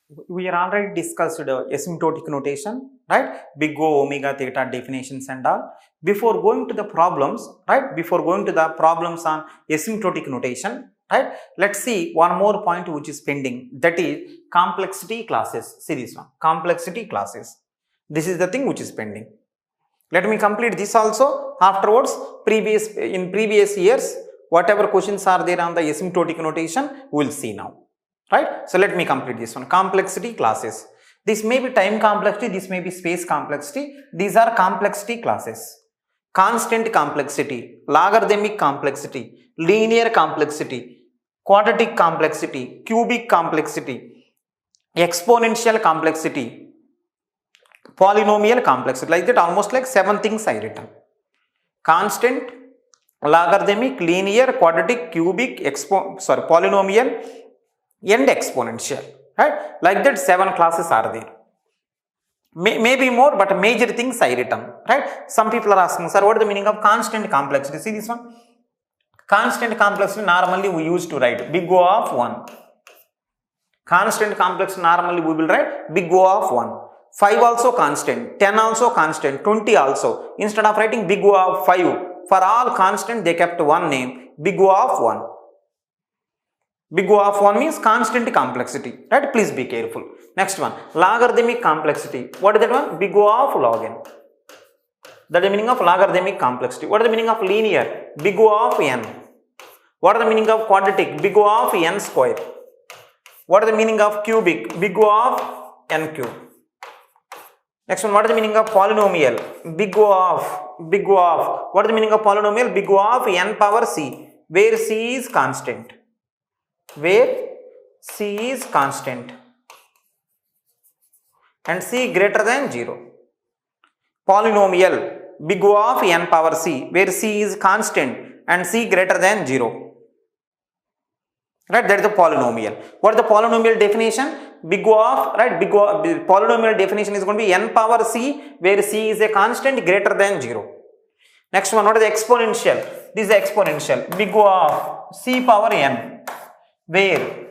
We are already discussed asymptotic notation, right? Big O, omega, theta definitions and all. Before going to the problems, right? Before going to the problems on asymptotic notation, right? Let's see one more point which is pending. That is complexity classes. See this one, complexity classes. This is the thing which is pending. Let me complete this also. Afterwards, in previous years, whatever questions are there on the asymptotic notation, we will see now. Right? So let me complete this one. Complexity classes. This may be time complexity, this may be space complexity. These are complexity classes. Constant complexity, logarithmic complexity, linear complexity, quadratic complexity, cubic complexity, exponential complexity, polynomial complexity. Like that, almost like 7 things I written. Constant, logarithmic, linear, quadratic, cubic, polynomial, and exponential, right? Like that 7 classes are there. Maybe more, but major things I written, right? Some people are asking, sir, what is the meaning of constant complexity? See this one. Constant complexity normally we used to write big O of 1. Constant complexity normally we will write big O of 1. 5 also constant, 10 also constant, 20 also. Instead of writing big O of 5, for all constant they kept one name, big O of 1. Big O of 1 means constant complexity, right? Please be careful. Next one, logarithmic complexity. What is that one? Big O of log n. That is the meaning of logarithmic complexity. What is the meaning of linear? Big O of n. What is the meaning of quadratic? Big O of n square. What is the meaning of cubic? Big O of n cube. Next one, what is the meaning of polynomial? Big O of. What is the meaning of polynomial? Big O of n power c, where c is constant. Where c is constant and c greater than 0. Polynomial, big O of n power c, where c is constant and c greater than 0. Right, that is the polynomial. What is the polynomial definition? Big O of, right, big O, polynomial definition is going to be n power c, where c is a constant greater than 0. Next one, what is the exponential? This is the exponential. Big O of c power n, where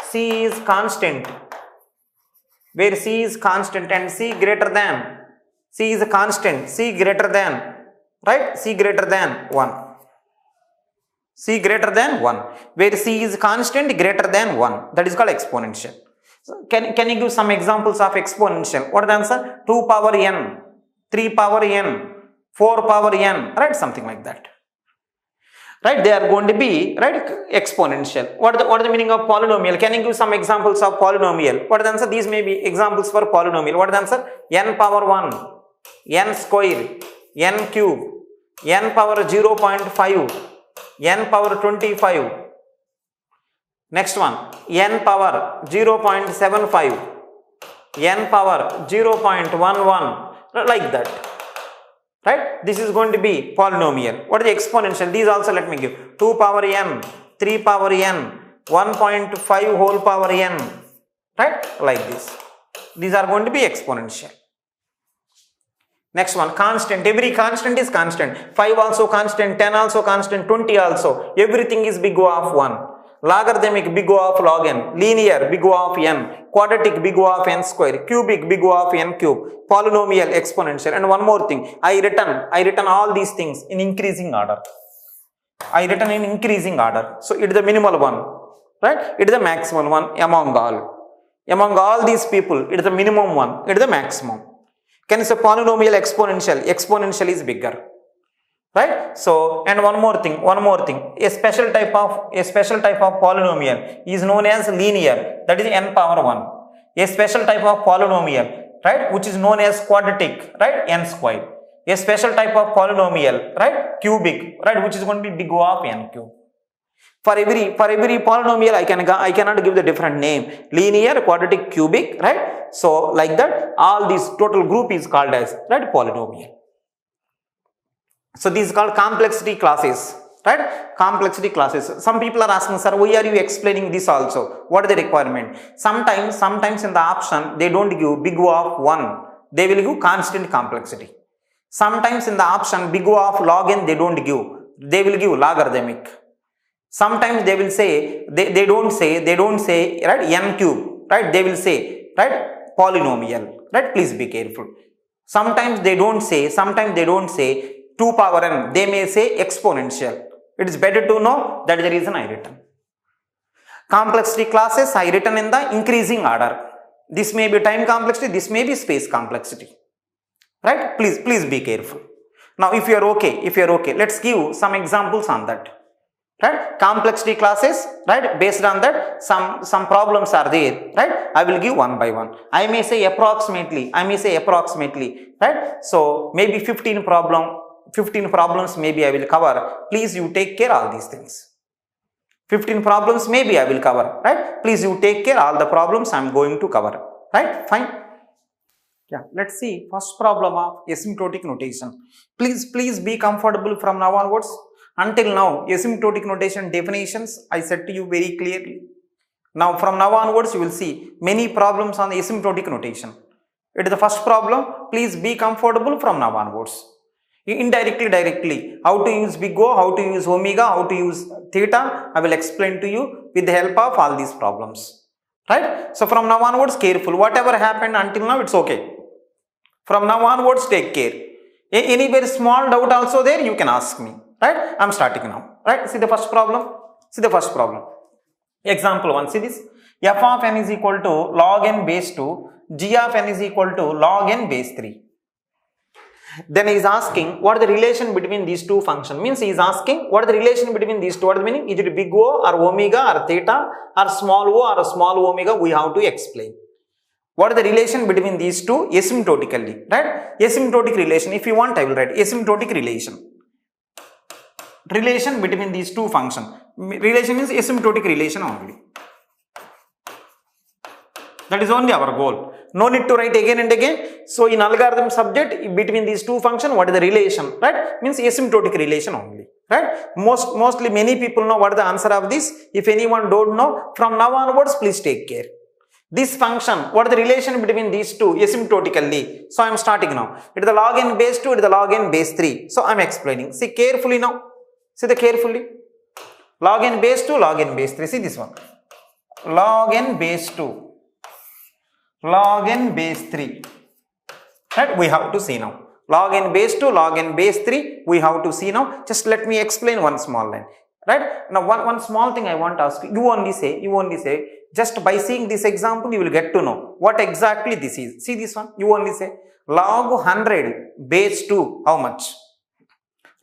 c is constant, and c greater than, c is a constant, c greater than, right, c greater than 1. C greater than 1, where c is constant greater than 1. That is called exponential. So can you give some examples of exponential? What is the answer? 2 power n, 3 power n, 4 power n, right? Something like that. Right? They are going to be, right, exponential. What is the meaning of polynomial? Can you give some examples of polynomial? What is the answer? These may be examples for polynomial. What is the answer? N power 1, n square, n cube, n power 0.5, n power 25. Next one, n power 0.75, n power 0.11, like that. Right? This is going to be polynomial. What is the exponential? These also let me give. 2 power n, 3 power n, 1.5 whole power n. Right? Like this. These are going to be exponential. Next one, constant. Every constant is constant. 5 also constant, 10 also constant, 20 also. Everything is big O of 1. Logarithmic, big O of log n. Linear, big O of n. Quadratic, big O of n square. Cubic, big O of n cube. Polynomial, exponential. And one more thing, I written all these things in increasing order. So it is the minimal one, right? It is the maximum one among all. Among all these people, it is the minimum one. It is the maximum. Can you say polynomial, exponential? Exponential is bigger, right? So, and one more thing. A special type of polynomial is known as linear. That is n power 1. A special type of polynomial, right, which is known as quadratic, right, n square. A special type of polynomial, right, cubic, right, which is going to be big O of n cube. For every polynomial, I cannot give the different name. Linear, quadratic, cubic, right? So like that, all this total group is called as, right, polynomial. So these are called complexity classes, right? Complexity classes. Some people are asking, sir, why are you explaining this also? What is the requirement? Sometimes in the option they don't give big O of 1. They will give constant complexity. Sometimes in the option big O of log n they don't give. They will give logarithmic. Sometimes they will say, they don't say, right, n cube, right? They will say, right, polynomial, right? Please be careful. Sometimes they don't say 2 power n, they may say exponential. It is better to know, that is the reason I written. Complexity classes I written in the increasing order. This may be time complexity, this may be space complexity, right? Please be careful. Now if you are okay, let's give some examples on that, right? Complexity classes, right? Based on that, some problems are there, right? I will give one by one. I may say approximately, right? So maybe 15 problems maybe I will cover. Please you take care all these things. 15 problems maybe I will cover, right? Please you take care all the problems I am going to cover, right? Fine. Yeah, let's see first problem of asymptotic notation. Please be comfortable from now onwards. Until now, asymptotic notation definitions I said to you very clearly. Now from now onwards you will see many problems on the asymptotic notation. It is the first problem. Please be comfortable from now onwards. Indirectly, directly, how to use big O, how to use omega, how to use theta, I will explain to you with the help of all these problems, right? So from now onwards, careful. Whatever happened until now, it's okay. From now onwards, take care. Any very small doubt also there, you can ask me, right? I'm starting now, right? See the first problem. Example 1, see this. F of n is equal to log n base 2, g of n is equal to log n base 3. Then he is asking what is the relation between these two functions. Means he is asking what is the relation between these two. What is the meaning? Is it big O or omega or theta or small O or small omega? We have to explain. What is the relation between these two asymptotically, right? Asymptotic relation. If you want, I will write asymptotic relation. Relation between these two functions. Relation means asymptotic relation only. That is only our goal. No need to write again and again. So in algorithm subject, between these two functions, what is the relation, right? Means asymptotic relation only, right? Mostly many people know what is the answer of this. If anyone don't know, from now onwards, please take care. This function, what is the relation between these two asymptotically? So I am starting now. It is the log n base 2, it is the log n base 3. So I am explaining. See carefully now. See the carefully. Log n base 2, log n base 3. See this one. Log n base 2. Log n base 3, right? We have to see now. Log n base 2, log n base 3, we have to see now. Just let me explain one small line, right? Now one small thing I want to ask you. You only say, just by seeing this example, you will get to know what exactly this is. See this one, you only say log 100 base 2, how much?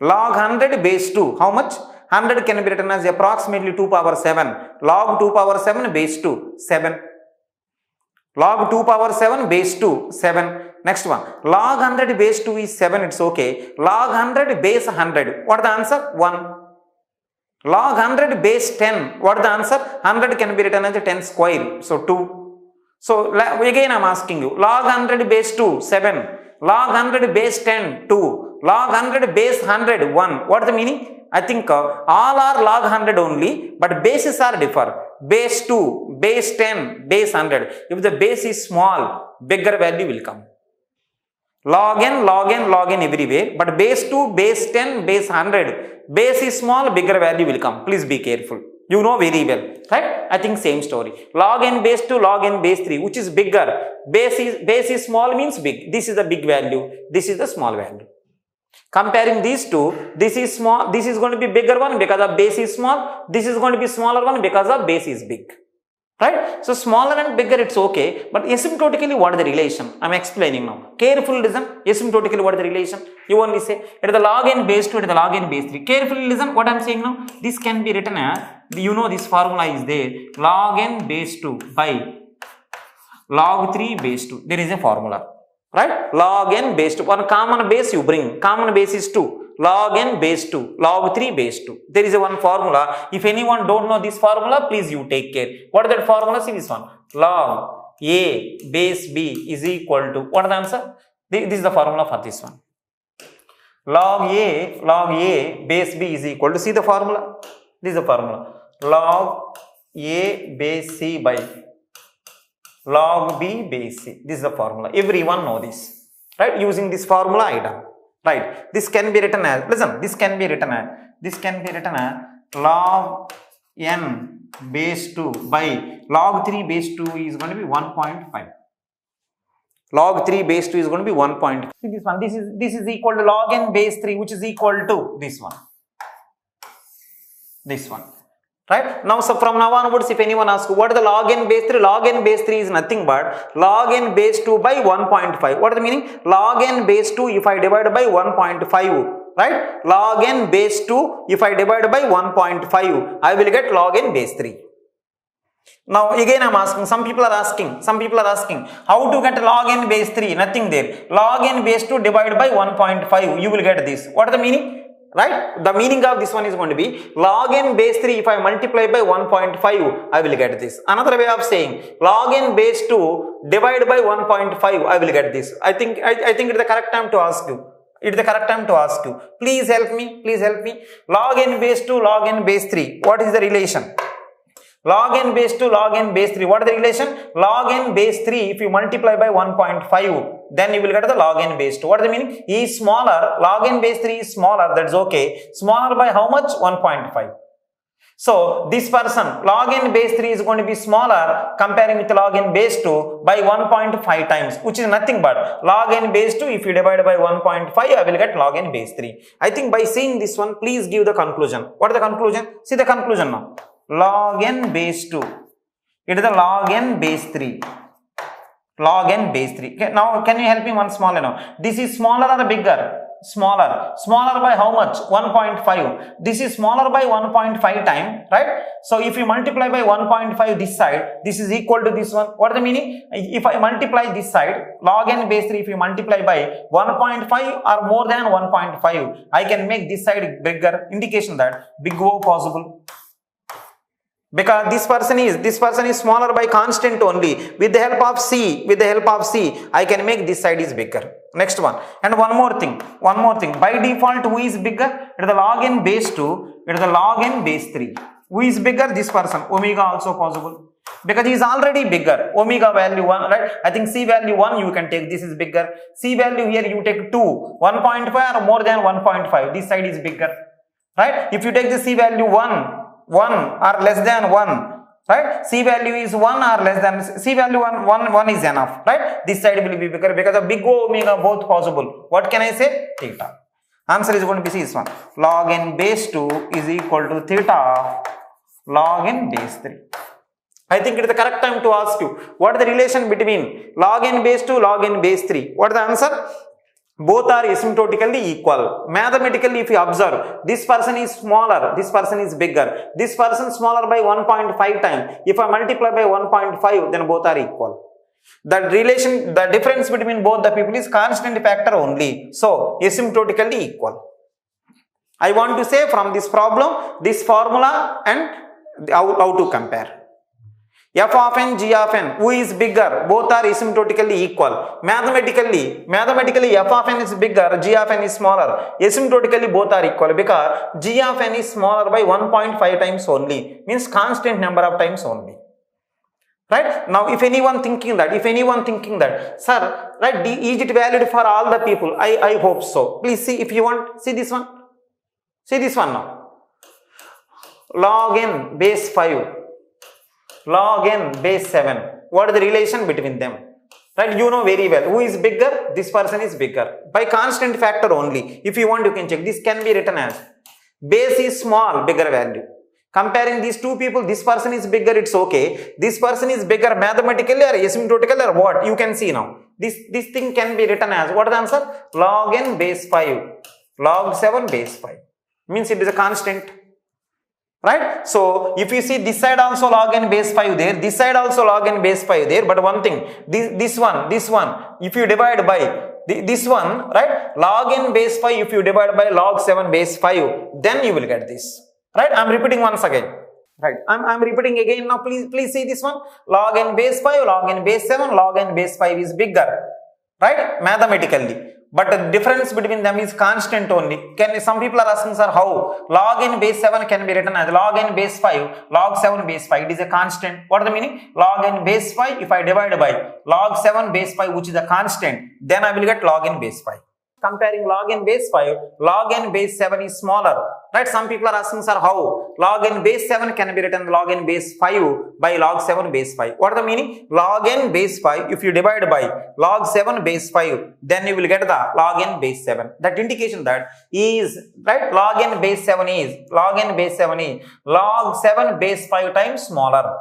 Log 100 base 2, how much? 100 can be written as approximately 2 power 7. Log 2 power 7 base 2, 7. Log 2 power 7 base 2, 7. Next one. Log 100 base 2 is 7, it's okay. Log 100 base 100. What is the answer? 1. Log 100 base 10. What is the answer? 100 can be written as 10 square. So 2. So again I am asking you. Log 100 base 2, 7. Log 100 base 10, 2. Log 100 base 100, 1. What is the meaning? I think all are log 100 only, but bases are differ. Base 2, base 10, base 100. If the base is small, bigger value will come. Log n, log n, log n everywhere, but base 2, base 10, base 100. Base is small, bigger value will come. Please be careful. You know very well, right? I think same story. Log n base 2, log n base 3, which is bigger? Base is small means big. This is the big value. This is the small value. Comparing these two, this is small, this is going to be bigger one because of base is small, this is going to be smaller one because of base is big, right? So smaller and bigger, it's okay, but asymptotically what is the relation? I am explaining now. Carefully listen, asymptotically what is the relation? You only say, it is the log n base 2, it is the log n base 3. Carefully listen what I am saying now. This can be written as, you know this formula is there, log n base 2 by log 3 base 2. There is a formula. Right? Log n base 2. One common base you bring. Common base is 2. Log n base 2. Log 3 base 2. There is a one formula. If anyone don't know this formula, please you take care. What is that formula? See this one. Log a base b is equal to, what is the answer? This is the formula for this one. Log a base b is equal to, see the formula? This is the formula. Log a base c by log b base c. This is the formula. Everyone know this, right? Using this formula I done, right? This can be written as, listen, this can be written as log n base 2 by log 3 base 2 is going to be 1.5. Log 3 base 2 is going to be 1. See this one, this is equal to log n base 3, which is equal to this one. This one. Right? Now, so from now onwards, if anyone asks what is the log n base 3, log n base 3 is nothing but log n base 2 by 1.5. What is the meaning? Log n base 2 if I divide by 1.5. Right? Log n base 2 if I divide by 1.5, I will get log n base 3. Now again I am asking, some people are asking how to get log n base 3, nothing there. Log n base 2 divided by 1.5, you will get this. What is the meaning? Right? The meaning of this one is going to be log n base 3 if I multiply by 1.5, I will get this. Another way of saying log n base 2 divided by 1.5, I will get this. I think it is the correct time to ask you. Please help me. Log n base 2, log n base 3. What is the relation? Log n base 2, log n base 3. What is the relation? Log n base 3, if you multiply by 1.5, then you will get the log n base 2. What is the meaning? E is smaller. Log n base 3 is smaller. That's okay. Smaller by how much? 1.5. So this person, log n base 3 is going to be smaller comparing with log n base 2 by 1.5 times, which is nothing but log n base 2 if you divide by 1.5, I will get log n base 3. I think by seeing this one, please give the conclusion. What is the conclusion? See the conclusion now. Log n base 2. It is the log n base 3. Log n base 3. Okay, now can you help me one smaller now? This is smaller or bigger? Smaller. Smaller by how much? 1.5. This is smaller by 1.5 time, right? So if you multiply by 1.5 this side, this is equal to this one. What is the meaning? If I multiply this side, log n base 3, if you multiply by 1.5 or more than 1.5, I can make this side bigger. Indication that big O possible. Because this person is smaller by constant only. With the help of C, I can make this side is bigger. Next one. And one more thing. By default, who is bigger? It is the log n base 2. It is the log n base 3. Who is bigger? This person. Omega also possible. Because he is already bigger. Omega value 1, right? I think C value 1 you can take. This is bigger. C value here you take 2. 1.5 or more than 1.5. This side is bigger. Right? If you take the C value 1 or less than 1, right? C value is 1 or less than, C value 1 is enough, right? This side will be bigger because of big O, omega both possible. What can I say? Theta. Answer is going to be this one. Log n base 2 is equal to theta log n base 3. I think it is the correct time to ask you, what is the relation between log n base 2, log n base 3? What is the answer? Both are asymptotically equal. Mathematically, if you observe, this person is smaller, this person is bigger. This person smaller by 1.5 times. If I multiply by 1.5, then both are equal. The relation, the difference between both the people is constant factor only. So, asymptotically equal. I want to say from this problem, this formula and how to compare. F of n, g of n, who is bigger? Both are asymptotically equal. Mathematically f of n is bigger, g of n is smaller. Asymptotically both are equal because g of n is smaller by 1.5 times only. Means constant number of times only. Right? Now if anyone thinking that, sir, right, is it valid for all the people? I hope so. Please see, if you want, see this one. See this one now. Log n base 5. Log n base 7. What is the relation between them? Right? You know very well. Who is bigger? This person is bigger. By constant factor only. If you want, you can check. This can be written as base is small, bigger value. Comparing these two people, this person is bigger, it's okay. This person is bigger mathematically or asymptotically or what? You can see now. This thing can be written as, what is the answer? Log n base 5. Log 7 base 5. Means it is a constant. Right? So, if you see this side also log n base 5 there, this side also log n base 5 there, but one thing, this one, if you divide by this one, right, log n base 5, if you divide by log 7 base 5, then you will get this. Right? I am repeating once again. Right? I am repeating again now, please see this one. Log n base 5, log n base 7, log n base 5 is bigger. Right? Mathematically. But the difference between them is constant only. Some people are asking, sir, how? Log n base 7 can be written as log n base 5, log 7 base 5. It is a constant. What is the meaning? Log n base 5, if I divide by log 7 base 5, which is a constant, then I will get log n base 5. Comparing log n base 5, log n base 7 is smaller. Right? Some people are asking, sir, how? Log n base 7 can be written log n base 5 by log 7 base 5. What is the meaning? Log n base 5, if you divide by log 7 base 5, then you will get the log n base 7. That indication that is, right, log n base 7 is log 7 base 5 times smaller.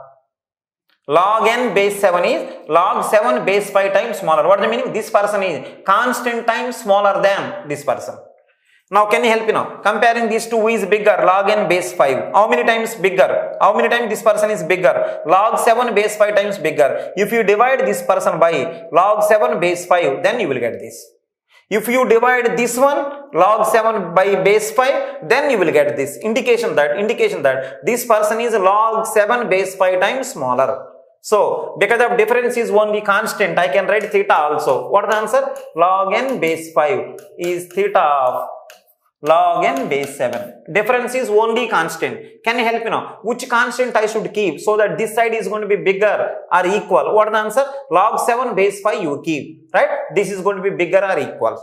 Log n base 7 is log 7 base 5 times smaller. What is the meaning? This person is constant times smaller than this person. Now, can you help me now? Comparing these two, who is bigger? Log n base 5. How many times bigger? How many times this person is bigger? Log 7 base 5 times bigger. If you divide this person by log 7 base 5, then you will get this. If you divide this one log 7 by base 5, then you will get this. Indication that this person is log 7 base 5 times smaller. So, because of difference is only constant, I can write theta also. What is the answer? Log n base 5 is theta of log n base 7. Difference is only constant. Can you help me now? Which constant I should keep so that this side is going to be bigger or equal? What is the answer? Log 7 base 5 you keep. Right? This is going to be bigger or equal.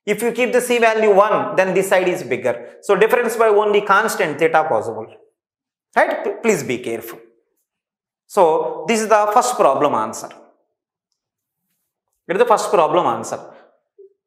If you keep the C value 1, then this side is bigger. So, difference by only constant theta possible. Right? Please be careful. So, this is the first problem answer. It is the first problem answer.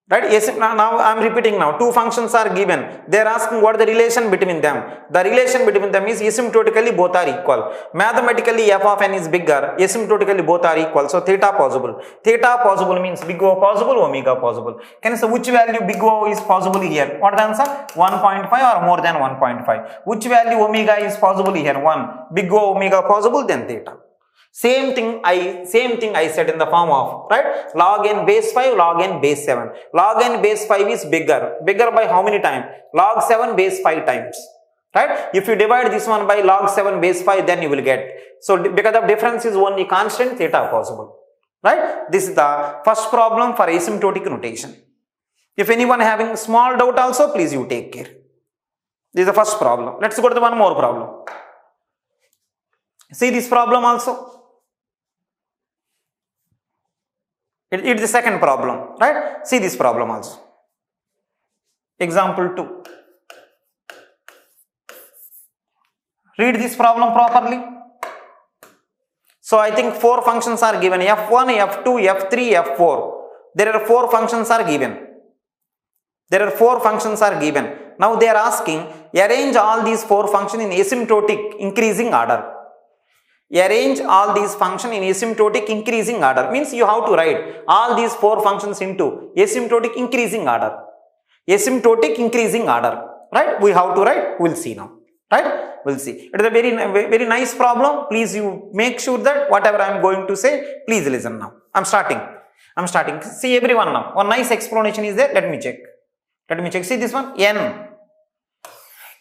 Right? Yes, now I am repeating now. Two functions are given. They are asking what is the relation between them. The relation between them is asymptotically both are equal. Mathematically f of n is bigger. Asymptotically both are equal. So, theta possible. Theta possible means big O possible, omega possible. Can you say which value big O is possible here? What is the answer? 1.5 or more than 1.5. Which value omega is possible here? 1. Big O omega possible, then theta. Same thing I said in the form of, right, log n base 5, log n base 7. Log n base 5 is bigger. Bigger by how many times? Log 7 base 5 times. Right? If you divide this one by log 7 base 5, then you will get. So, because of difference is only constant, theta possible. Right? This is the first problem for asymptotic notation. If anyone having small doubt also, please you take care. This is the first problem. Let's go to the one more problem. See this problem also. It's the second problem, right? See this problem also. Example 2. Read this problem properly. So, I think 4 functions are given. F1, F2, F3, F4. There are 4 functions are given. Now, they are asking, arrange all these 4 functions in asymptotic increasing order. Arrange all these functions in asymptotic increasing order. Means you have to write all these 4 functions into asymptotic increasing order. Asymptotic increasing order. Right? We have to write. We'll see now. Right? We'll see. It is a very nice problem. Please you make sure that whatever I am going to say, please listen now. I'm starting. See everyone now. One nice explanation is there. Let me check. See this one. N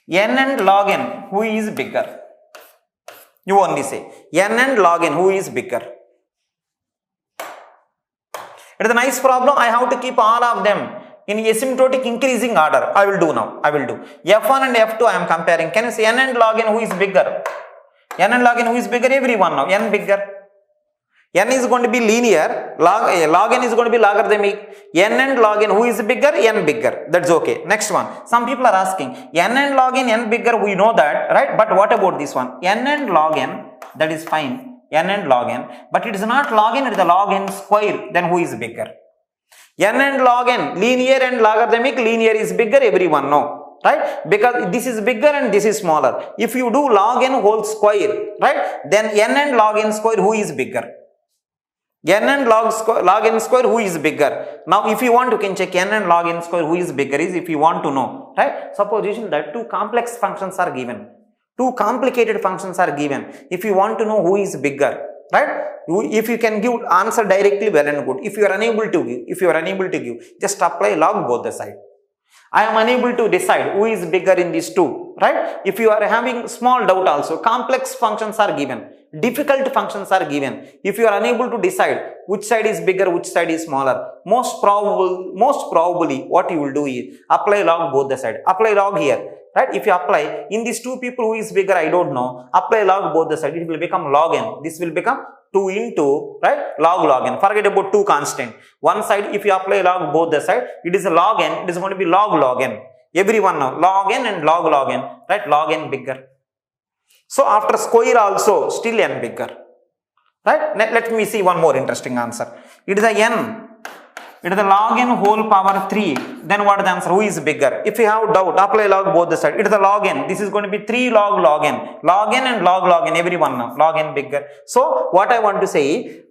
and log n. Who is bigger? You only say n and log n, who is bigger? It is a nice problem. I have to keep all of them in asymptotic increasing order. I will do now. F1 and F2 I am comparing. Can you say n and log n, who is bigger? N and log n, who is bigger? Everyone now. N bigger. N is going to be linear. Log n is going to be logarithmic. N and log n, who is bigger? N bigger. That's okay. Next one. Some people are asking, n and log n, n bigger, we know that, right? But what about this one? N and log n, that is fine. N and log n. But it is not log n, it is the log n square. Then who is bigger? N and log n, linear and logarithmic, linear is bigger, everyone know. Right? Because this is bigger and this is smaller. If you do log n whole square, right? Then n and log n square, who is bigger? N and log n square, who is bigger? Now, if you want, you can check n and log n square, who is bigger is if you want to know, right? Supposition that 2 complex functions are given. 2 complicated functions are given. If you want to know who is bigger, right? If you can give answer directly, well and good. If you are unable to give, just apply log both the side. I am unable to decide who is bigger in these 2, right? If you are having small doubt also, complex functions are given. Difficult functions are given. If you are unable to decide which side is bigger, which side is smaller, most probably what you will do is apply log both the side. Apply log here, right? If you apply in these 2 people, who is bigger, I don't know. Apply log both the side. It will become log n. This will become 2 into, right, log n. Forget about 2 constant. One side, if you apply log both the side, it is a log n, it is going to be log n. Everyone now, log n and log n, right, log n bigger. So after square also, still n bigger. Right? Let me see one more interesting answer. It is a n. It is the log n whole power 3. Then what is the answer? Who is bigger? If you have doubt, apply log both the side. It is the log n. This is going to be 3 log n. Log n and log n, everyone now. Log n bigger. So what I want to say,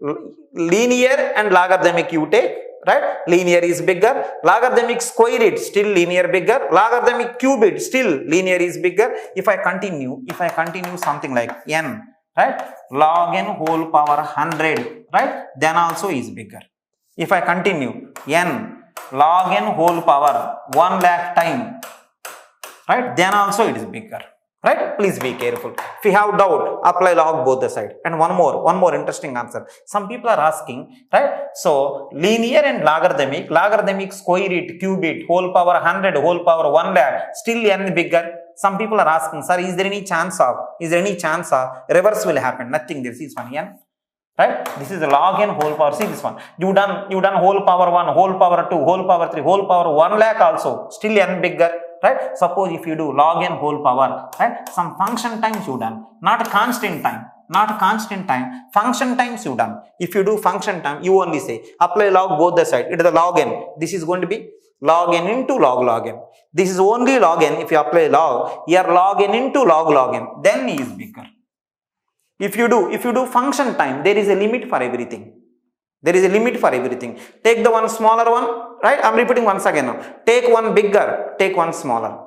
linear and logarithmic you take. Right? Linear is bigger. Logarithmic square it, still linear bigger. Logarithmic cube it, still linear is bigger. If I continue something like n, right? Log n whole power 100, right? Then also is bigger. If I continue n log n whole power 1 lakh time, right? Then also it is bigger. Right? Please be careful. If you have doubt, apply log both the side. And one more interesting answer. Some people are asking, right? So linear and logarithmic square it, cube it, whole power 100, whole power 1 lakh, still n bigger. Some people are asking, sir, is there any chance of reverse will happen? Nothing. This is one n. Right? This is the log n whole power. See this one. You done whole power 1, whole power 2, whole power 3, whole power 1 lakh also. Still n bigger. Right? Suppose if you do log n whole power, right? Some function times you done. Not constant time. Function times you done. If you do function time, you only say apply log both the side. It is the log n. This is going to be log n into log n. This is only log n. If you apply log, here log n into log n. Then is bigger. If you do function time, there is a limit for everything. Take the one smaller one, right? I am repeating once again now. Take one bigger, take one smaller.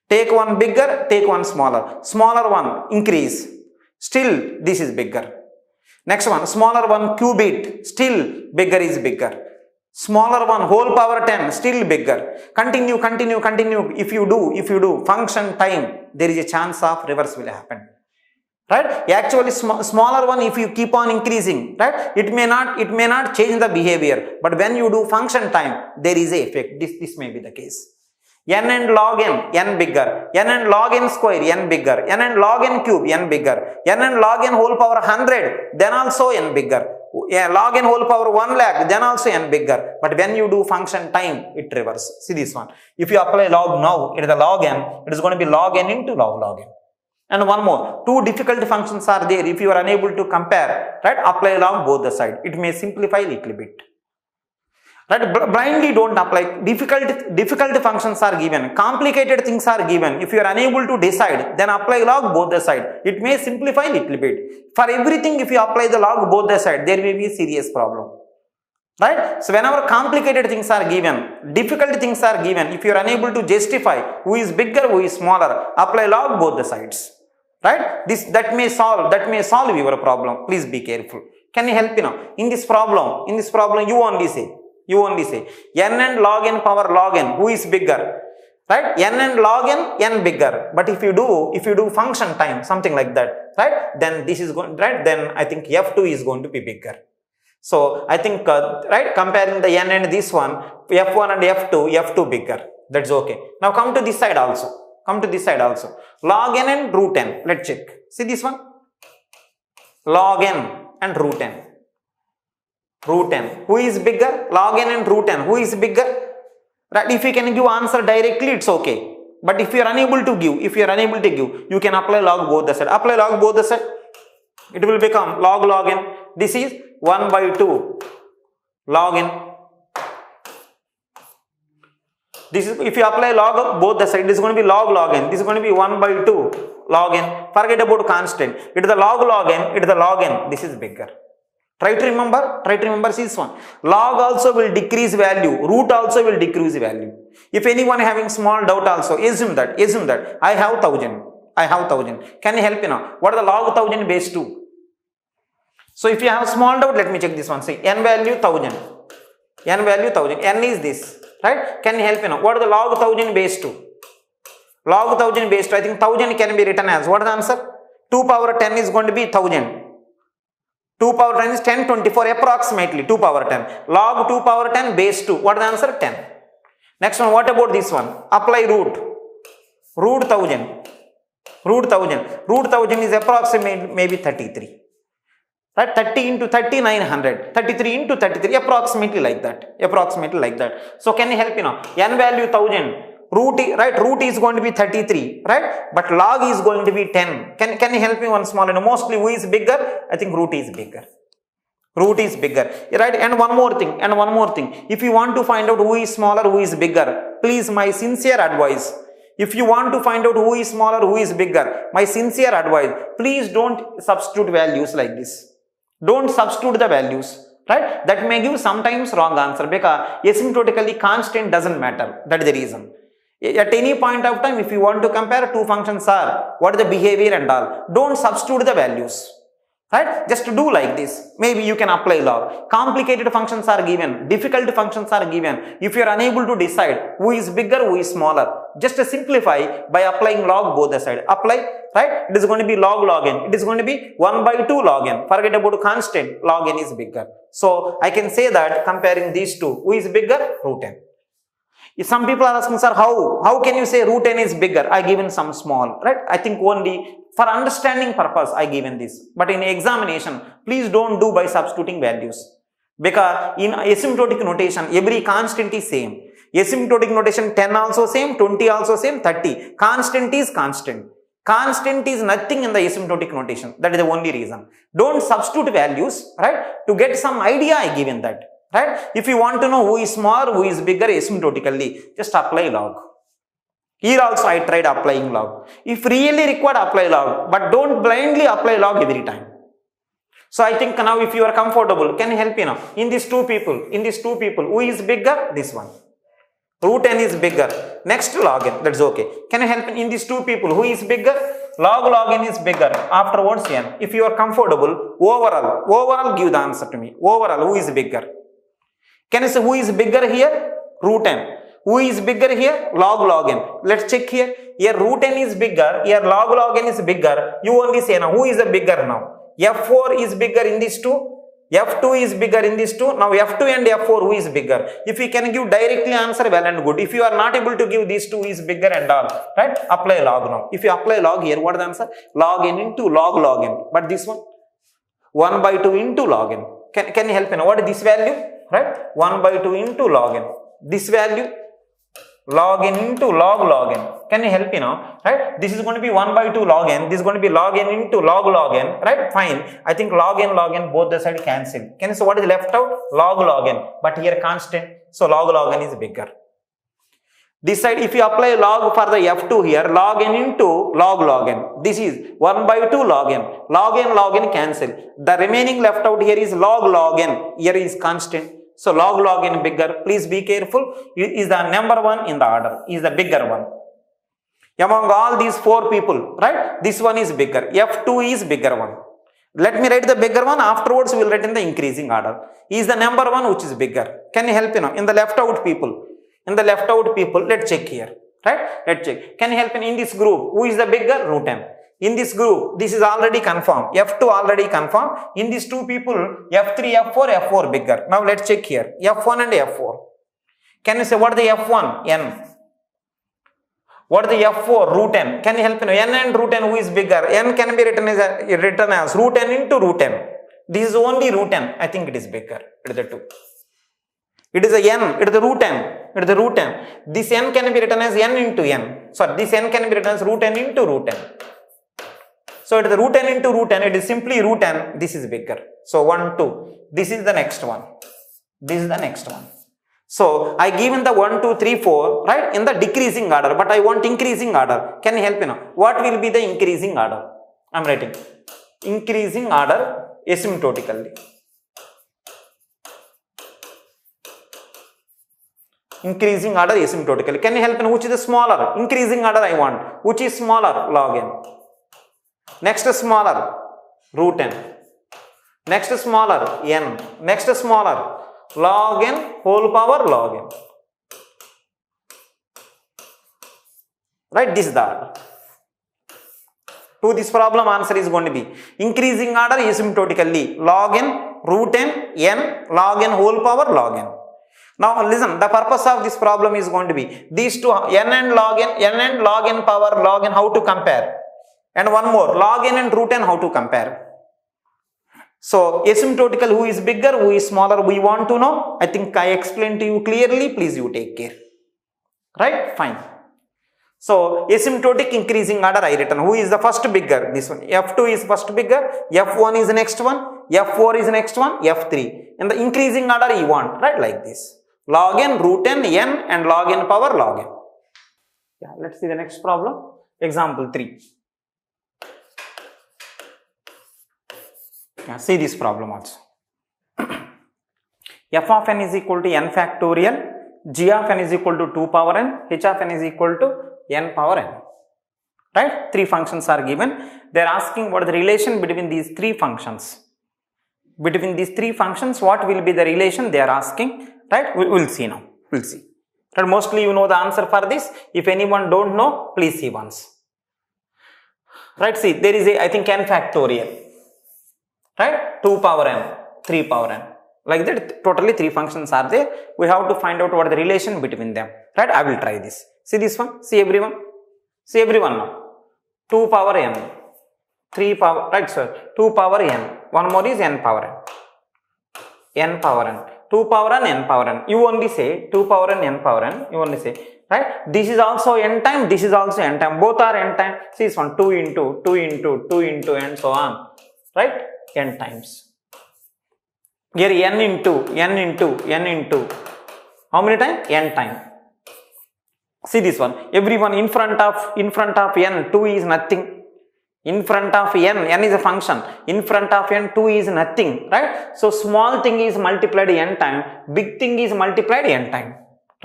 Take one bigger, take one smaller. Smaller one, increase. Still, this is bigger. Next one, smaller one, cube it. Still, bigger is bigger. Smaller one, whole power 10, still bigger. Continue. If you do function time, there is a chance of reverse will happen. Right? Actually, smaller one, if you keep on increasing, right? It may not change the behavior. But when you do function time, there is a effect. This may be the case. N and log n bigger. N and log n square, n bigger. N and log n cube, n bigger. N and log n whole power 100, then also n bigger. Log n whole power 1 lakh, then also n bigger. But when you do function time, it reverse. See this one. If you apply log now, it is a log n. It is going to be log n into log n. And one more, 2 difficult functions are there. If you are unable to compare, right, apply log both the side. It may simplify a little bit. Right? Blindly don't apply. Difficult functions are given. Complicated things are given. If you are unable to decide, then apply log both the side. It may simplify a little bit. For everything, if you apply the log both the side, there may be a serious problem. Right? So whenever complicated things are given, difficult things are given, if you are unable to justify who is bigger, who is smaller, apply log both the sides. Right? That may solve your problem. Please be careful. Can you help me now? In this problem, you only say n and log n power log n, who is bigger? Right? N and log n bigger. But if you do function time, something like that, right? Then this is going, right? Then I think f2 is going to be bigger. So I think, right, comparing the n and this one, f1 and f2 bigger. That's okay. Now come to this side also. Log n and root n. Let's check. See this one? Log n and root n. Who is bigger? Log n and root n. Who is bigger? Right? If you can give answer directly, it's okay. But if you are unable to give, you can apply log both the side. Apply log both the side. It will become log n. This is 1 by 2 log n. This is, if you apply log both the side, this is going to be log n. This is going to be 1 by 2 log n. Forget about constant. It is the log n. This is bigger. Try to remember this one. Log also will decrease value. Root also will decrease value. If anyone having small doubt also, assume that I have 1000. Can you help me now? What is the log 1000 base 2? So if you have small doubt, let me check this one. See, n value 1000. N is this. Right? Can you help me now? What is the log 1000 base 2? Log 1000 base 2. I think 1000 can be written as, what is the answer? 2 power 10 is going to be 1000. 2 power 10 is 1024 approximately. 2 power 10. Log 2 power 10 base 2. What is the answer? 10. Next one, what about this one? Apply root. Root 1000 is approximately maybe 33. right? 30 into 30, 900, 33 into 33, approximately like that. So can you help, n value 1000, root is going to be 33, right? But log is going to be 10. Can you help me one small, mostly who is bigger? I think root is bigger, right? And one more thing, if you want to find out who is smaller, who is bigger, please, my sincere advice, if you want to find out who is smaller, who is bigger, my sincere advice, please don't substitute values like this. Don't substitute the values, right? That may give sometimes wrong answer, because asymptotically constant doesn't matter. That is the reason. At any point of time, if you want to compare two functions are, what is the behavior and all, don't substitute the values, right? Just do like this. Maybe you can apply log. Complicated functions are given, difficult functions are given. If you are unable to decide who is bigger, who is smaller, just simplify by applying log both the side. Apply, right? It is going to be log n. It is going to be 1 by 2 log n. Forget about constant. Log n is bigger. So I can say that comparing these two, who is bigger? Root n. If some people are asking, sir, how can you say root n is bigger? I given some small, right? I think only for understanding purpose I given this. But in examination, please don't do by substituting values. Because in asymptotic notation, every constant is same. Asymptotic notation 10 also same, 20 also same, 30. Constant is constant. Constant is nothing in the asymptotic notation. That is the only reason. Don't substitute values, right? To get some idea, I given that, right? If you want to know who is smaller, who is bigger asymptotically, just apply log. Here also I tried applying log. If really required, apply log. But don't blindly apply log every time. So I think now if you are comfortable, can you help me now? In these two people, who is bigger? This one. Root n is bigger. Next log n, that's okay. Can you help me in these two people, who is bigger? Log n is bigger. Afterwards n. If you are comfortable, overall give the answer to me. Overall, who is bigger? Can you say who is bigger here? Root n. Who is bigger here? Log n. Let's check here. Here root n is bigger. Here log n is bigger. You only say now who is the bigger now? F4 is bigger in these two. F2 is bigger in these two. Now F2 and F4, who is bigger? If you can give directly answer, well and good. If you are not able to give these two, is bigger and all, right? Apply log now. If you apply log here, what is the answer? Log n into log n. But this one, 1 by 2 into log n. Can you help me now? What is this value? Right? 1 by 2 into log n. This value, log n into log n. Can you help me now? Right? This is going to be 1 by 2 log n. This is going to be log n into log n. Right? Fine. I think log n both the side cancel. Can you say what is left out? Log n. But here constant. So log n is bigger. This side, if you apply log for the F2 here, log n into log n. This is 1 by 2 log n. Log n cancel. The remaining left out here is log n. Here is constant. So log n bigger. Please be careful. It is the number one in the order. Is the bigger one. Among all these four people, right? This one is bigger. F2 is bigger one. Let me write the bigger one. Afterwards, we will write in the increasing order. Is the number one which is bigger. Can you help me now? In the left out people. Let's check here. Right? Let's check. Can you help me in this group? Who is the bigger? Root n. In this group, this is already confirmed. F2 already confirmed. In these two people, F3, F4 bigger. Now let's check here. F1 and F4. Can you say what is the F1? N. What is the F4? Root n. Can you help me? N and root n, who is bigger? N can be written as root n into root n. This is only root n. I think it is bigger. It is the 2. It is a n. It is the root n. This n can be written as n into n. Sorry, this n can be written as root n into root n. So it is the root n into root n. It is simply root n. This is bigger. So 1, 2. This is the next one. So I given the 1, 2, 3, 4, right, in the decreasing order, but I want increasing order. Can you help me now? What will be the increasing order? I am writing increasing order asymptotically. Increasing order asymptotically. Can you help me? Which is the smaller? Increasing order I want. Which is smaller? Log n. Next smaller, root n. Next smaller, n. Next smaller, log n whole power log n. Right? This is the order. To this problem, answer is going to be increasing order asymptotically. Log n, root n, log n whole power log n. Now listen, the purpose of this problem is going to be these two, n and log n power log n, how to compare. And one more, log n and root n, how to compare. So asymptotical, who is bigger, who is smaller, we want to know. I think I explained to you clearly. Please you take care. Right? Fine. So asymptotic increasing order I written. Who is the first bigger? This one. F2 is first bigger. F1 is the next one. F4 is the next one. F3. In the increasing order you want. Right? Like this. Log n, root n, n and log n power log n. Yeah, let's see the next problem. Example 3. Yeah, see this problem also. F of n is equal to n factorial, g of n is equal to 2 power n, h of n is equal to n power n. Right? Three functions are given. They are asking what is the relation between these three functions. Between these three functions, what will be the relation they are asking? Right? We will see now. We will see. Right? Mostly you know the answer for this. If anyone don't know, please see once. Right? See, there is a, I think, n factorial. Right? 2 power n, 3 power n. Like that, totally three functions are there. We have to find out what the relation between them. Right? I will try this. See this one? See everyone? See everyone now. 2 power n, 3 power, right sir? 2 power n. One more is n power n. N power n. 2 power n, n power n. You only say 2 power n, n power n. You only say, right? This is also n time, this is also n time. Both are n time. See this one, 2 into, 2 into, 2 into, and so on. Right? N times. Here n into, n into, n into. How many times? N time. See this one. Everyone in front of n, 2 is nothing. In front of n is a function. In front of n, 2 is nothing. Right? So small thing is multiplied n time. Big thing is multiplied n time.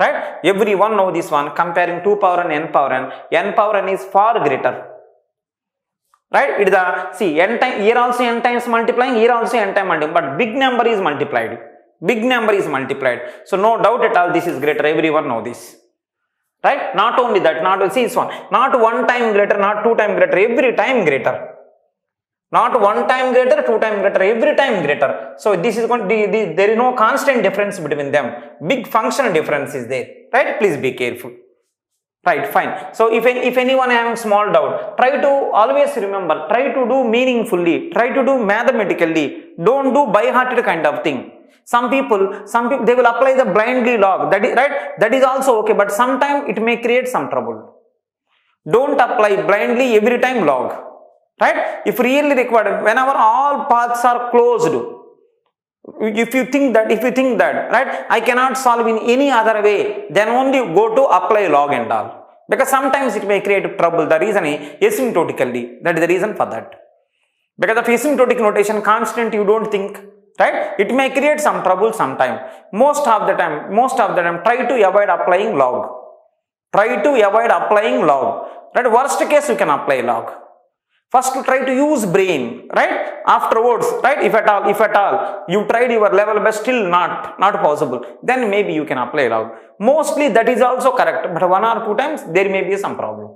Right? Everyone know this one. Comparing 2 power n, n power n. N power n is far greater. Right? It is the, see, n time, here also n times multiplying, here also n time multiplying, but big number is multiplied. Big number is multiplied. So no doubt at all this is greater. Everyone know this. Right? Not only that, not, see this one, not one time greater, not two time greater, every time greater. Not one time greater, two time greater, every time greater. So this is going to, there is no constant difference between them. Big functional difference is there. Right? Please be careful. Right, fine. So if anyone having small doubt, try to always remember, try to do meaningfully, try to do mathematically. Don't do by-hearted kind of thing. Some people, they will apply the blindly log. That is right. That is also okay, but sometimes it may create some trouble. Don't apply blindly every time log. Right? If really required, whenever all paths are closed, if you think that, right, I cannot solve in any other way, then only go to apply log and all. Because sometimes it may create trouble. The reason is asymptotically. That is the reason for that. Because of asymptotic notation, constant you don't think, right? It may create some trouble sometime. Most of the time, try to avoid applying log. Try to avoid applying log. Right? Worst case, you can apply log. First try to use brain, right? Afterwards, right? If at all, you tried your level best, still not possible, then maybe you can apply log. Mostly that is also correct, but one or two times there may be some problem.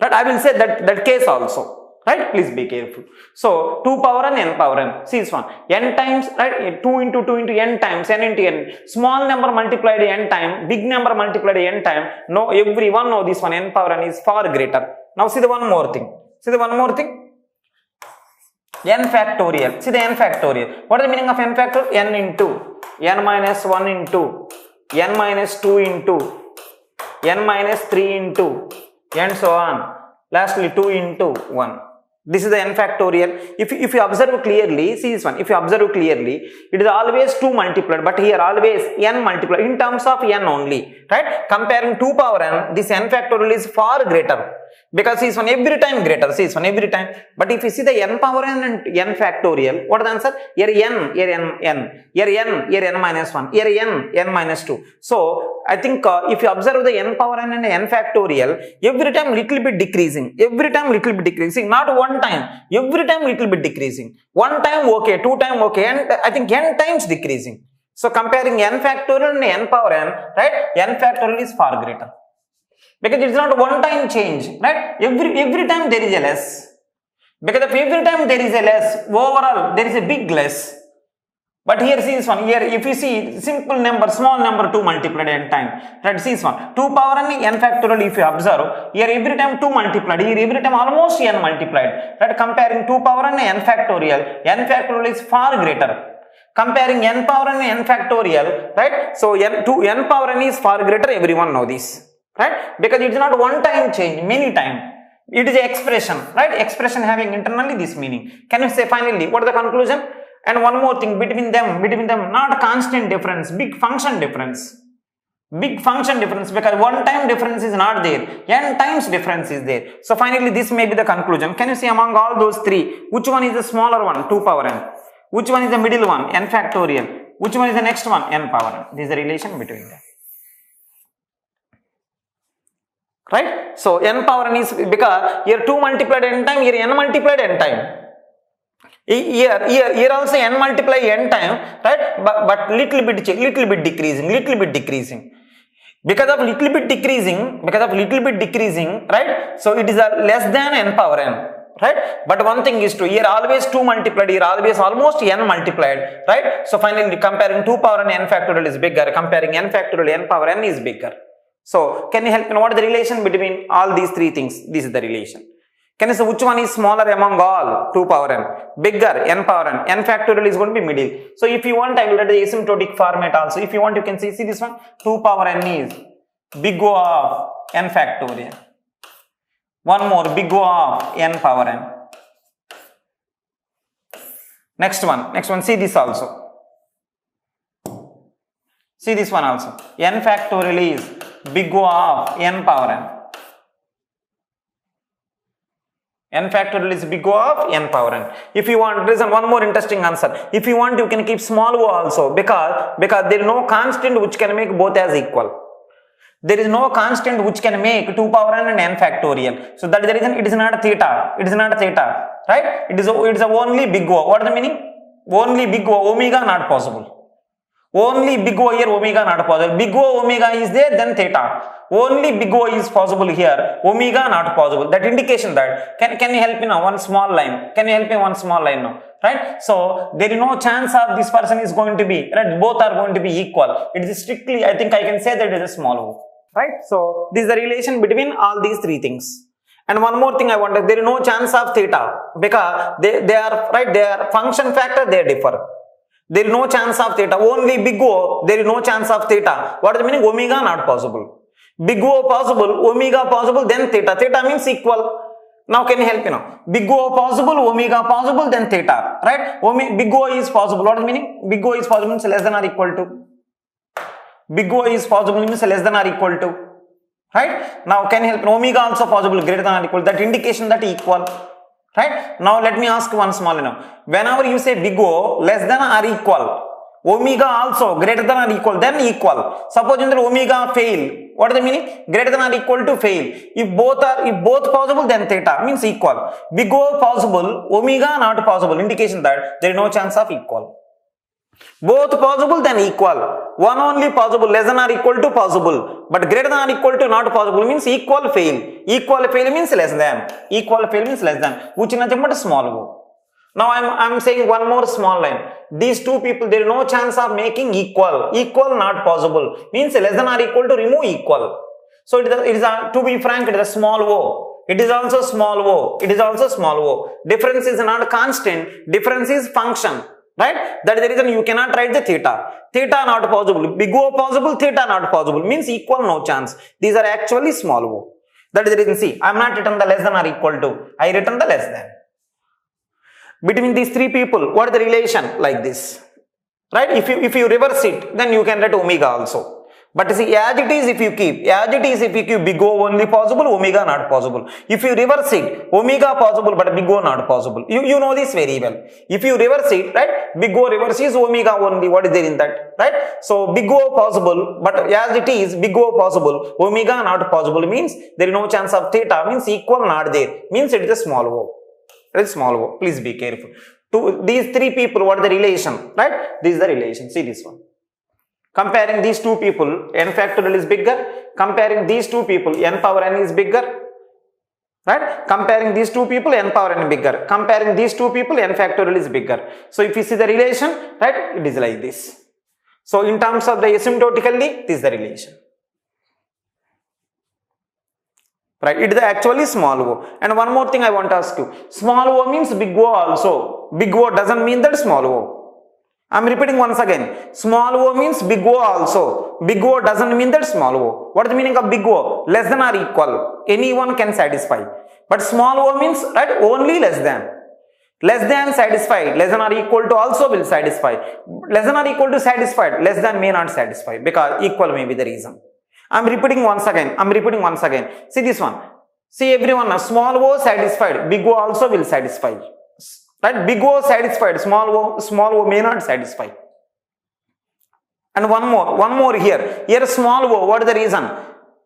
Right? I will say that case also. Right? Please be careful. So 2 power n, n power n. See this one. N times, right? 2 into 2 into n times, n into n. Small number multiplied n time, big number multiplied n time. No, everyone know this one. N power n is far greater. Now see the one more thing. See the one more thing. N factorial. See the n factorial. What is the meaning of n factorial? N into, n minus 1 into, n minus 2 into, n minus 3 into, and so on. Lastly 2 into 1. This is the n factorial. If you observe clearly, see this one. If you observe clearly, it is always 2 multiplied, but here always n multiplied in terms of n only. Right? Comparing 2 power n, this n factorial is far greater. Because see this one every time greater. See this one every time. But if you see the n power n and n factorial, what is the answer? Here n, here n minus 1, here n minus 2. So I think if you observe the n power n and n factorial, every time little bit decreasing. Every time little bit decreasing. Not one time. Every time little bit decreasing. One time okay, two time okay, and I think n times decreasing. So comparing n factorial and n power n, right? N factorial is far greater. Because it is not one time change, right? Every time there is a less. Because if every time there is a less, overall there is a big less. But here see this one, here if you see simple number, small number 2 multiplied n time, right, see this one, 2 power n factorial if you observe, here every time 2 multiplied, here every time almost n multiplied, right, comparing 2 power n factorial is far greater. Comparing n power n factorial, right, so n power n is far greater, everyone know this, right, because it is not one time change, many time. It is an expression, right, expression having internally this meaning. Can you say finally, what is the conclusion? And one more thing, between them, not constant difference, big function difference. Big function difference, because one time difference is not there, n times difference is there. So finally this may be the conclusion. Can you see among all those three, which one is the smaller one, 2 power n? Which one is the middle one, n factorial? Which one is the next one, n power n? This is the relation between them. Right? So n power n is, because here 2 multiplied n time, here n multiplied n time. Here also n multiply n time, right, but little bit decreasing, because of little bit decreasing, right, so it is a less than n power n, right, but one thing is true, here always 2 multiplied, here always almost n multiplied, right, so finally comparing 2 power n factorial is bigger, comparing n factorial n power n is bigger. So can you help me know what is the relation between all these three things? This is the relation. Can you say which one is smaller among all? 2 power n. Bigger, n power n. N factorial is going to be middle. So if you want, I will write the asymptotic format also. If you want, you can see this one. 2 power n is big O of n factorial. One more, big O of n power n. Next one, see this also. See this one also. N factorial is big O of n power n. N factorial is big O of n power n. If you want, there is one more interesting answer. If you want, you can keep small o also, because there is no constant which can make both as equal. There is no constant which can make 2 power n and n factorial. So that is the reason it is not theta. It is not theta, right? It is only big O. What is the meaning? Only big O. Omega not possible. Only big O here, omega not possible. Big O omega is there, then theta. Only big O is possible here, omega not possible. That indication that, can you help me now? One small line. Can you help me one small line now? Right? So there is no chance of this person is going to be, right? Both are going to be equal. It is strictly, I think I can say that it is a small O. Right? So this is the relation between all these three things. And one more thing I wanted, there is no chance of theta, because they are, right, they are function factor, they differ. There is no chance of theta. Only big O, there is no chance of theta. What is the meaning? Omega not possible. Big O possible, omega possible, then theta. Theta means equal. Now can you help me now? Big O possible, omega possible, then theta. Right? Big O is possible. What is the meaning? Big O is possible means less than or equal to. Big O is possible means less than or equal to. Right? Now can you help me? Omega also possible, greater than or equal. That indication that equal. Right? Now let me ask one small now. Whenever you say big O less than or equal, omega also greater than or equal, then equal. Suppose in the omega fail, what is the meaning? Greater than or equal to fail. If both possible, then theta means equal. Big O possible, omega not possible, indication that there is no chance of equal. Both possible, then equal. One only possible, less than or equal to possible, but greater than or equal to not possible means equal fail. Equal fail means less than. Equal fail means less than, which is nothing but small O. Now I'm saying one more small line. These two people, there is no chance of making equal. Equal not possible means less than or equal to remove equal. So it is to be frank, it is a small O. It is also small O. It is also small O. Difference is not constant. Difference is function. Right? That is the reason you cannot write the theta. Theta not possible. Big O possible, theta not possible means equal, no chance. These are actually small O. That is the reason. See, I am not written the less than or equal to. I written the less than. Between these three people, what is the relation? Like this. Right? If you reverse it, then you can write omega also. But see, as it is if you keep big O only possible, omega not possible. If you reverse it, omega possible but big O not possible. You know this very well. If you reverse it, right, big O reverses omega only. What is there in that? Right? So big O possible, but as it is big O possible, omega not possible means there is no chance of theta, means equal not there, means it is a small O. It is small O. Please be careful. To these three people, what is the relation? Right? This is the relation. See this one. Comparing these two people, n factorial is bigger. Comparing these two people, n power n is bigger. right? Comparing these two people, n power n bigger. Comparing these two people, n factorial is bigger. So if you see the relation, right, it is like this. So in terms of the asymptotically, this is the relation, right? It is actually small o. And one more thing I want to ask you, small o means big O also. Big O doesn't mean that small o. I am repeating once again, small o means big O also. Big O doesn't mean that small o. What is the meaning of big O? Less than or equal. Anyone can satisfy. But small o means, right, only less than. Less than satisfied, less than or equal to also will satisfy. Less than or equal to satisfied, less than may not satisfy, because equal may be the reason. I am repeating once again. See this one. See everyone, small o satisfied, big O also will satisfy. Right? Big O satisfied, small o may not satisfy. And one more here. Here small o, what is the reason?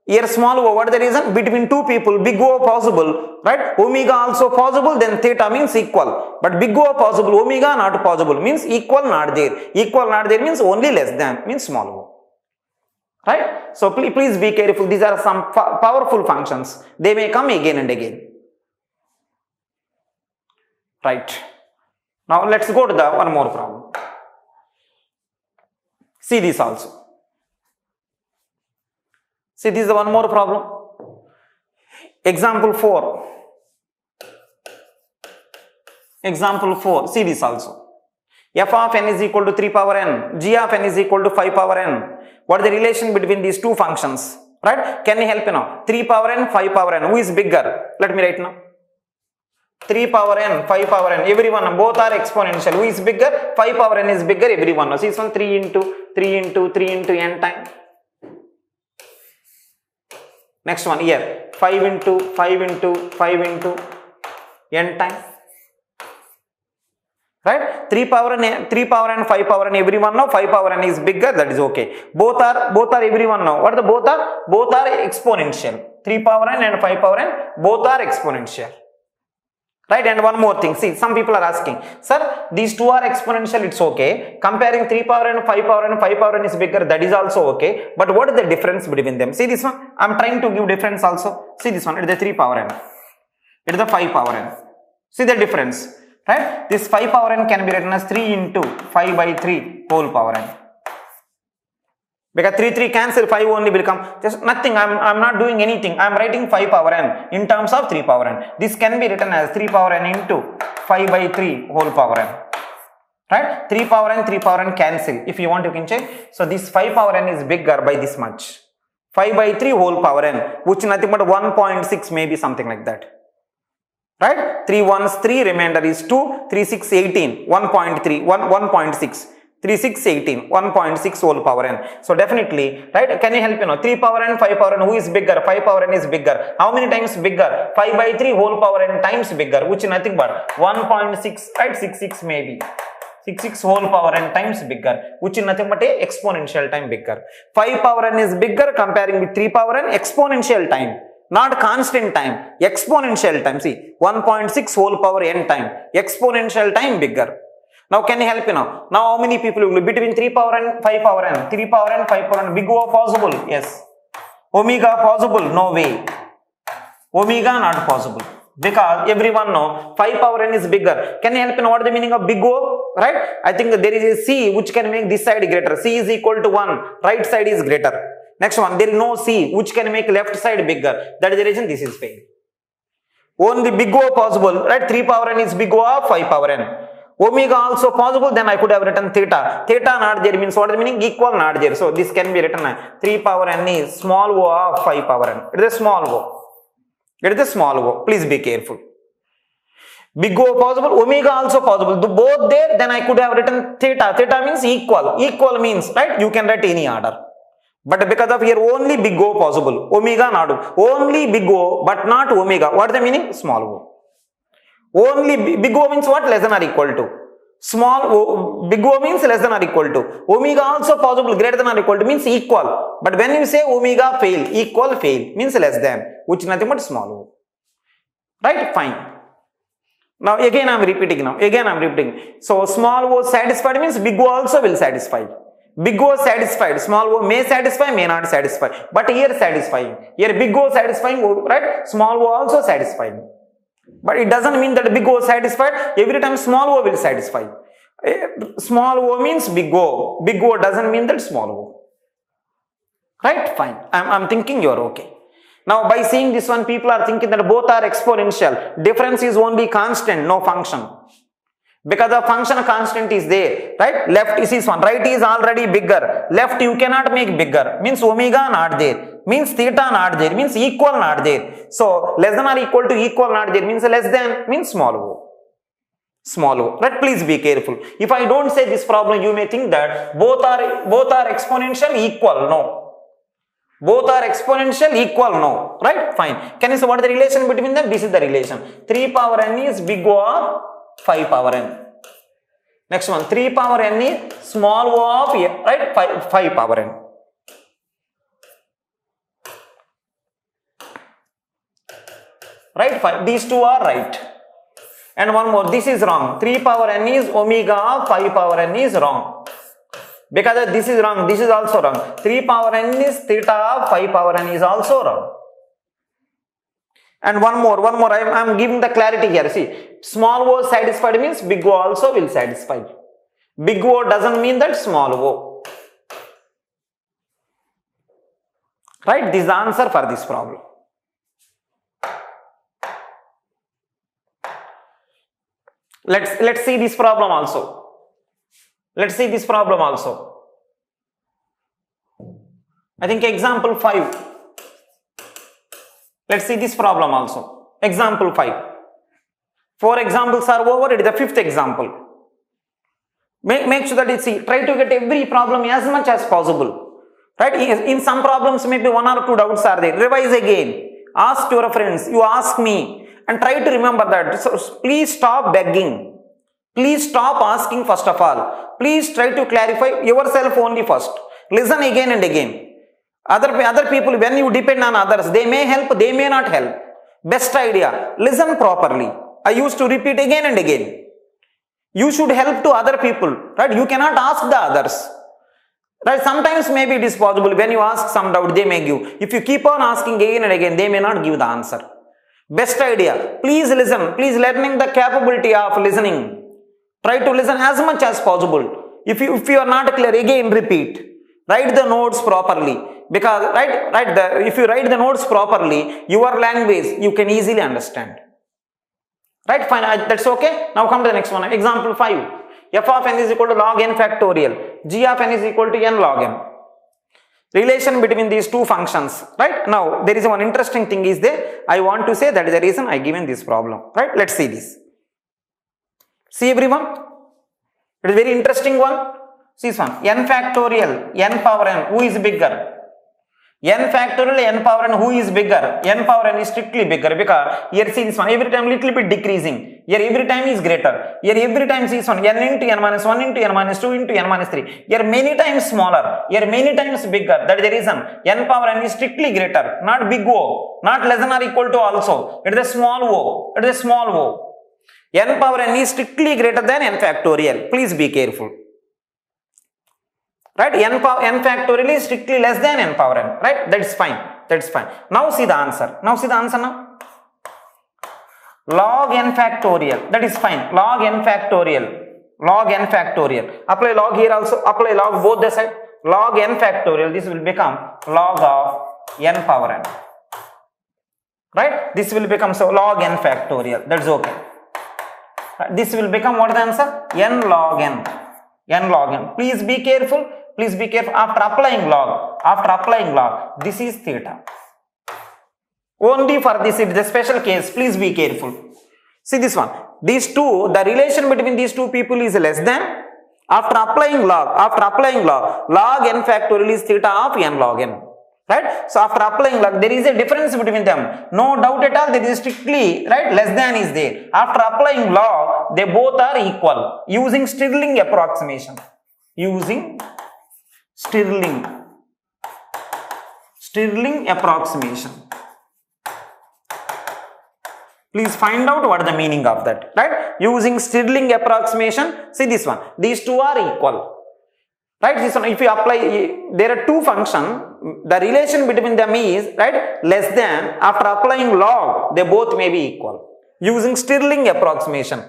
Here small o, what is the reason? Between two people, big O possible, right? Omega also possible, then theta means equal. But big O possible, omega not possible, means equal not there. Equal not there means only less than, means small o. Right? So please be careful. These are some powerful functions. They may come again and again. Right. Now let's go to the one more problem. See this also. See, this is one more problem. Example 4. Example 4. See this also. F of n is equal to 3 power n. G of n is equal to 5 power n. What is the relation between these two functions? Right? Can you help me now? 3 power n, 5 power n. Who is bigger? Let me write now. 3 power n, 5 power n. Everyone, both are exponential. Who is bigger? 5 power n is bigger. Everyone. See this one, 3 into n time. Next one here, 5 into n time. Right? 3 power and 5 power and everyone know 5 power n is bigger, that is okay. Both are everyone know. What are the both are? Both are exponential. 3 power n and 5 power n, both are exponential. Right? And one more thing, see, some people are asking, sir, these two are exponential, it's okay. Comparing 3 power and 5 power and 5 power n is bigger, that is also okay. But what is the difference between them? See this one, I am trying to give difference also. See this one, it is the 3 power n, it is the 5 power n. See the difference, right? This 5 power n can be written as 3 into 5 by 3 whole power n. Because 3 cancel, 5 only will come. Just nothing, I am not doing anything. I am writing 5 power n in terms of 3 power n. This can be written as 3 power n into 5 by 3 whole power n. Right? 3 power n cancel. If you want, you can check. So this 5 power n is bigger by this much. 5 by 3 whole power n, which is nothing but 1.6, maybe something like that. Right? 3 ones 3, remainder is 2, 3 6 18, 1.3, 1.6. 3 6 18, 1.6 whole power n. So definitely, right, can you help me now? 3 power n, 5 power n, who is bigger? 5 power n is bigger. How many times bigger? 5 by 3 whole power n times bigger, which is nothing but 1.6, right? 6 maybe. 6 whole power n times bigger, which is nothing but a exponential time bigger. 5 power n is bigger comparing with 3 power n, exponential time. Not constant time, exponential time. See, 1.6 whole power n time, exponential time bigger. Now can you help me now? Now how many people will be between 3 power n, 5 power n? 3 power n, 5 power n. Big O possible? Yes. Omega possible? No way. Omega not possible. Because everyone know 5 power n is bigger. Can you help me know what is the meaning of big O? Right? I think there is a C which can make this side greater. C is equal to 1. Right side is greater. Next one, there is no C which can make left side bigger. That is the reason this is failed. Only big O possible. Right? 3 power n is big O of 5 power n. Omega also possible, then I could have written theta. Theta not there means what is the meaning? Equal not there. So this can be written 3 power n is small o of 5 power n. It is a small o. It is a small o. Please be careful. Big O possible, omega also possible. Both there, then I could have written theta. Theta means equal. Equal means, right, you can write any order. But because of here only big O possible. Omega not. Only big O but not omega. What is the meaning? Small o. Only big O means what? Less than or equal to. Small o, big O means less than or equal to. Omega also possible, greater than or equal to means equal. But when you say omega fail, equal fail means less than, which is nothing but small o. Right? Fine. Now again I am repeating. So small o satisfied means big O also will satisfy. Big O satisfied, small o may satisfy, may not satisfy, but here satisfying. Here big O satisfying, right? Small o also satisfying. But it doesn't mean that big O satisfied, every time small o will satisfy. Small o means big O. Big O doesn't mean that small o. Right? Fine. I'm thinking you're okay. Now by seeing this one, people are thinking that both are exponential. Difference is only constant, no function. Because the function constant is there, right? Left is this one, right is already bigger. Left you cannot make bigger, means omega not there, means theta not there, means equal not there. So less than or equal to equal not there, means less than, means small o. Small o, right? Please be careful. If I don't say this problem, you may think that both are exponential equal. No. Both are exponential equal. No. Right? Fine. Can you see what is the relation between them? This is the relation. 3 power n is big O of 5 power n. Next one, 3 power n is small o of, right, 5 power n. Right, 5. These two are right. And one more, this is wrong. 3 power n is omega of 5 power n is wrong. Because this is wrong, this is also wrong. 3 power n is theta of 5 power n is also wrong. And one more, I am giving the clarity here. See, small o satisfied means big O also will satisfy. Big O doesn't mean that small o. Right? This is the answer for this problem. Let's see this problem also. Let's see this problem also. I think example 5. Let's see this problem also. Example 5. 4 examples are over. It is the 5th example. Make sure that you see. Try to get every problem as much as possible. Right? In some problems, maybe 1 or 2 doubts are there. Revise again. Ask your friends. You ask me. And try to remember that. So please stop begging. Please stop asking first of all. Please try to clarify yourself only first. Listen again and again. Other people, when you depend on others, they may help, they may not help. Best idea, listen properly. I used to repeat again and again. You should help to other people, right? You cannot ask the others. Right? Sometimes maybe it is possible, when you ask some doubt, they may give. If you keep on asking again and again, they may not give the answer. Best idea, please listen. Please learning the capability of listening. Try to listen as much as possible. If you are not clear, again repeat. Write the notes properly. Because if you write the notes properly, your language you can easily understand. Right? Fine. That's okay. Now come to the next one. Example 5. F of n is equal to log n factorial. G of n is equal to n log n. Relation between these two functions. Right? Now there is one interesting thing is there. I want to say that is the reason I given this problem. Right? Let's see this. See everyone. It is very interesting one. See this one. N factorial. N power n. Who is bigger? N factorial, n power n, who is bigger? N power n is strictly bigger because here see this one, every time little bit decreasing. Here every time is greater. Here every time see this one, n into n minus 1 into n minus 2 into n minus 3. Here many times smaller. Here many times bigger. That is the reason. N power n is strictly greater. Not big O. Not less than or equal to also. It is a small O. It is a small O. N power n is strictly greater than n factorial. Please be careful. Right? N factorial is strictly less than n power n. Right? That's fine. That's fine. Now see the answer. Now see the answer now. Log n factorial. That is fine. Log n factorial. Log n factorial. Apply log here also. Apply log both the side. Log n factorial. This will become log of n power n. Right? This will become so log n factorial. That's okay. This will become what is the answer? N log n. N log n. Please be careful. Please be careful. After applying log, this is theta. Only for this, it is a special case. Please be careful. See this one. These two, the relation between these two people is less than. After applying log, log n factorial is theta of n log n. Right? So after applying log, there is a difference between them. No doubt at all, there is strictly, right, less than is there. After applying log, they both are equal. Using Stirling approximation. Using Stirling approximation. Please find out what is the meaning of that. Right? Using Stirling approximation, see this one. These two are equal. Right, this one, if you apply, there are two functions, the relation between them is, right, less than. After applying log, they both may be equal. Using Stirling approximation,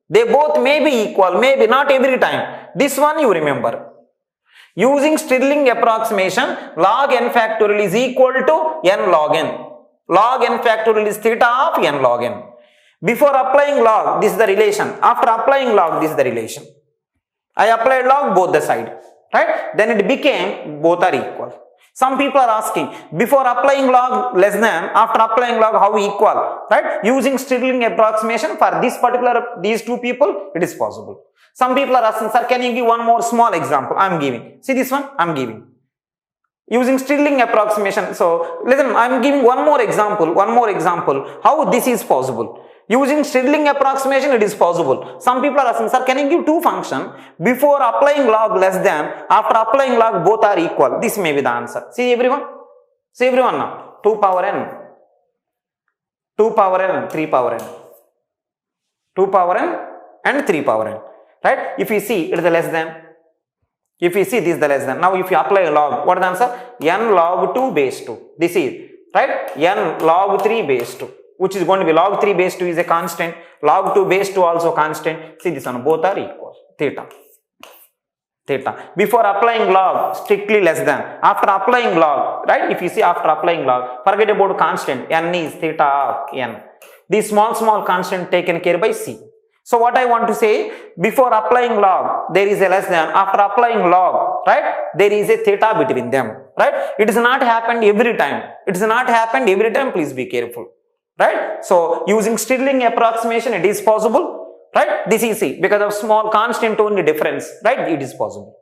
they both may be equal, maybe not every time. This one you remember. Using Stirling approximation, log n factorial is equal to n log n. Log n factorial is theta of n log n. Before applying log, this is the relation. After applying log, this is the relation. I applied log both the side. Right? Then it became both are equal. Some people are asking, before applying log less than, after applying log how equal? Right? Using Stirling approximation for this particular, these two people, it is possible. Some people are asking, sir, can you give one more small example? I am giving. See this one? I am giving. Using Stirling approximation. So, listen, I am giving one more example, how this is possible. Using Stirling approximation, it is possible. Some people are asking, sir, can you give two functions? Before applying log less than, after applying log, both are equal. This may be the answer. See everyone? See everyone now. 2 power n. 2 power n, 3 power n. 2 power n and 3 power n. Right? If you see, it is the less than. If you see, this is the less than. Now, if you apply log, what is the answer? N log 2 base 2. This is, right? N log 3 base 2. Which is going to be log 3 base 2 is a constant, log 2 base 2 also constant. See this one, both are equal, theta. Theta. Before applying log, strictly less than. After applying log, right? If you see after applying log, forget about constant, n is theta of n. These small constant taken care by C. So what I want to say, before applying log, there is a less than. After applying log, right? There is a theta between them, right? It does not happen every time. It does not happen every time, please be careful. Right? So, using Stirling approximation, it is possible. Right? This is C. Because of small constant only difference. Right? It is possible.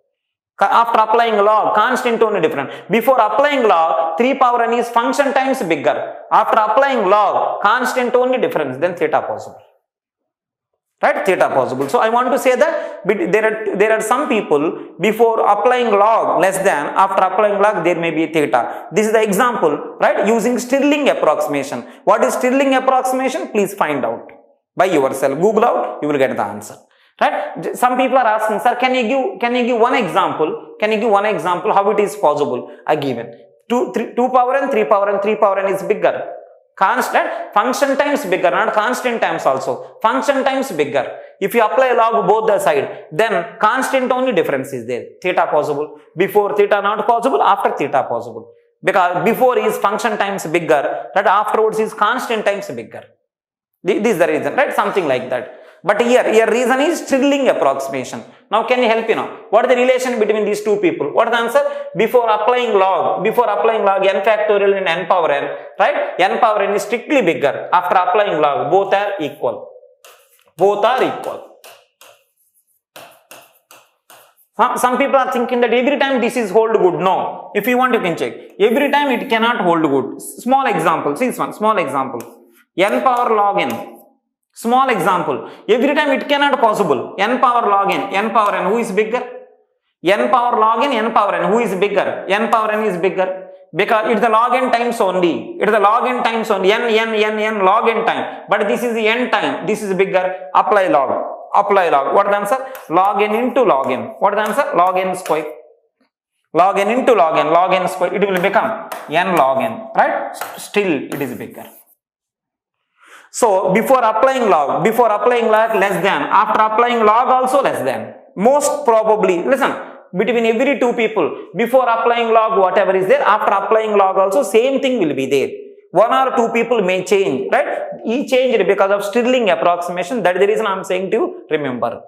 After applying log, constant only difference. Before applying log, 3 power n is function times bigger. After applying log, constant only difference. Then theta possible. Right? Theta possible. So, I want to say that there are some people, before applying log less than, after applying log, there may be a theta. This is the example, right? Using Stirling approximation. What is Stirling approximation? Please find out by yourself. Google out, you will get the answer. Right? Some people are asking, sir, can you give one example? Can you give one example how it is possible? I given. 2 power n, 3 power n, 3 power n is bigger. Constant, function times bigger, not constant times also. Function times bigger. If you apply log both the side, then constant only difference is there. Theta possible. Before theta not possible, after theta possible. Because before is function times bigger, that afterwards is constant times bigger. This is the reason, right? Something like that. But here reason is Stirling approximation. Now can you help me now? What is the relation between these two people? What is the answer? Before applying log n factorial and n power n, right? N power n is strictly bigger. After applying log, both are equal. Both are equal. Some people are thinking that every time this is hold good. No. If you want, you can check. Every time it cannot hold good. Small example. See this one. Small example. N power log n. Small example. Every time it cannot possible. N power log n. N power n. Who is bigger? N power log n. N power n. Who is bigger? N power n is bigger. Because it's the log n times only. It is the log n times only. N log n time. But this is the n time. This is bigger. Apply log. Apply log. What is the answer? Log n into log n. What is the answer? Log n square. Log n into log n. Log n square. It will become n log n. Right? Still it is bigger. So, before applying log less than, after applying log also less than. Most probably, listen, between every two people, before applying log whatever is there, after applying log also same thing will be there. One or two people may change, right? He changed because of Stirling approximation. That is the reason I am saying to remember.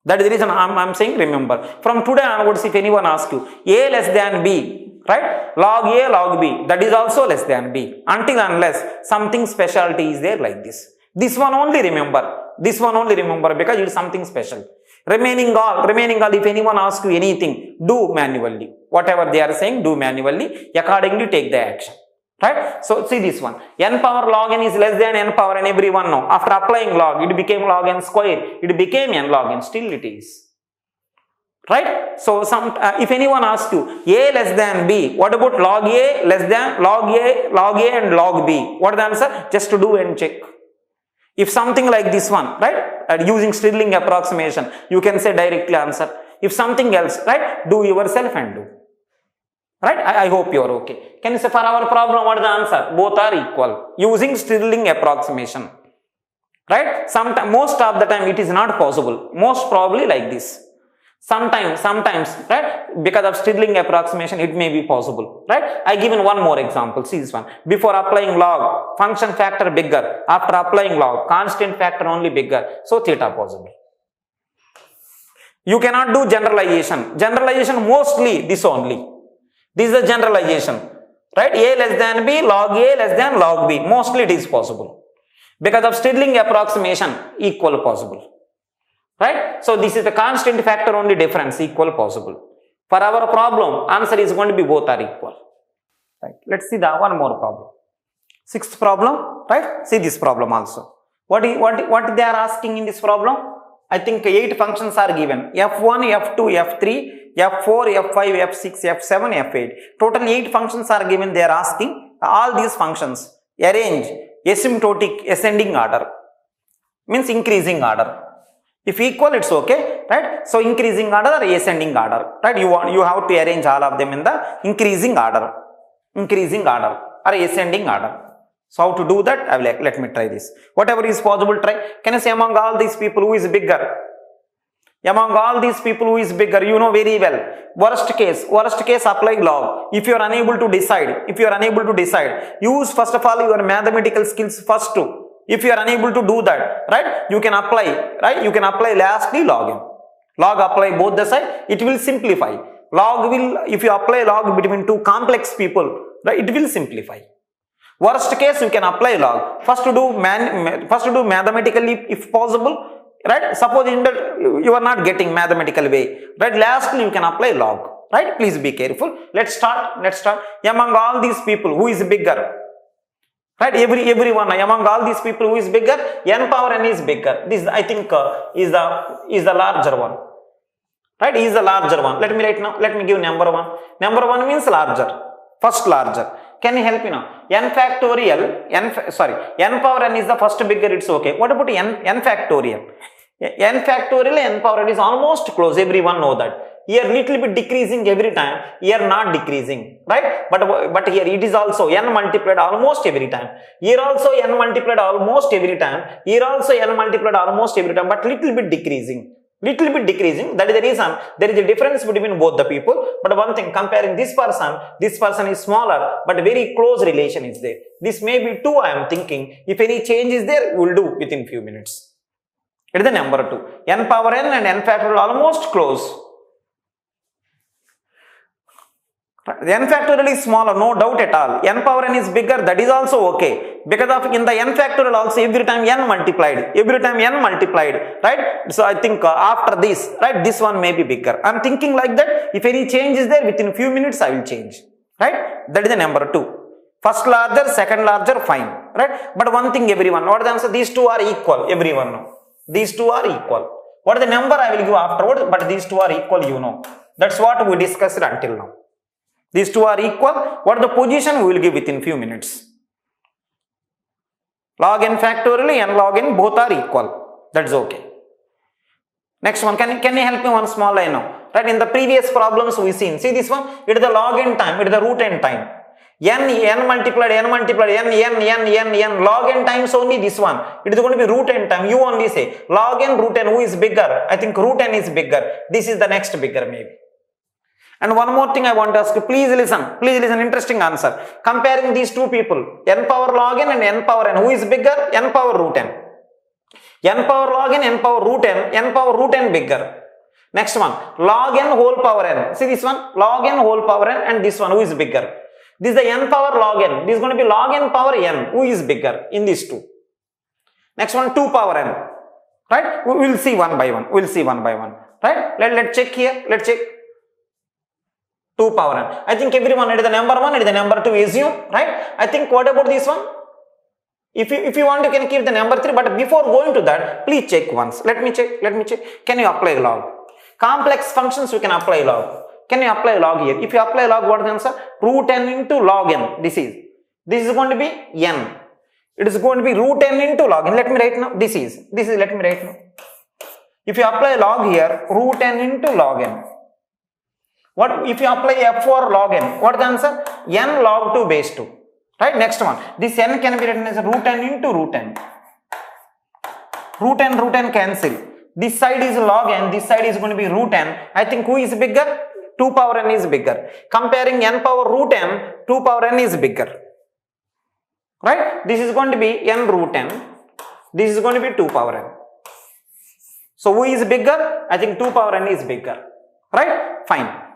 That is the reason I am saying remember. From today onwards, if anyone asks you, A less than B, right? Log A, log B, that is also less than B. Until unless something specialty is there like this. This one only remember. This one only remember because it is something special. Remaining all, if anyone asks you anything, do manually. Whatever they are saying, do manually. Accordingly, take the action. Right? So, see this one. N power log n is less than n power n, everyone know. After applying log, it became log n square. It became n log n. Still it is. Right? So, if anyone asks you, A less than B, what about log A less than log A and log B? What is the answer? Just to do and check. If something like this one, right? Using Stirling approximation, you can say directly answer. If something else, right, do yourself and do. Right? I hope you are okay. Can you say for our problem what is the answer? Both are equal using Stirling approximation. Right? Most of the time it is not possible. Most probably like this. Sometimes, right? Because of Stirling approximation, it may be possible. Right? I given one more example. See this one. Before applying log, function factor bigger. After applying log, constant factor only bigger. So theta possible. You cannot do generalization. Generalization mostly this only. This is the generalization. Right? A less than B, log A less than log B. Mostly it is possible. Because of Stirling approximation, equal possible. Right? So this is the constant factor only difference, equal possible. For our problem, answer is going to be both are equal. Right? Let's see the one more problem. Sixth problem, right? See this problem also. What they are asking in this problem? I think 8 functions are given. F1, F2, F3, F4, F5, F6, F7, F8. Total 8 functions are given. They are asking all these functions. Arrange asymptotic ascending order. Means increasing order. If equal, it's okay, right? So increasing order or ascending order, right? You have to arrange all of them in the increasing order or ascending order. So how to do that? Let me try this. Whatever is possible, try. Can you say among all these people who is bigger? Among all these people who is bigger, you know very well. Worst case apply log. If you are unable to decide, use first of all your mathematical skills first too. If you are unable to do that, right, you can apply, right? You can apply lastly log in. Log apply both the side, it will simplify. Log will, if you apply log between two complex people, right, it will simplify. Worst case, you can apply log. First to do mathematically if possible, right? Suppose you are not getting mathematical way, right? Lastly, you can apply log, right? Please be careful. Let's start. Among all these people, who is bigger? Right, everyone among all these people who is bigger, n power n is bigger. This I think is the larger one. Right, is the larger one. Let me write now. Let me give number 1. Number 1 means larger. First larger. Can you help me now? N factorial. N power n is the first bigger. It's okay. What about n factorial? N factorial n power n is almost close. Everyone know that. Here little bit decreasing every time, here not decreasing, right? But here it is also n multiplied almost every time. Here also n multiplied almost every time. Here also n multiplied almost every time, but little bit decreasing. That is the reason there is a difference between both the people. But one thing, comparing this person is smaller, but very close relation is there. This may be 2, I am thinking. If any change is there, we will do within few minutes. It is the number 2. N power n and n factorial almost close. The n factorial is smaller, no doubt at all. N power n is bigger, that is also okay. Because of in the n factorial also every time n multiplied, right? So I think after this, right, this one may be bigger. I am thinking like that. If any change is there, within few minutes I will change. Right? That is the number 2. First larger, second larger, fine. Right? But one thing everyone, what is the answer? These two are equal, everyone know. These two are equal. What is the number I will give afterwards? But these two are equal, you know. That's what we discussed until now. These two are equal. What is the position? We will give within few minutes. Log n factorial and log n both are equal. That's okay. Next one. Can you help me one small line now? Right, in the previous problems we seen. See this one? It is the log n time. It is the root n time. n multiplied n log n times only this one. It is going to be root n time. You only say log n root n. Who is bigger? I think root n is bigger. This is the next bigger maybe. And one more thing I want to ask you, please listen, interesting answer. Comparing these two people, n power log n and n power n, who is bigger? N power root n. N power log n power root n bigger. Next one, log n whole power n. See this one, log n whole power n and this one, who is bigger? This is the n power log n. This is going to be log n power n. Who is bigger in these two? Next one, 2 power n. Right? We will see one by one. Right? Let's check here. Let's check. 2 power n. I think everyone, it is the number 1, it is the number 2, assume, right? I think what about this one? If you want, you can keep the number 3, but before going to that, please check once. Let me check. Can you apply log? Complex functions you can apply log. Can you apply log here? If you apply log, what is the answer? Root n into log n. This is going to be n. It is going to be root n into log n. Let me write now. This is let me write now. If you apply log here, root n into log n. What if you apply f4 log n? What is the answer? N log 2 base 2. Right? Next one. This n can be written as root n into root n. Root n cancel. This side is log n, this side is going to be root n. I think who is bigger? 2 power n is bigger. Comparing n power root n, 2 power n is bigger. Right? This is going to be n root n. This is going to be 2 power n. So who is bigger? I think 2 power n is bigger. Right? Fine.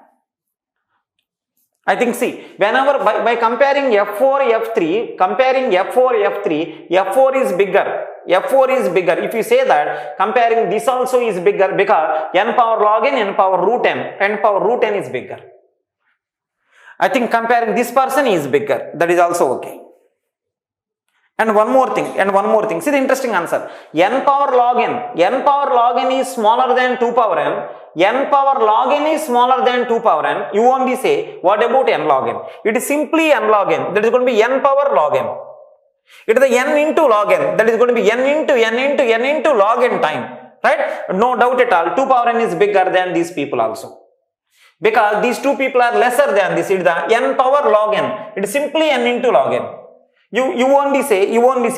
I think see, whenever by comparing F4, F3, F4 is bigger. F4 is bigger. If you say that, comparing this also is bigger because n power log n power root n is bigger. I think comparing this person is bigger. That is also okay. And one more thing. See the interesting answer. N power log n is smaller than 2 power n. N power log n is smaller than 2 power n. You only say, what about n log n? It is simply n log n. That is going to be n power log n. It is the n into log n. That is going to be n into log n time. Right? No doubt at all. 2 power n is bigger than these people also. Because these two people are lesser than this. It is the n power log n. It is simply n into log n. You only say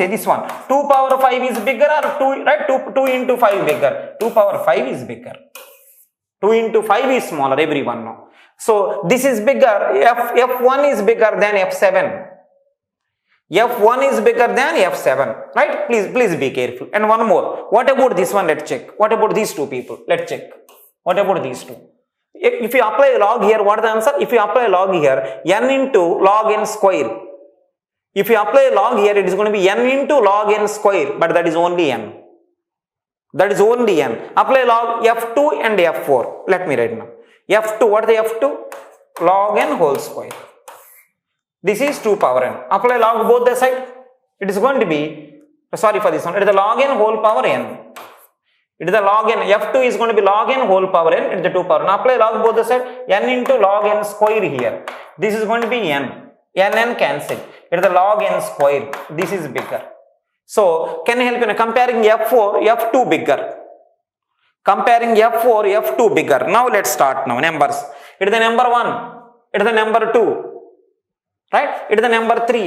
this one. 2 power 5 is bigger or 2, right? 2 into 5 bigger. 2 power 5 is bigger. 2 into 5 is smaller, everyone know. So this is bigger. F1 is bigger than F7. F1 is bigger than F7. Right? Please be careful. And one more. What about this one? Let's check. What about these two people? Let's check. What about these two? If you apply log here, what is the answer? If you apply log here, n into log n square. If you apply log here, it is going to be n into log n square, but that is only n. That is only n. Apply log f2 and f4. Let me write now. f2, what is the f2? Log n whole square. This is 2 power n. Apply log both the side. It is going to be, sorry for this one, it is the log n whole power n. It is the log n. F2 is going to be log n whole power n. It is the 2 power. Now apply log both the side. N into log n square here. This is going to be n. N cancel. It is the log n square. This is bigger. So, can I help you? Comparing F4, F2 bigger. Comparing F4, F2 bigger. Now, let's start now. Numbers. It is the number 1. It is the number 2. Right? It is the number 3.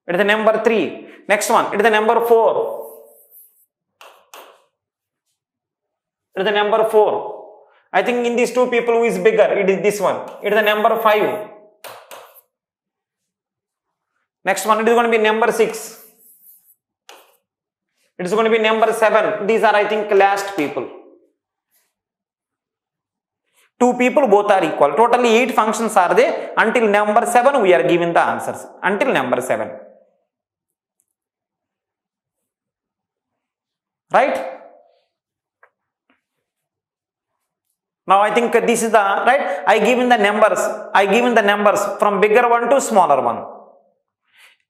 It is the number 3. Next one. It is the number 4. It is the number 4. I think in these two people who is bigger, it is this one. It is the number 5. Next one, it is going to be number 6. It is going to be number 7. These are, I think, last people. 2 people both are equal. Totally 8 functions are there. Until number 7 we are given the answers. Until number 7. Right? Now I think this is the, right? I given the numbers from bigger one to smaller one.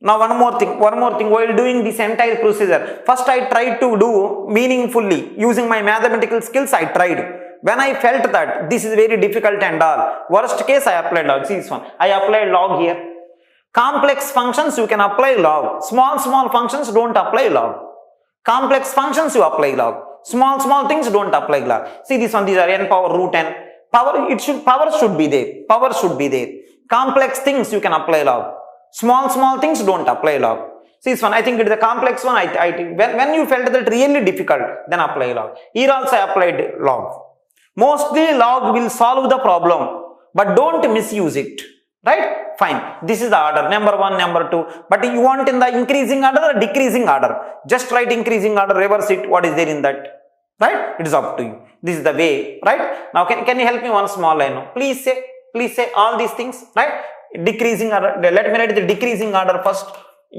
Now one more thing, while doing this entire procedure, first I tried to do meaningfully, using my mathematical skills I tried. When I felt that this is very difficult and all, worst case I applied log. See this one, I applied log here. Complex functions you can apply log. Small functions don't apply log. Complex functions you apply log. Small things don't apply log. See this one, these are n power root n. Power should be there. Power should be there. Complex things you can apply log. Small things don't apply log. See this one, I think it is a complex one. When you felt that really difficult, then apply log. Here also I applied log. Mostly log will solve the problem, but don't misuse it. Right? Fine. This is the order. Number 1, number 2. But you want in the increasing order or decreasing order? Just write increasing order, reverse it. What is there in that? Right? It is up to you. This is the way. Right? Now can you help me one small line? Please say all these things. Right? Decreasing order. Let me write the decreasing order first.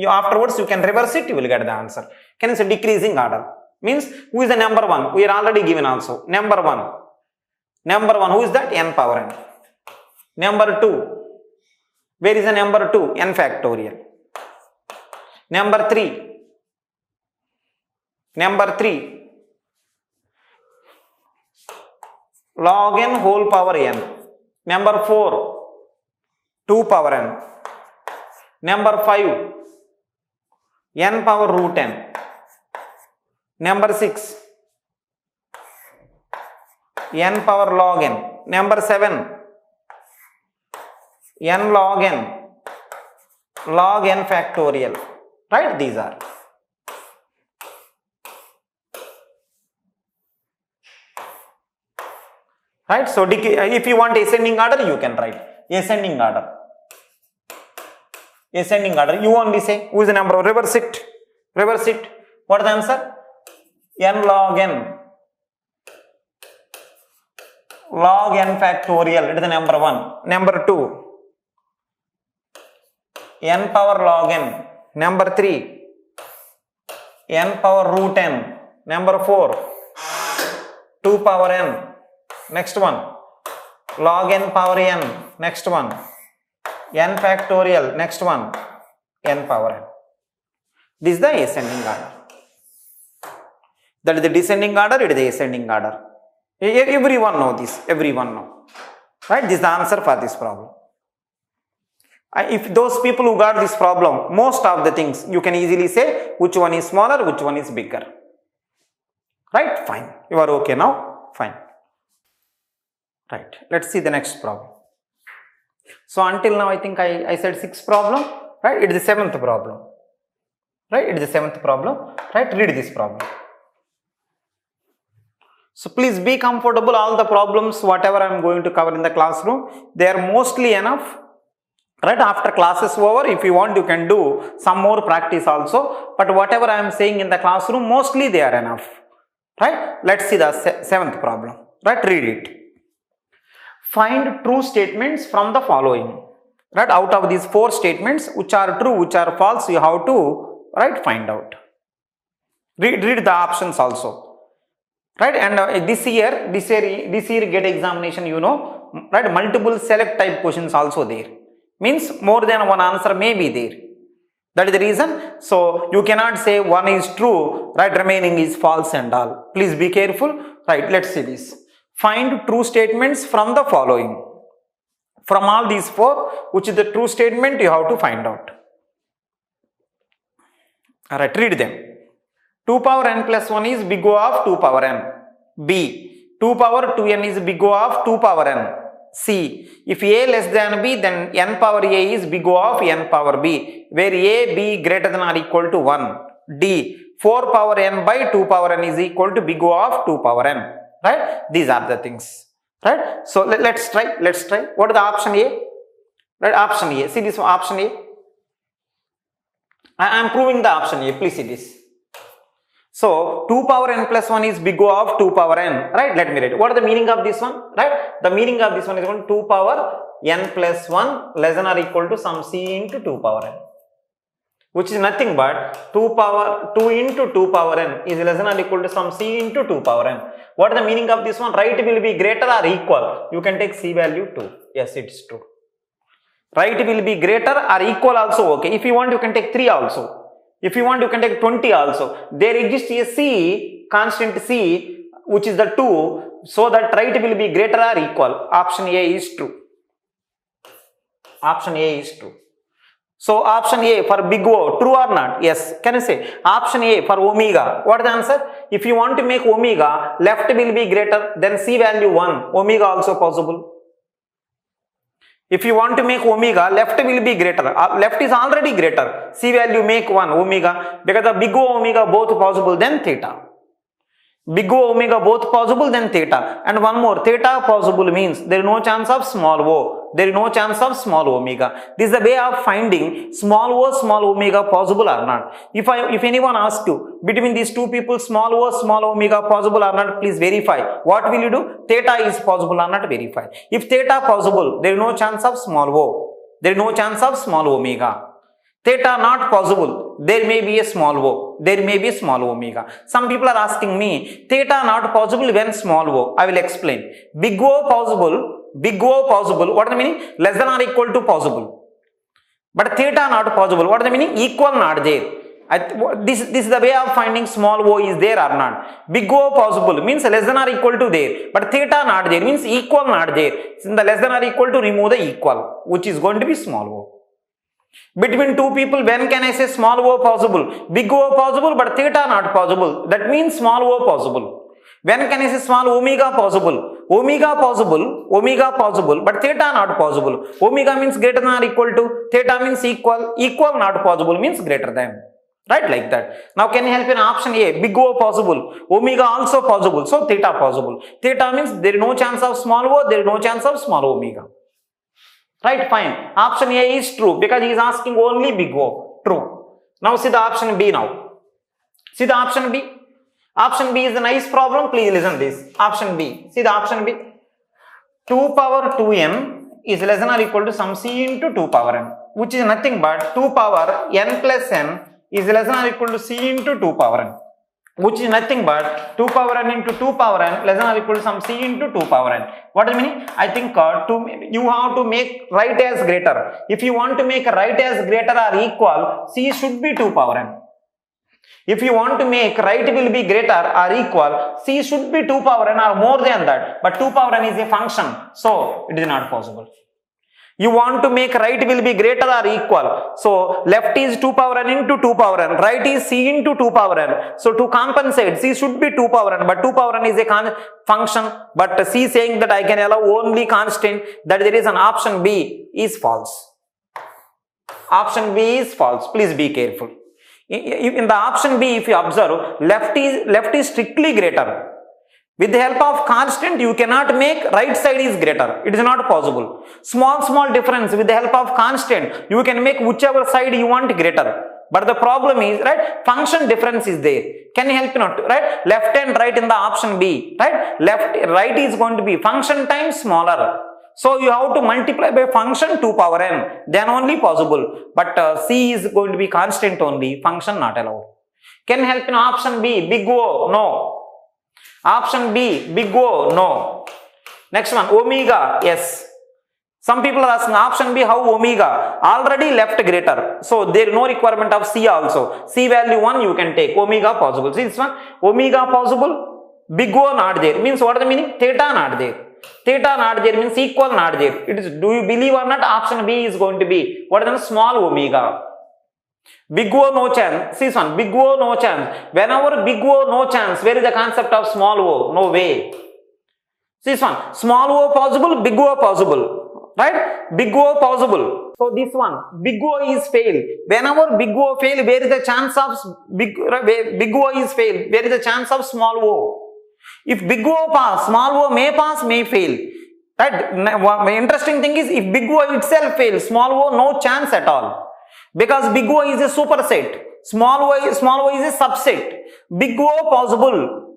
Afterwards you can reverse it. You will get the answer. Can you say decreasing order? Means who is the number 1? We are already given also. Number 1. Number 1. Who is that? N power n. Number 2. Where is the number 2? N factorial. Number 3. Number 3. Log n whole power n. Number 4. 2 power n. Number 5. n power root n. Number 6, n power log n. Number 7, n log n, log n factorial. Right, these are. Right, so if you want ascending order, you can write ascending order. Ascending order, you only say who is the number, reverse it, reverse it. What is the answer? N log n, log n factorial, it is the number 1. Number 2, n power log n. Number 3, n power root n. Number 4, 2 power n. Next one, log n power n. Next one, n factorial. Next one, n power n. This is the ascending order. That is the descending order, it is the ascending order. Everyone know this, everyone know. Right, this is the answer for this problem. If those people who got this problem, most of the things you can easily say which one is smaller, which one is bigger. Right, fine. You are okay now? Fine. Right, let's see the next problem. So until now I think I said 6th problem, right? It is the 7th problem. Right, it is the 7th problem. Right, read this problem. So please be comfortable, all the problems whatever I am going to cover in the classroom, they are mostly enough. Right, after class is over, if you want you can do some more practice also, but whatever I am saying in the classroom, mostly they are enough. Right, let's see the 7th problem. Right, read it. Find true statements from the following. Right, out of these 4 statements, which are true, which are false, you have to, right, find out. Read the options also. Right, and this year GATE examination, you know, right, multiple select type questions also there. Means more than one answer may be there. That is the reason. So you cannot say one is true, right, remaining is false and all. Please be careful. Right, let's see this. Find true statements from the following. From all these 4, which is the true statement, you have to find out. Alright, read them. 2 power n plus 1 is big O of 2 power n. B. 2 power 2n is big O of 2 power n. C. If A less than B, then n power A is big O of n power B, where A, B greater than or equal to 1. D. 4 power n by 2 power n is equal to big O of 2 power n. Right? These are the things. Right? So let's try. What is the option A? Right? Option A. See this one, option A. I am proving the option A. Please see this. So 2 power n plus 1 is big O of 2 power n. Right? Let me write. What is the meaning of this one? Right? The meaning of this one is 2 power n plus 1 less than or equal to some c into 2 power n, which is nothing but 2 into 2 power n is less than or equal to some c into 2 power n. What is the meaning of this one? Right will be greater or equal. You can take c value 2. Yes, it's true. Right will be greater or equal also okay. If you want, you can take 3 also. If you want, you can take 20 also. There exists a c, constant c, which is the 2, so that right will be greater or equal. Option A is true. Option A is true. So option A for big O, true or not? Yes. Can you say? Option A for omega. What is the answer? If you want to make omega, left will be greater, then c value 1. Omega also possible. If you want to make omega, left will be greater. Left is already greater. C value make 1 omega, because the big O omega both possible, then theta. Big O omega both possible, then theta. And one more, theta possible means there is no chance of small o. There is no chance of small omega. This is the way of finding small o, small omega possible or not. If anyone asks you between these two people, small o, small omega possible or not, please verify. What will you do? Theta is possible or not, verify. If theta possible, there is no chance of small o. There is no chance of small omega. Theta not possible, there may be a small o, there may be a small omega. Some people are asking me, theta not possible when small o. I will explain. Big O possible, what is the meaning? Less than or equal to possible. But theta not possible, what is the meaning? Equal not there. This is the way of finding small o is there or not. Big O possible means less than or equal to there, but theta not there means equal not there. Since the less than or equal to, remove the equal, which is going to be small o. Between two people, when can I say small o possible? Big O possible, but theta not possible. That means small o possible. When can I say small omega possible? Omega possible, but theta not possible. Omega means greater than or equal to, theta means equal, equal not possible means greater than. Right, like that. Now can you help in option A? Big O possible, omega also possible, so theta possible. Theta means there is no chance of small o, there is no chance of small omega. Right, fine. Option A is true because he is asking only big O. True. Now see the option B now. See the option B. Option B is a nice problem. Please listen this. Option B. See the option B. 2 power 2n is less than or equal to some c into 2 power n, which is nothing but 2 power n plus n is less than or equal to c into 2 power n, which is nothing but 2 power n into 2 power n less than or equal to some c into 2 power n. What is the meaning? I think you have to make right as greater. If you want to make right as greater or equal, c should be 2 power n. If you want to make right will be greater or equal, c should be 2 power n or more than that. But 2 power n is a function, so it is not possible. You want to make right will be greater or equal. So left is 2 power n into 2 power n. Right is c into 2 power n. So to compensate, c should be 2 power n. But 2 power n is a function. But c saying that I can allow only constant. That there is an option B is false. Option B is false. Please be careful. In the option B, if you observe, left is strictly greater. With the help of constant, you cannot make right side is greater. It is not possible. Small difference with the help of constant, you can make whichever side you want greater. But the problem is, right, function difference is there. Can you help me not? Right? Left and right in the option B. Right? Right is going to be function times smaller. So you have to multiply by function 2 power n. Then only possible. But C is going to be constant only. Function not allowed. Can you help in option B? Big O? No. Option B, big O, no. Next one, omega, yes. Some people are asking option B, how omega? Already left greater. So there is no requirement of C also. C value 1 you can take. Omega possible. See this one? Omega possible, big O not there. Means what is the meaning? Theta not there. Theta not there means equal not there. It is, do you believe or not? Option B is going to be, what is the small omega? Big O no chance. See this one, big O no chance. Whenever big O no chance, where is the concept of small o? No way. See this one, small o possible, big O possible. Right? Big O possible. So this one, big O is fail. Whenever big O fail, where is the chance of big O is fail? Where is the chance of small o? If big O pass, small o may pass, may fail. Right? Interesting thing is, if big O itself fails, small o no chance at all. Because big O is a superset, small o is a subset. Big O possible,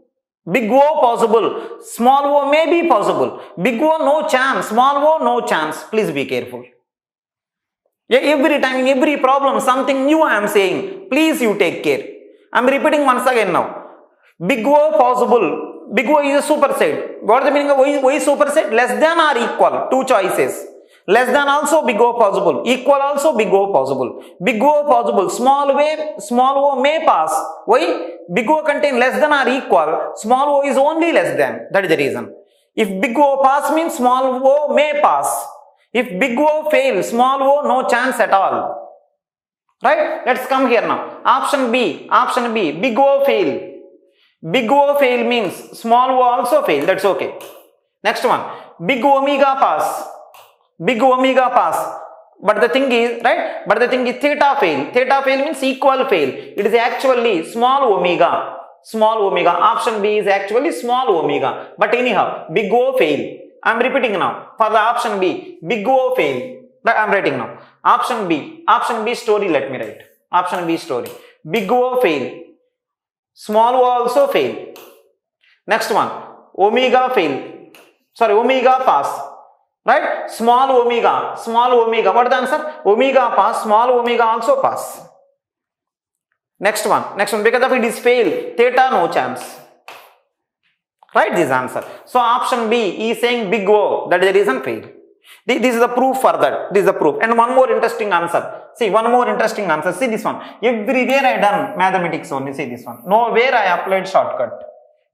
small o may be possible. Big O no chance, small o no chance. Please be careful. Every time, in every problem, something new I am saying. Please you take care. I am repeating once again now. Big O possible, big O is a superset. What is the meaning of O is superset? Less than or equal, two choices. Less than also big O possible, equal also big O possible. Big O possible, small o may pass. Why? Big O contain less than or equal, small o is only less than. That is the reason. If big O pass means small o may pass. If big O fail, small o no chance at all. Right? Let's come here now. Option B, big O fail. Big O fail means small o also fail. That's okay. Next one, big omega pass. Big omega pass. But the thing is, right? But the thing is theta fail. Theta fail means equal fail. It is actually small omega. Small omega. Option B is actually small omega. But anyhow, big O fail. I am repeating now. For the option B, big O fail. I am writing now. Option B. Option B story let me write. Option B story. Big O fail. Small o also fail. Next one. Omega fail. Sorry, omega pass. Right? Small omega. What is the answer? Omega pass, small omega also pass. Next one. Because of it is fail. Theta no chance. Right? This answer. So option B is saying big O. That is the reason fail. This is the proof for that. This is the proof. And one more interesting answer. See, one more interesting answer. See this one. Everywhere I done mathematics only. See this one. Nowhere I applied shortcut.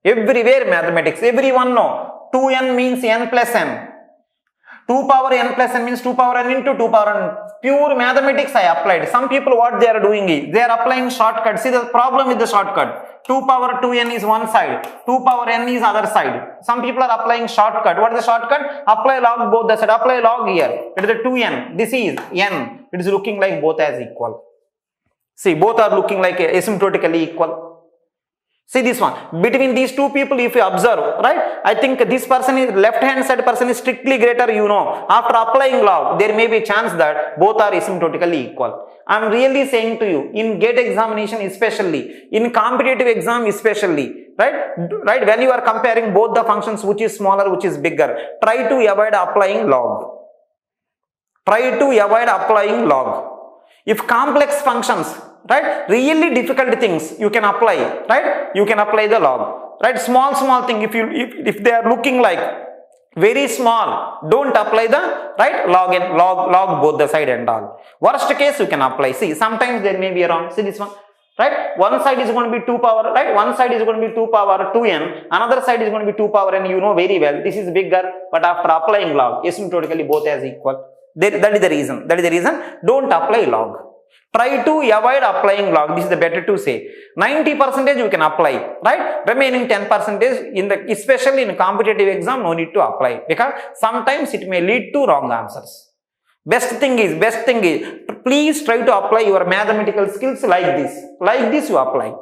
Everywhere mathematics. Everyone know. 2n means n plus n. 2 power n plus n means 2 power n into 2 power n. Pure mathematics I applied. Some people what they are doing is, they are applying shortcut. See the problem with the shortcut. 2 power 2n is one side, 2 power n is other side. Some people are applying shortcut. What is the shortcut? Apply log both the side. Apply log here. It is a 2n. This is n. It is looking like both as equal. See, both are looking like asymptotically equal. See this one. Between these two people, if you observe, right? I think this person is left hand side person is strictly greater, you know. After applying log, there may be a chance that both are asymptotically equal. I am really saying to you, in GATE examination especially, in competitive exam especially, right? When you are comparing both the functions, which is smaller, which is bigger, try to avoid applying log. Try to avoid applying log. If complex functions, right, really difficult things you can apply, right, you can apply the log, right? Small thing, if they are looking like very small, don't apply the, right, log both the side and all. Worst case you can apply. See, sometimes there may be around, see this one, right, one side is going to be 2 power, right, one side is going to be 2 power 2n, another side is going to be 2 power n, you know very well this is bigger, but after applying log, asymptotically both as equal. That is the reason, don't apply log. Try to avoid applying log. This is the better to say. 90% you can apply, right? Remaining 10% especially in competitive exam, no need to apply, because sometimes it may lead to wrong answers. Best thing is, please try to apply your mathematical skills like this. Like this you apply.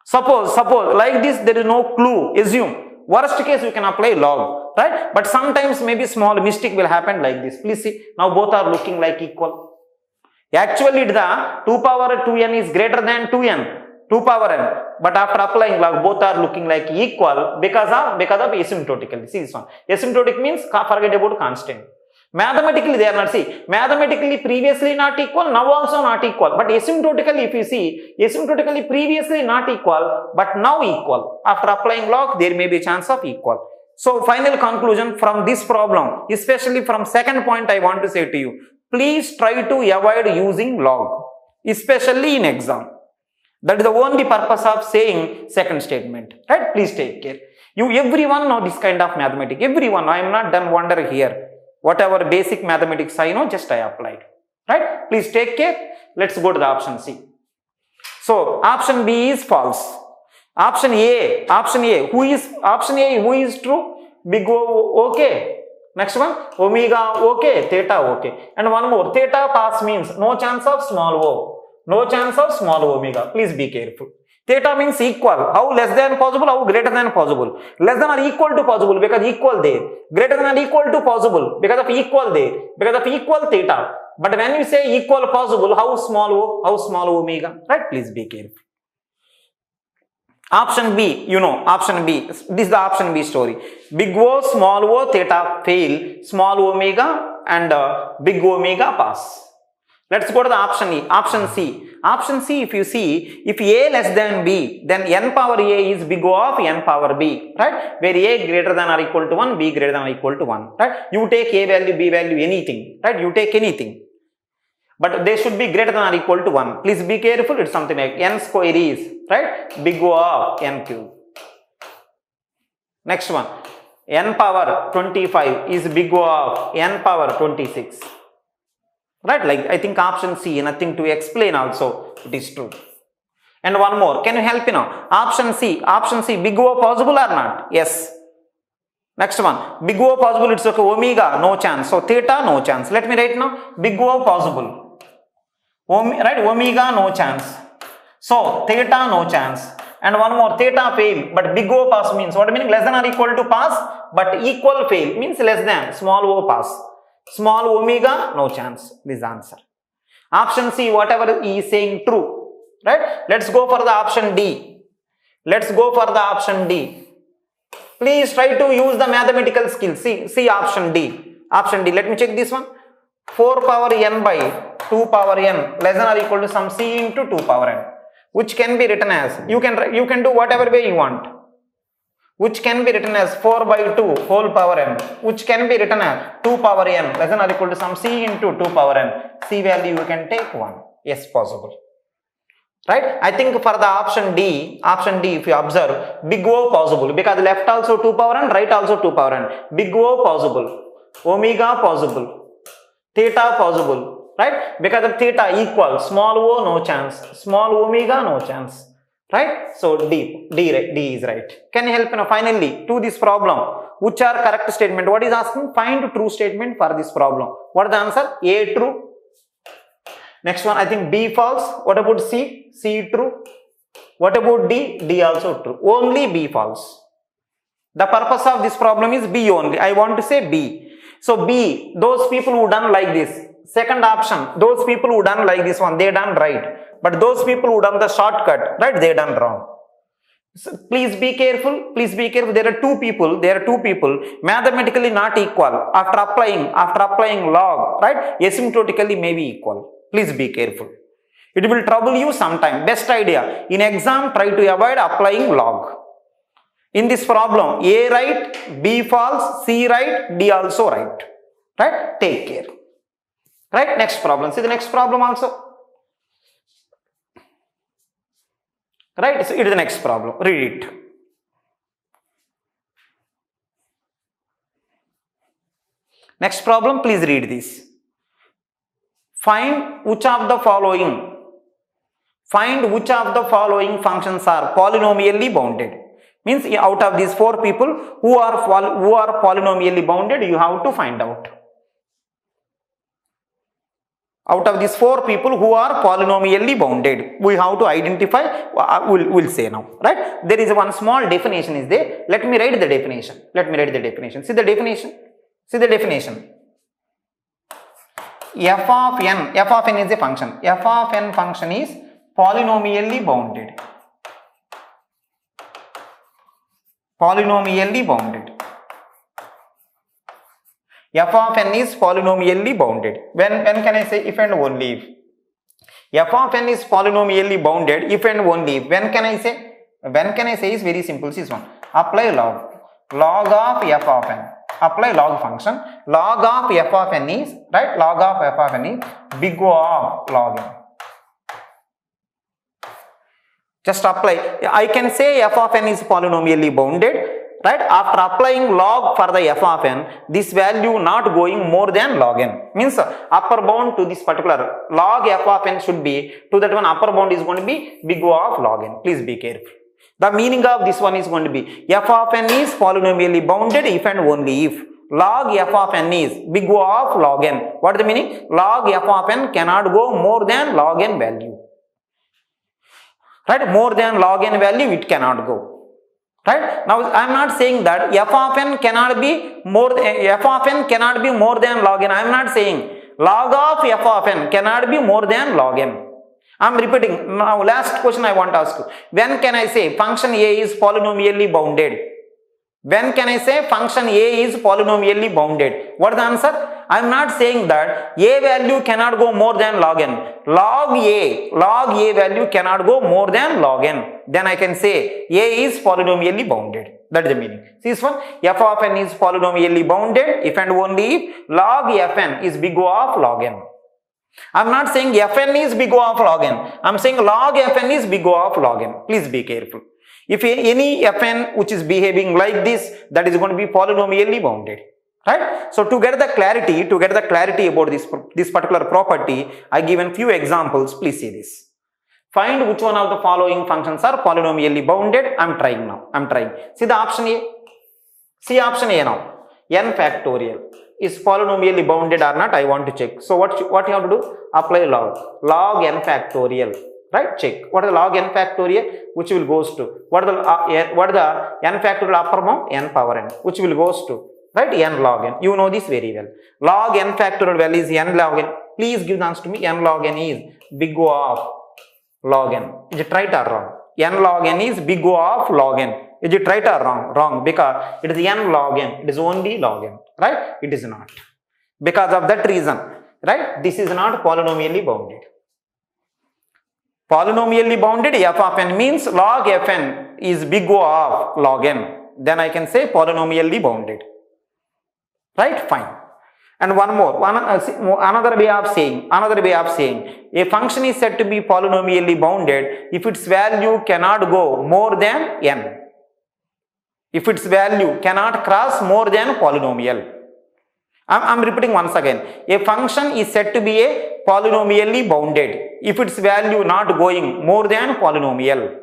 Suppose like this there is no clue, assume. Worst case you can apply log, right? But sometimes maybe small mistake will happen like this. Please see, now both are looking like equal. Actually the 2 power 2n is greater than 2n, 2 power n, but after applying log, both are looking like equal because of asymptotically. See this one. Asymptotic means forget about constant. Mathematically they are not, see, mathematically previously not equal, now also not equal, but asymptotically if you see, asymptotically previously not equal, but now equal. After applying log, there may be a chance of equal. So final conclusion from this problem, especially from second point, I want to say to you, please try to avoid using log, especially in exam. That is the only purpose of saying second statement, right? Please take care. You everyone know this kind of mathematics. Everyone, I am not done wonder here. Whatever basic mathematics I know, just I applied, right? Please take care. Let's go to the option C. So option B is false. Option A, who is true? Big O, okay. Next one, omega okay, theta okay. And one more, theta pass means no chance of small o. No chance of small omega. Please be careful. Theta means equal. How less than possible, how greater than possible. Less than or equal to possible because equal there. Greater than or equal to possible because of equal there. Because of equal theta. But when you say equal possible, how small o, how small omega. Right? Please be careful. Option B, you know, option B, this is the option B story. Big O, small o, theta fail, small omega and big omega pass. Let's go to the option E, option C. Option C, if you see, if A less than B, then n power A is big O of n power B, right? Where A greater than or equal to 1, B greater than or equal to 1, right? You take A value, B value, anything, right? You take anything. But they should be greater than or equal to 1. Please be careful, it's something like n square is, right? Big O of n cube. Next one, n power 25 is big O of n power 26. Right, like I think option C, nothing to explain also, it is true. And one more, can you help me now? Option C, big O possible or not? Yes. Next one, big O possible, it's okay, omega, no chance. So theta, no chance. Let me write now, big O possible. Right, omega, no chance. So theta, no chance. And one more, theta fail, but big O pass means, what meaning? Less than or equal to pass, but equal fail means less than, small o pass. Small omega, no chance. This answer. Option C, whatever he is saying, true. Right? Let's go for the option D. Let's go for the option D. Please try to use the mathematical skills. See option D. Option D. Let me check this one. 4 power n by 2 power n less than or equal to some C into 2 power n, which can be written as, you can do whatever way you want, which can be written as 4 by 2 whole power n, which can be written as 2 power n less than or equal to some C into 2 power n. C value you can take 1. Yes, possible. Right? I think for the option D, if you observe, big O possible because left also 2 power n, right also 2 power n. Big O possible. omega possible, theta possible, right? Because of theta equal, small o no chance, small omega no chance, right? So D is right. Can you help finally to this problem? Which are correct statement? What is asking? Find true statement for this problem. What is the answer? A true. Next one, I think B false. What about C? C true. What about D? D also true. Only B false. The purpose of this problem is B only. I want to say B. So B, those people who done like this. Second option, those people who done like this one, they done right. But those people who done the shortcut, right, they done wrong. So please be careful. Please be careful. There are two people mathematically not equal. After applying log, right, asymptotically may be equal. Please be careful. It will trouble you sometime. Best idea. In exam, try to avoid applying log. In this problem, A right, B false, C right, D also right. Right? Take care. Right? Next problem. See the next problem also. Right? So it is the next problem. Read it. Next problem, please read this. Find which of the following functions are polynomially bounded. Means out of these four people who are polynomially bounded, you have to find out. Out of these four people who are polynomially bounded, we have to identify. We'll say now, right? There is one small definition is there. Let me write the definition. See the definition. F of n is a function. F of n function is polynomially bounded. F of n is polynomially bounded. When can I say if and only if? F of n is polynomially bounded if and only if. When can I say? Is very simple. This one. Apply log of f of n. Apply log function. Log of f of n is, right? Log of f of n is big O of log n. Just apply. I can say f of n is polynomially bounded, right? After applying log for the f of n, this value not going more than log n. Means upper bound to this particular log f of n should be, to that one upper bound is going to be big O of log n. Please be careful. The meaning of this one is going to be f of n is polynomially bounded if and only if log f of n is big O of log n. What is the meaning? Log f of n cannot go more than log n value. Right? More than log n value it cannot go. Right? Now I am not saying that f of n cannot be more than log n. I am not saying log of f of n cannot be more than log n. I am repeating. Now last question I want to ask you. When can I say function a is polynomially bounded? When can I say function a is polynomially bounded? What is the answer? I am not saying that a value cannot go more than log n. Log a value cannot go more than log n. Then I can say a is polynomially bounded. That is the meaning. See this one? F of n is polynomially bounded if and only if log fn is big O of log n. I am not saying fn is big O of log n. I am saying log fn is big O of log n. Please be careful. If any fn which is behaving like this, that is going to be polynomially bounded. Right? So to get the clarity about this particular property, I given few examples. Please see this. Find which one of the following functions are polynomially bounded. I am trying now. See the option A. See option A now. N factorial is polynomially bounded or not, I want to check. So what you have to do? Apply log n factorial. Right? Check. What is the log n factorial? Which will goes to what is the n factorial upper bound? N power n. Which will goes to, right, n log n. You know this very well. Log n factorial value is n log n. Please give the answer to me. N log n is big O of log n. Is it right or wrong? N log n is big O of log n. Is it right or wrong? Wrong, because it is n log n. It is only log n. Right? It is not. Because of that reason, right? This is not polynomially bounded. Polynomially bounded f of n means log fn is big O of log n. Then I can say polynomially bounded. Right? Fine. And one more. Another way of saying a function is said to be polynomially bounded if its value cannot go more than n. If its value cannot cross more than polynomial. I'm repeating once again. A function is said to be a polynomially bounded if its value not going more than polynomial.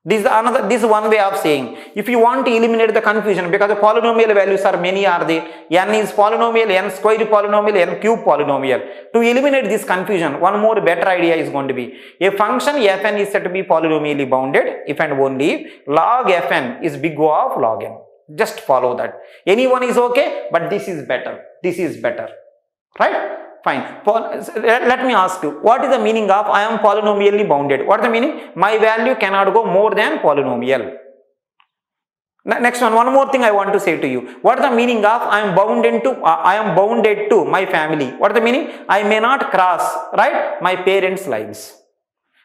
This is one way of saying. If you want to eliminate the confusion, because the polynomial values are many are there, n is polynomial, n square polynomial, n cube polynomial. To eliminate this confusion, one more better idea is going to be, a function fn is said to be polynomially bounded if and only if log fn is big O of log n. Just follow that. Anyone is okay, but this is better. This is better. Right? Fine. Let me ask you, what is the meaning of I am polynomially bounded? What is the meaning? My value cannot go more than polynomial. Next one more thing I want to say to you. What is the meaning of I am bounded to my family? What is the meaning? I may not cross, right, my parents' lives.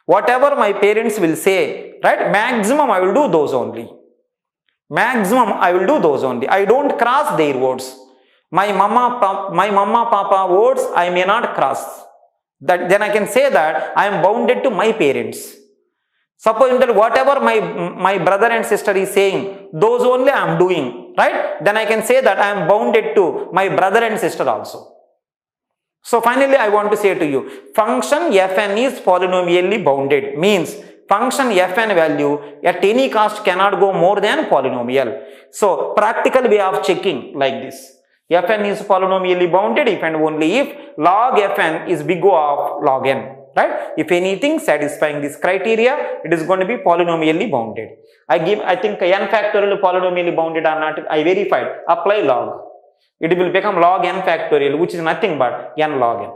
Whatever my parents will say, right, maximum I will do those only. Maximum I will do those only. I don't cross their words. My mama papa words I may not cross. Then I can say that I am bounded to my parents. Suppose that whatever my brother and sister is saying, those only I am doing, right? Then I can say that I am bounded to my brother and sister also. So finally I want to say to you, function fn is polynomially bounded, means function fn value at any cost cannot go more than polynomial. So practical way of checking like this. Fn is polynomially bounded if and only if log fn is big O of log n, right? If anything satisfying this criteria, it is going to be polynomially bounded. I think n factorial polynomially bounded or not, I verified. Apply log. It will become log n factorial, which is nothing but n log n.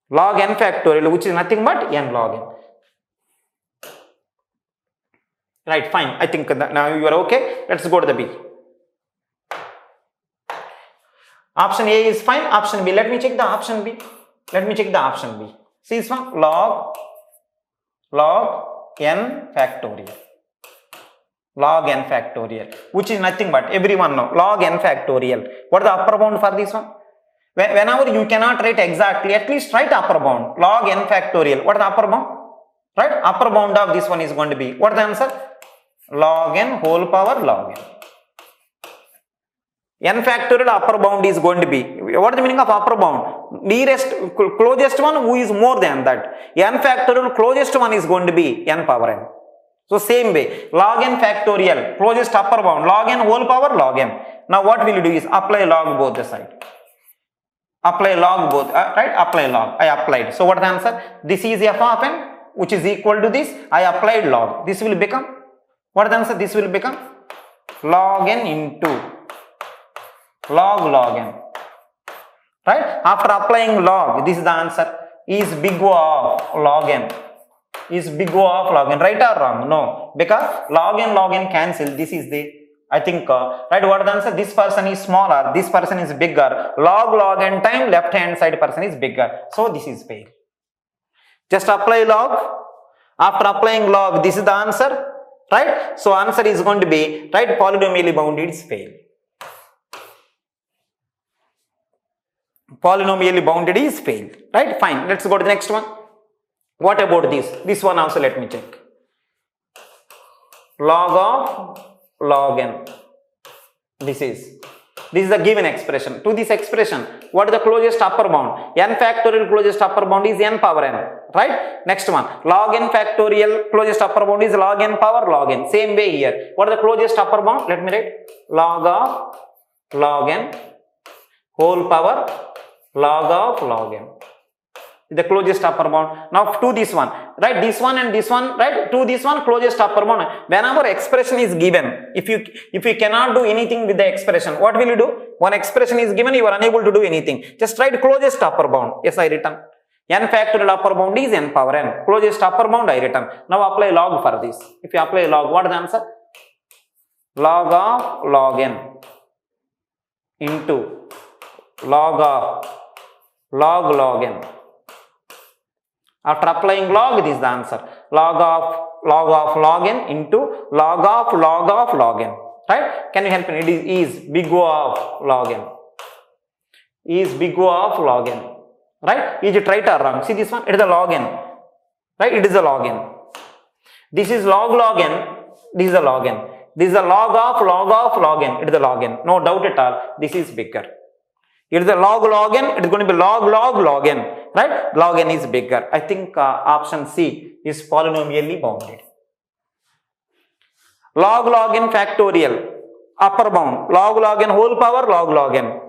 Log n factorial, which is nothing but n log n. Right, fine. I think that now you are okay. Let's go to the B. Option A is fine. Option B. Let me check the option B. See this one. Log n factorial. Log n factorial, which is nothing but, everyone know, log n factorial. What is the upper bound for this one? Whenever you cannot write exactly, at least write upper bound. Log n factorial. What is the upper bound? Right? Upper bound of this one is going to be, what is the answer? Log n whole power log n. N factorial upper bound is going to be, what is the meaning of upper bound? Nearest, closest one who is more than that. N factorial closest one is going to be n power n. So same way, log n factorial, closest upper bound, log n whole power log n. Now what will you do is apply log both the side. Apply log both, right? Apply log. I applied. So what is the answer? This is f of n, which is equal to this. I applied log. This will become, what is the answer? This will become log n into log n. Right? After applying log, this is the answer. Is big O of log n. Is big O of log n. Right or wrong? No. Because log n cancel. This is the, I think, right, what is the answer? This person is smaller. This person is bigger. Log n time left hand side person is bigger. So this is fail. Just apply log. After applying log, this is the answer. Right? So answer is going to be, right, polynomially bounded is fail. Polynomially bounded is failed. Right? Fine. Let's go to the next one. What about this? This one also let me check. Log of log n. This is the given expression. To this expression, what is the closest upper bound? N factorial closest upper bound is n power n. Right? Next one. Log n factorial closest upper bound is log n power log n. Same way here. What is the closest upper bound? Let me write. Log of log n whole power log of log n. The closest upper bound. Now to this one, right? This one and this one, right? To this one, closest upper bound. Whenever expression is given, if you cannot do anything with the expression, what will you do? One expression is given, you are unable to do anything. Just write closest upper bound. Yes, I written. N factorial upper bound is n power n. Closest upper bound I written. Now apply log for this. If you apply log, what is the answer? Log of log n into log of log n. After applying log, this is the answer. Log of log n into log of log n. Right? Can you help me? It is big O of log n. Is big O of log n. Right? Is it right or wrong? See this one? It is a log n. Right? It is a log n. This is log n. This is a log n. This is a log of log n. It is a log n. No doubt at all. This is bigger. It is a log n, it is going to be log n, right? Log n is bigger. I think option C is polynomially bounded. Log n factorial, upper bound, log n whole power, log n.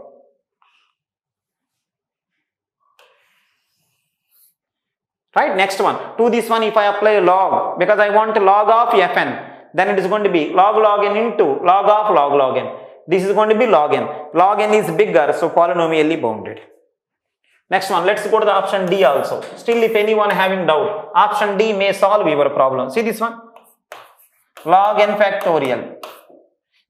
Right, next one. To this one, if I apply log, because I want log of fn, then it is going to be log n into log of log n. This is going to be log n. Log n is bigger, so polynomially bounded. Next one, let's go to the option D also. Still, if anyone having doubt, option D may solve your problem. See this one? Log n factorial.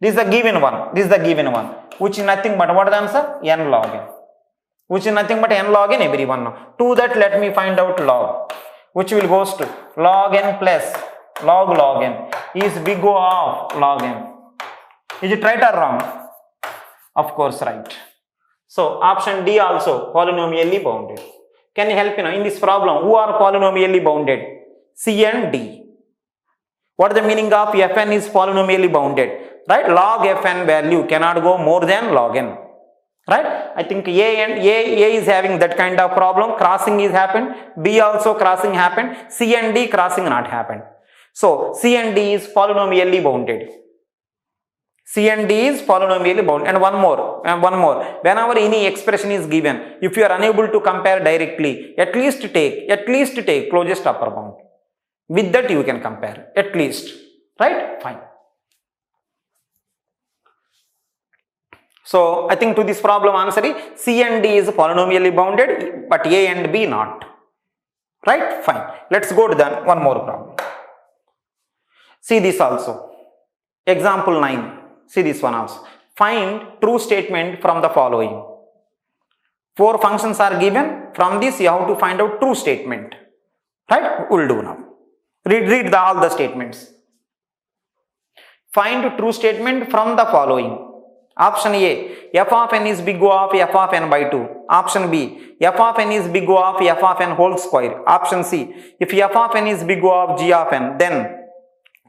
This is the given one. This is the given one. Which is nothing but what is the answer? N log n. Which is nothing but n log n everyone now. To that, let me find out log. Which will goes to log n plus log n is big O of log n. Is it right or wrong? Of course, right. So, option D also polynomially bounded. Can you help in this problem? Who are polynomially bounded? C and D. What is the meaning of fn is polynomially bounded? Right? Log fn value cannot go more than log n. Right? I think A is having that kind of problem. Crossing is happened. B also crossing happened. C and D crossing not happened. So, C and D is polynomially bounded. C and D is polynomially bound. And one more. Whenever any expression is given, if you are unable to compare directly, at least take closest upper bound. With that you can compare. At least. Right? Fine. So, I think to this problem answer is C and D is polynomially bounded, but A and B not. Right? Fine. Let's go to the one more problem. See this also. Example 9. See this one also. Find true statement from the following. 4 functions are given. From this you have to find out true statement. Right? We'll do now. Read all the statements. Find true statement from the following. Option A, f of n is big O of f of n by 2. Option B, f of n is big O of f of n whole square. Option C, if f of n is big O of g of n, then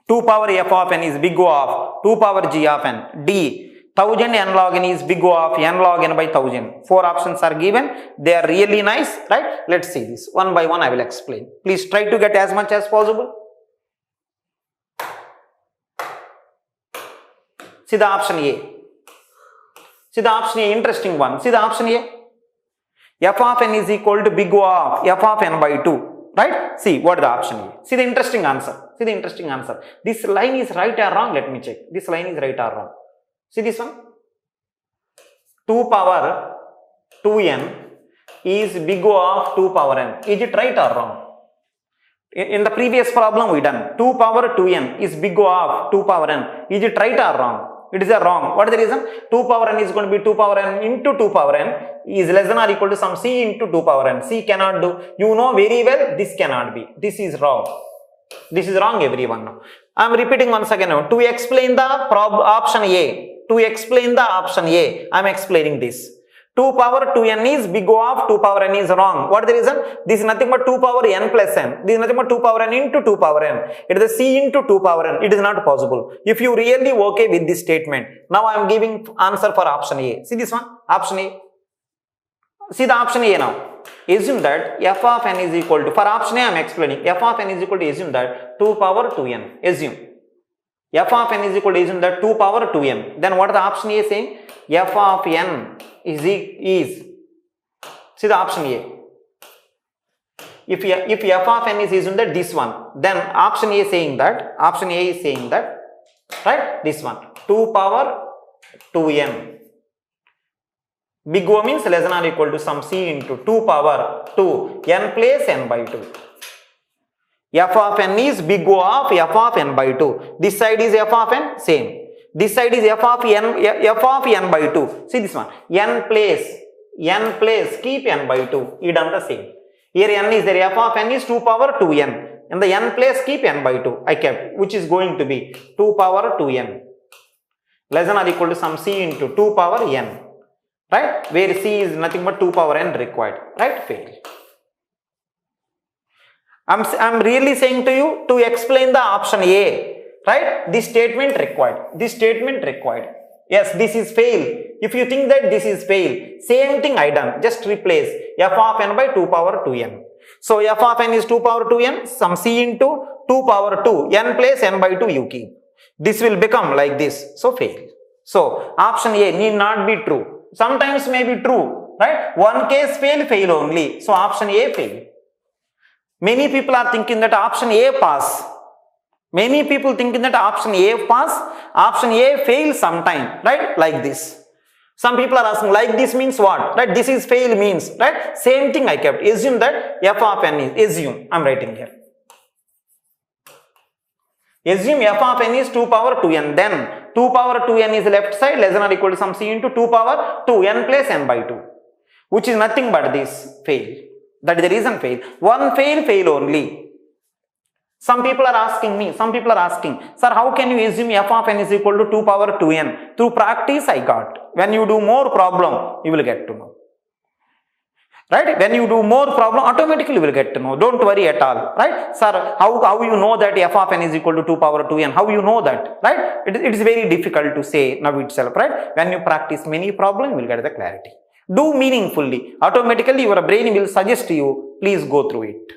2 power f of n is big O of 2 power g of n. D, 1000 n log n is big O of n log n by 1000. 4 options are given. They are really nice, right? Let's see this. One by one I will explain. Please try to get as much as possible. See the option A. See the option A, interesting one. See the option A. F of n is equal to big O of f of n by 2. Right? See what is the option A. See the interesting answer. See the interesting answer. This line is right or wrong? Let me check. This line is right or wrong. See this one? 2 power 2n is big O of 2 power n. Is it right or wrong? In the previous problem we done. 2 power 2n is big O of 2 power n. Is it right or wrong? It is a wrong. What is the reason? 2 power n is going to be 2 power n into 2 power n is less than or equal to some c into 2 power n. C cannot do. You know very well this cannot be. This is wrong. This is wrong everyone now. I am repeating once again now. To explain the option A. To explain the option A. I am explaining this. 2 power 2n is big O of 2 power n is wrong. What is the reason? This is nothing but 2 power n plus n. This is nothing but 2 power n into 2 power n. It is a c into 2 power n. It is not possible. If you really okay with this statement, now I am giving answer for option A. See this one? Option A. See the option A now. Assume that f of n is equal to, for option A I am explaining, f of n is equal to, assume that 2 power 2n. Assume. F of n is equal to, assume that 2 power 2n. Then what is the option A saying? F of n is see the option A. If f of n is assumed that this one, then option A is saying that, right, this one, 2 power 2n. Big O means less than or equal to some c into 2 power 2 n place n by 2. F of n is big O of f of n by 2. This side is f of n, same. This side is f of n by 2. See this one, n place, keep n by 2. You done the same. Here n is there, f of n is 2 power 2n. In the n place, keep n by 2. I kept, which is going to be 2 power 2n. Less than or equal to some c into 2 power n. Right? Where c is nothing but 2 power n required. Right? Fail. I'm really saying to you to explain the option A. Right? This statement required. Yes, this is fail. If you think that this is fail, same thing I done. Just replace f of n by 2 power 2n. So f of n is 2 power 2n, some c into 2 power 2, n place n by 2 you keep. This will become like this. So fail. So option A need not be true. Sometimes may be true, right? One case fail, fail only. So option A fail. Many people are thinking that option A pass. Many people thinking that option A pass, option A fail sometime, right? Like this. Some people are asking like this means what? Right? This is fail means, right? Same thing I kept. Assume that f of n is, assume, I am writing here. Assume f of n is 2 power 2n, then 2 power 2n is left side less than or equal to some c into 2 power 2n plus n by 2, which is nothing but this fail. That is the reason fail. One fail, fail only. Some people are asking, sir, how can you assume f of n is equal to 2 power 2n? Through practice I got. When you do more problem, you will get to know. Right? When you do more problem, automatically you will get to know. Don't worry at all. Right? Sir, how you know that f of n is equal to 2 power 2n? How you know that? Right? It is very difficult to say now itself. Right? When you practice many problems, you will get the clarity. Do meaningfully. Automatically your brain will suggest to you, please go through it.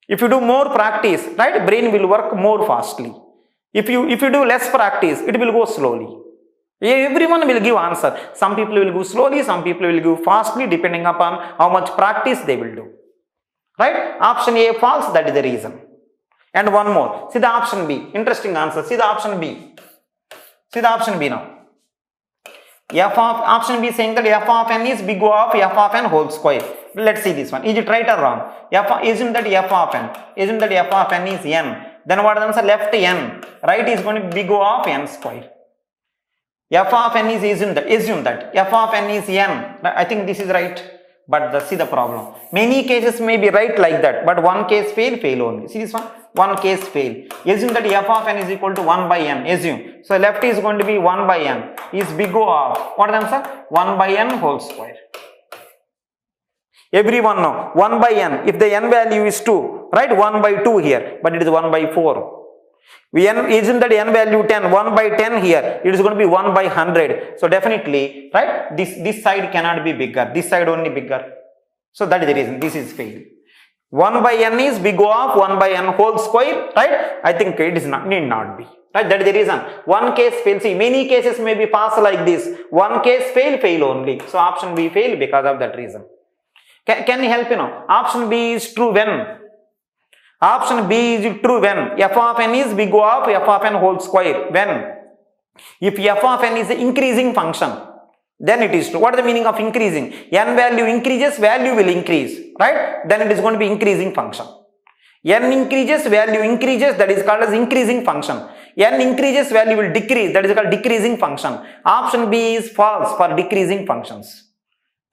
If you do more practice, right, brain will work more fastly. If you do less practice, it will go slowly. Everyone will give answer. Some people will go slowly, some people will go fastly, depending upon how much practice they will do. Right? Option A false, that is the reason. And one more. See the option B. Interesting answer. See the option B. See the option B now. Option B saying that f of n is big O of f of n whole square. Let's see this one. Is it right or wrong? Isn't that f of n is n? Then what answer? Left n. Right is going to be big O of n square. F of n is assume that f of n is n. I think this is right. But see the problem. Many cases may be right like that, but one case fail only. See this one? One case fail. Assume that f of n is equal to 1 by n. Assume. So left is going to be 1 by n. Is big O of what answer? 1 by n whole square. Everyone know 1 by n. If the n value is 2, right? 1 by 2 here, but it is 1 by 4. We assume that n value 10, 1 by 10 here, it is going to be 1 by 100. So definitely, right, this side cannot be bigger, this side only bigger. So that is the reason, this is fail. 1 by n is big O of 1 by n whole square, right? I think it is need not be. Right? That is the reason. One case fail. See, many cases may be pass like this. One case fail only. So option B fail because of that reason. Can you help Option B is true when? Option B is true when f of n is big O of f of n whole square. When? If f of n is an increasing function, then it is true. What is the meaning of increasing? N value increases, value will increase. Right? Then it is going to be increasing function. N increases, value increases, that is called as increasing function. N increases, value will decrease, that is called decreasing function. Option B is false for decreasing functions.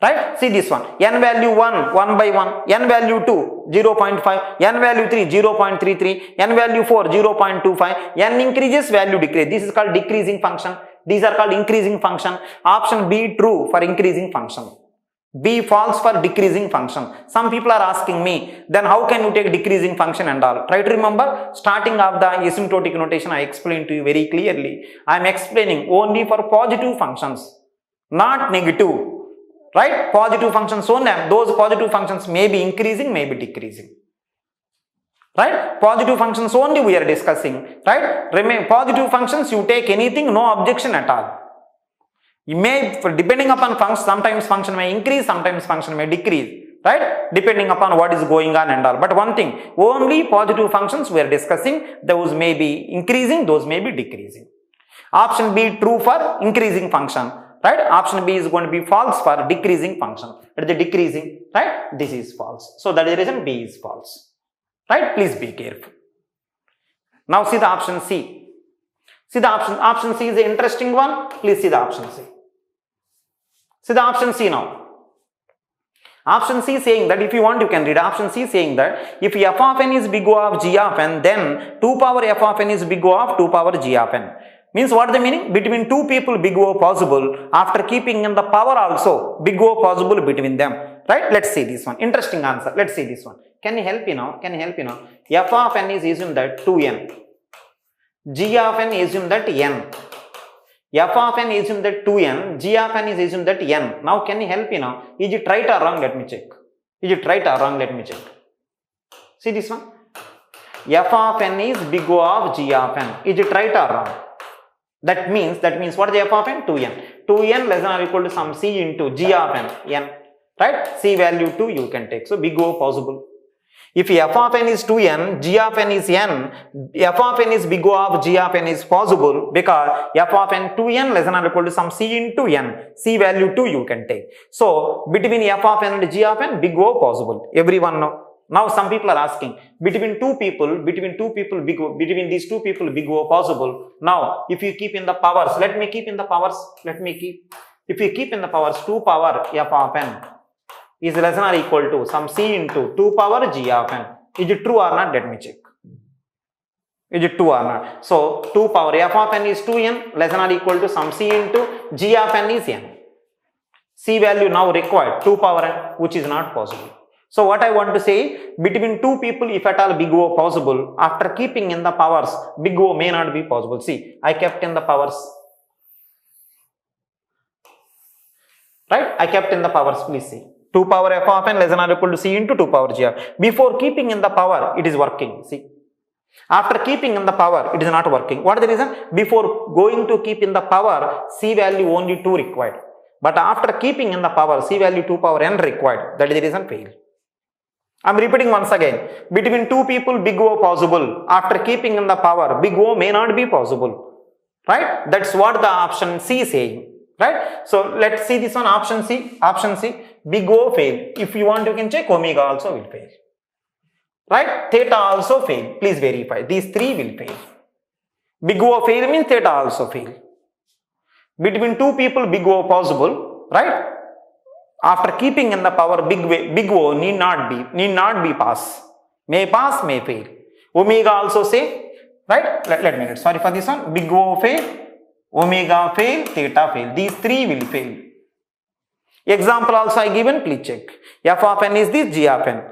Right? See this one. N value 1, 1 by 1. N value 2, 0.5. N value 3, 0.33. N value 4, 0.25. N increases, value decreases. This is called decreasing function. These are called increasing function. Option B true for increasing function. B false for decreasing function. Some people are asking me, then how can you take decreasing function and all? Try to remember, starting of the asymptotic notation I explained to you very clearly. I am explaining only for positive functions, not negative. Right? Positive functions only. Those positive functions may be increasing, may be decreasing. Right? Positive functions only we are discussing. Right? Positive functions, you take anything, no objection at all. You may, depending upon function, sometimes function may increase, sometimes function may decrease. Right? Depending upon what is going on and all. But one thing, only positive functions we are discussing, those may be increasing, those may be decreasing. Option B true for increasing function. Right? Option B is going to be false for decreasing function. It is the decreasing, right? This is false. So that is the reason B is false. Right? Please be careful. Now see the option C. See the option C is the interesting one. Please see the option C. See the option C now. Option C saying that if you want you can read. Option C saying that if f of n is big O of g of n, then 2 power f of n is big O of 2 power g of n. Means what the meaning? Between two people big O possible, after keeping in the power also big O possible between them. Right? Let's see this one. Interesting answer. Let's see this one. Can you help now? F of n is assume that 2n. G of n assume that n. f of n is assumed that 2n, g of n is assumed that n. Now can you help me now? Is it right or wrong? Let me check. Is it right or wrong? Let me check. See this one? F of n is big O of g of n. Is it right or wrong? That means what is f of n? 2n. 2n less than or equal to some c into g of n, n. Right? C value 2 you can take. So big O possible. If f of n is 2n, g of n is n, f of n is big O of g of n is possible because f of n 2n less than or equal to some c into n. C value 2 you can take. So between f of n and g of n, big O possible. Everyone know. Now some people are asking, between these two people, big O possible. Now if you keep in the powers, if you keep in the powers 2 power f of n is less than or equal to some c into 2 power g of n. Is it true or not? Let me check. Is it true or not? So 2 power f of n is 2n less than or equal to some c into g of n is n. C value now required 2 power n, which is not possible. So what I want to say, between two people, if at all big O possible, after keeping in the powers, big O may not be possible. See, I kept in the powers. Right? I kept in the powers, please see. 2 power f of n less than or equal to c into 2 power g of. Before keeping in the power, it is working. See. After keeping in the power, it is not working. What is the reason? Before going to keep in the power, c value only 2 required. But after keeping in the power, c value 2 power n required. That is the reason fail. I am repeating once again. Between two people, big O possible. After keeping in the power, big O may not be possible. Right? That's what the option C is saying. Right? So let's see this one, option C. Option C, big O fail. If you want, you can check omega also will fail. Right? Theta also fail. Please verify. These three will fail. Big O fail means theta also fail. Between two people, big O possible. Right? After keeping in the power, big O need not be pass. May pass, may fail. Omega also say, right? Let me read. Sorry for this one. Big O fail, omega fail, theta fail. These three will fail. Example also I given, please check. F of n is this, g of n.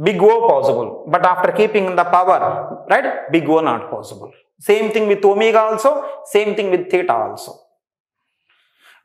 Big O possible, but after keeping in the power, right? Big O not possible. Same thing with omega also, same thing with theta also.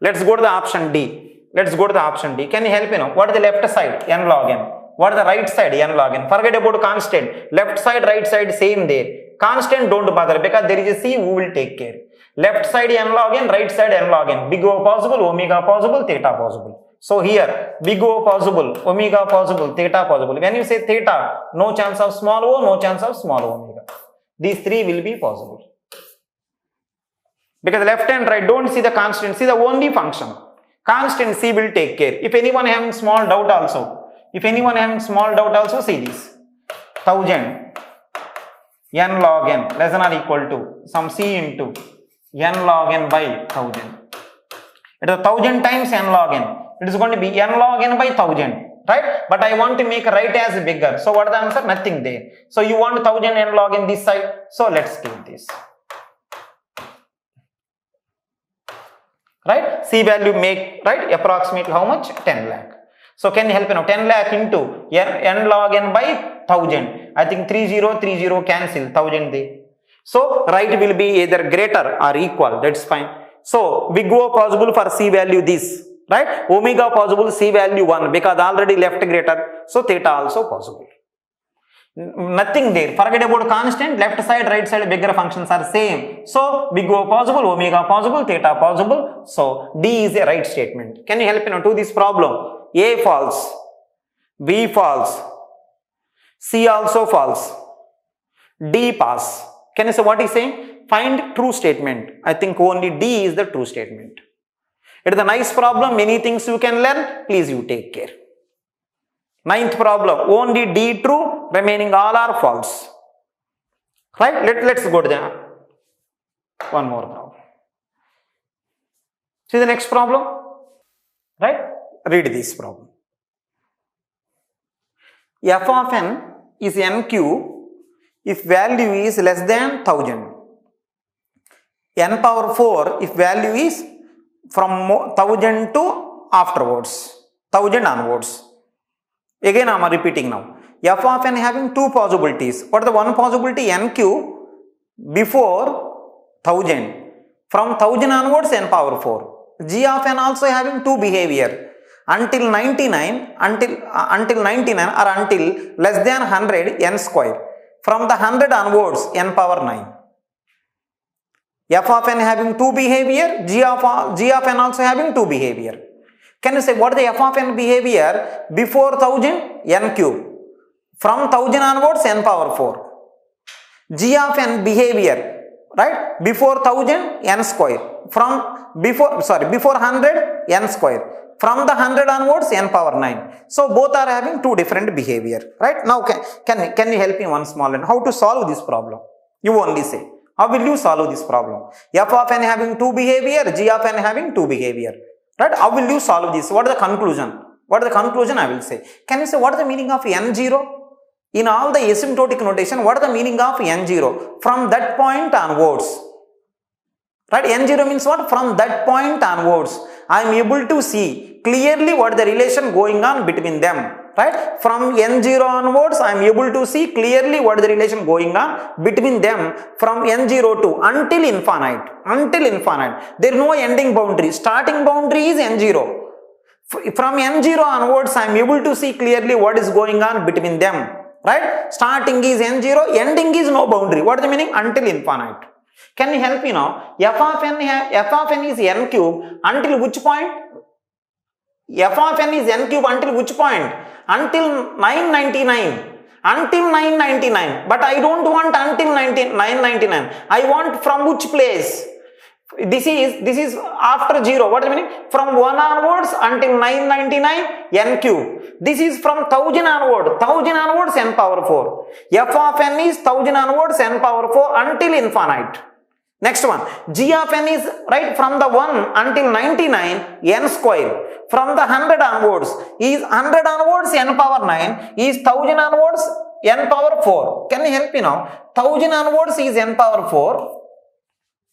Let's go to the option D. Let's go to the option D. Can you help me now? What is the left side? N log n. What is the right side? N log n. Forget about constant. Left side, right side, same there. Constant don't bother because there is a C who will take care. Left side n log n, right side n log n. Big O possible, omega possible, theta possible. So here, big O possible, omega possible, theta possible. When you say theta, no chance of small o, no chance of small omega. These three will be possible. Because left and right, don't see the constant, see the only function. Constant C will take care. If anyone having small doubt also, see this. 1000 n log n less than or equal to some C into n log n by 1000. It is 1000 times n log n. It is going to be n log n by 1000. Right? But I want to make right as bigger. So what is the answer? Nothing there. So you want 1000 n log n this side. So let's keep this. Right? C value make, right, approximately how much? 10 lakh. So can you help me now? 10 lakh into n log n by 1000. I think 3030 cancel, 1000 there. So right will be either greater or equal. That's fine. So big O possible for C value this. Right? Omega possible C value 1 because already left greater. So theta also possible. Nothing there. Forget about constant. Left side, right side, bigger functions are same. So big O possible, omega possible, theta possible. So D is a right statement. Can you help me now to this problem? A false, B false, C also false, D pass. Can you say what is saying? Find true statement. I think only D is the true statement. It is a nice problem. Many things you can learn. Please you take care. Ninth problem, only D true, remaining all are false. Right? Let's go to the one more problem. See the next problem? Right? Read this problem. F of n is NQ if value is less than 1000. N power 4 if value is from 1000 to afterwards, 1000 onwards. Again I am repeating now. F of n having two possibilities. What is the one possibility? NQ before 1000. From 1000 onwards n power 4. G of n also having two behavior. Until 99, until 99 or until less than 100 n square. From the 100 onwards n power 9. F of n having two behavior, G of n also having two behavior. Can you say what is the f of n behavior before 1000 n cube? From 1000 onwards n power 4. G of n behavior, right, before 1000 n square. From before 100 n square. From the 100 onwards n power 9. So both are having two different behavior, right? Now can you help me one small and how to solve this problem? You only say. How will you solve this problem? F of n having two behavior, G of n having two behavior. Right? How will you solve this? What is the conclusion? What is the conclusion I will say? Can you say what is the meaning of n0? In all the asymptotic notation, what is the meaning of n0? From that point onwards. Right? n0 means what? From that point onwards. I am able to see clearly what is the relation going on between them. Right? From n0 onwards, I am able to see clearly what is the relation going on between them from n0 to until infinite. Until infinite. There is no ending boundary. Starting boundary is n0. From n0 onwards, I am able to see clearly what is going on between them. Right? Starting is n0, ending is no boundary. What is the meaning? Until infinite. Can you help me now? F of n is n cube until which point? F of n is n cube until which point? Until 999. Until 999. But I don't want until 999. I want from which place? This is after 0. What is the meaning? From 1 onwards until 999 n cube. This is from 1000 onward. 1000 onwards n power 4. F of n is 1000 onwards n power 4 until infinite. Next one, G of n is right from the 1 until 99 n square. From the 100 onwards is 100 onwards n power 9 is 1000 onwards n power 4. Can you help me now? 1000 onwards is n power 4.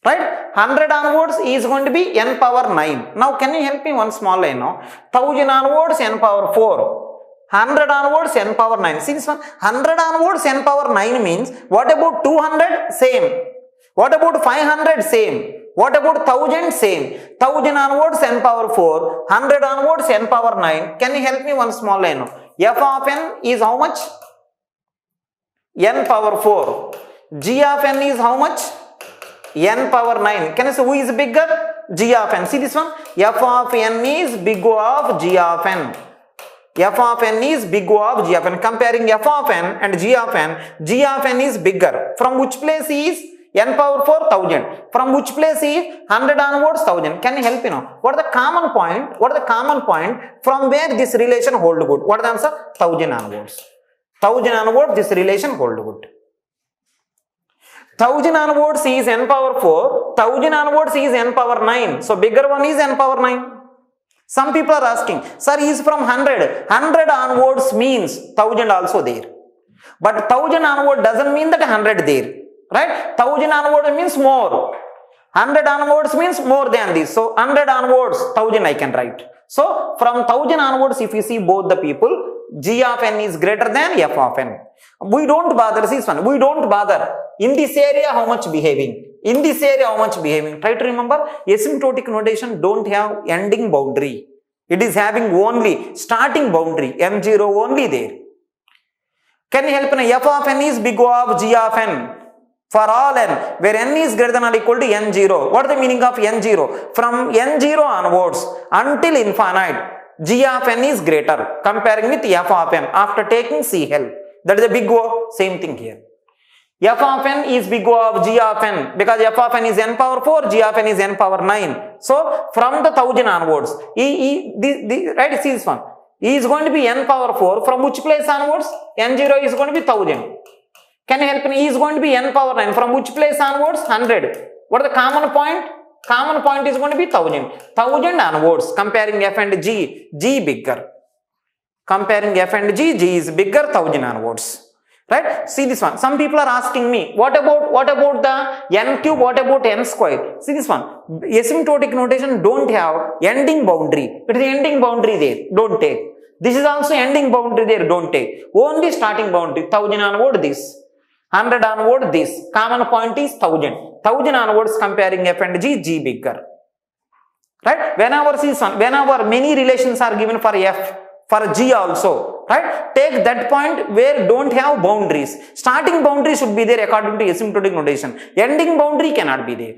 Right? 100 onwards is going to be n power 9. Now can you help me one small line now? 1000 onwards n power 4. 100 onwards n power 9. See this one? 100 onwards n power 9 means what about 200? Same. What about 500? Same. What about 1000? Same. 1000 onwards n power 4. 100 onwards n power 9. Can you help me one small line now? F of n is how much? N power 4. G of n is how much? N power 9. Can you say who is bigger? G of n. See this one? F of n is big O of G of n. F of n is big O of G of n. Comparing F of n and G of n, G of n is bigger. From which place is n power 4? 1000. From which place is 100 onwards? 1000. Can you help me now? What is the common point? What is the common point from where this relation hold good? What is the answer? 1000 onwards. 1000 onwards this relation hold good. 1000 onwards is n power 4. 1000 onwards is n power 9. So bigger one is n power 9. Some people are asking, sir, is from 100. 100 onwards means 1000 also there. But 1000 onward doesn't mean that 100 there. Right? 1000 onward means more. 100 onwards means more than this. So 100 onwards, 1000 I can write. So from 1000 onwards, if you see both the people, G of n is greater than F of n. We don't bother, see this one, we don't bother. In this area, how much behaving? In this area, how much behaving? Try to remember, asymptotic notation don't have ending boundary. It is having only starting boundary, m0 only there. Can you help me? F of n is big O of G of n. For all n, where n is greater than or equal to n0. What is the meaning of n0? From n0 onwards until infinite, G of n is greater comparing with F of n after taking CL. That is a big O. Same thing here. F of n is big O of G of n because F of n is n power 4, G of n is n power 9. So from the 1000 onwards, right, see this one. E is going to be n power 4. From which place onwards? n0 is going to be 1000. Can you help me? E is going to be n power 9. From which place onwards? 100. What is the common point? Common point is going to be 1000. 1000 onwards. Comparing F and G, G bigger. Comparing F and G, G is bigger, 1000 onwards. Right? See this one. Some people are asking me, what about the n cube? What about n square? See this one. Asymptotic notation don't have ending boundary. It is ending boundary there. Don't take. This is also ending boundary there. Don't take. Only starting boundary. 1000 onward this. 100 onward this. Common point is 1000. 1000 onwards comparing f and g bigger. Right? Whenever many relations are given for f, for g also, right? Take that point where don't have boundaries. Starting boundary should be there according to asymptotic notation. Ending boundary cannot be there.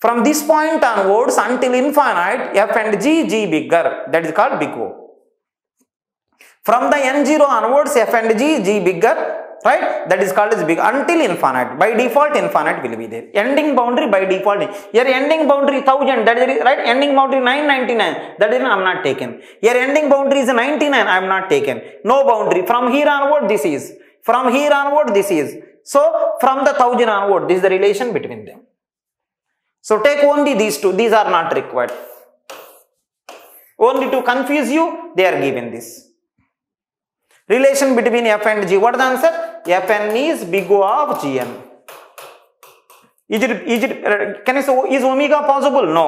From this point onwards until infinite, f and g bigger. That is called big O. From the n0 onwards, f and g bigger. Right? That is called as big until infinite. By default, infinite will be there. Ending boundary by default. Here ending boundary 1000. That is right. Ending boundary 999. That is I am not taken. Here ending boundary is 99. I am not taken. No boundary. From here onward, this is. From here onward, this is. So from the 1000 onward, this is the relation between them. So take only these two. These are not required. Only to confuse you, they are given this. Relation between f and g. What is the answer? Fn is big O of Gn. Can you say, is omega possible? No.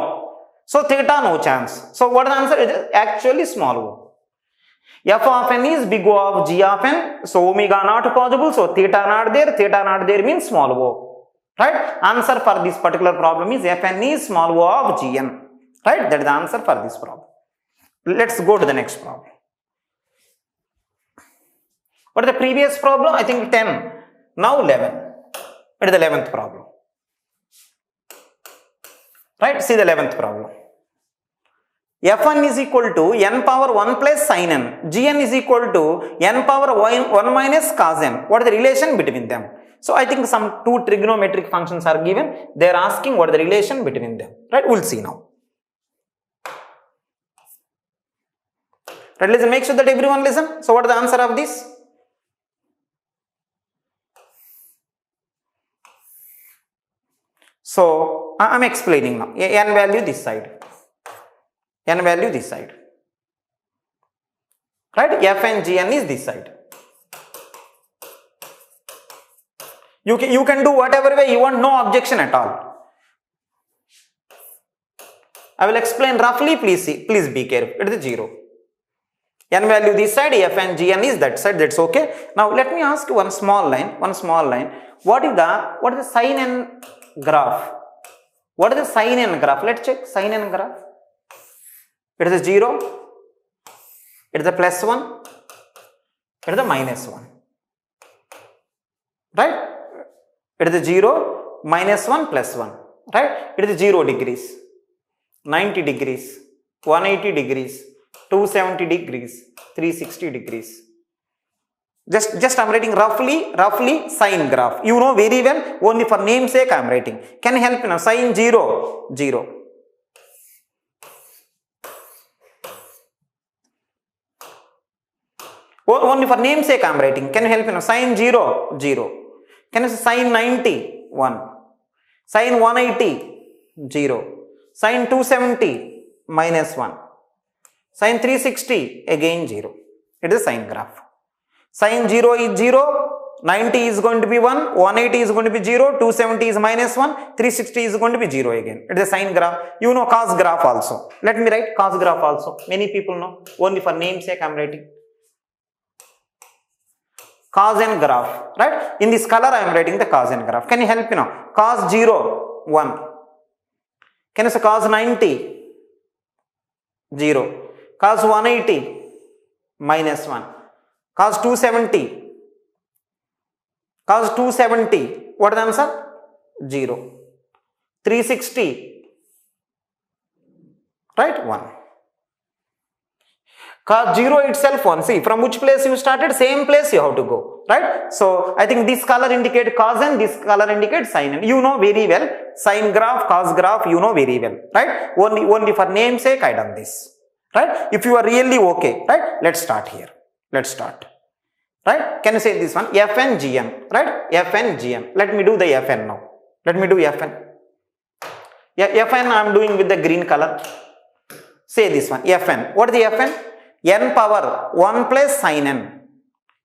So theta no chance. So what is the answer? It is actually small o. F of n is big O of g of n. So omega not possible. So theta not there. Theta not there means small o. Right? Answer for this particular problem is Fn is small o of Gn. Right? That is the answer for this problem. Let's go to the next problem. What is the previous problem? I think 10. Now 11. It is the 11th problem. Right? See the 11th problem. Fn is equal to n power 1 plus sin n. Gn is equal to n power 1 minus cos n. What is the relation between them? So I think some two trigonometric functions are given. They are asking what is the relation between them. Right? We will see now. Right? Let's make sure that everyone listen. So what is the answer of this? So I am explaining now. N value this side. N value this side. Right? F and Gn is this side. You can do whatever way you want, no objection at all. I will explain roughly, please see, please be careful. It is 0. N value this side, F and Gn is that side, that's okay. Now let me ask you one small line. What is the sin n graph? What is the sin n graph? Let's check sin n graph. It is a 0, it is a plus 1, it is a minus 1. Right? It is a 0, minus 1, plus 1. Right? It is 0 degrees, 90 degrees, 180 degrees, 270 degrees, 360 degrees. Just I am writing roughly sine graph. You know very well, only for namesake I am writing. Can you help me now? Sine 0, 0. Only for namesake I am writing. Can you help me now? Sine 0, 0. Can you say sine 90, 1. Sine 180, 0. Sine 270, minus 1. Sine 360, again 0. It is a sine graph. Sine 0 is 0, 90 is going to be 1, 180 is going to be 0, 270 is minus 1, 360 is going to be 0 again. It is a sine graph. You know cos graph also. Let me write cos graph also. Many people know. Only for namesake I am writing. Cos n graph. Right? In this color I am writing the cos n graph. Can you help me now? Cos 0, 1. Can you say cos 90? 0. Cos 180? Minus 1. Cos 270. Cos 270. What is the answer? 0. 360. Right? 1. Cos 0 itself 1. See, from which place you started, same place you have to go. Right? So, I think this color indicates cos n, this color indicates sin n. You know very well. Sine graph, cos graph, you know very well. Right? Only for namesake I done this. Right? If you are really okay. Right? Let's start here. Let's start. Right? Can you say this one? Fn Gn. Right? Fn Gn. Let me do the Fn now. Let me do Fn. Yeah, Fn I am doing with the green color. Say this one. Fn. What is the Fn? N power 1 plus sin n.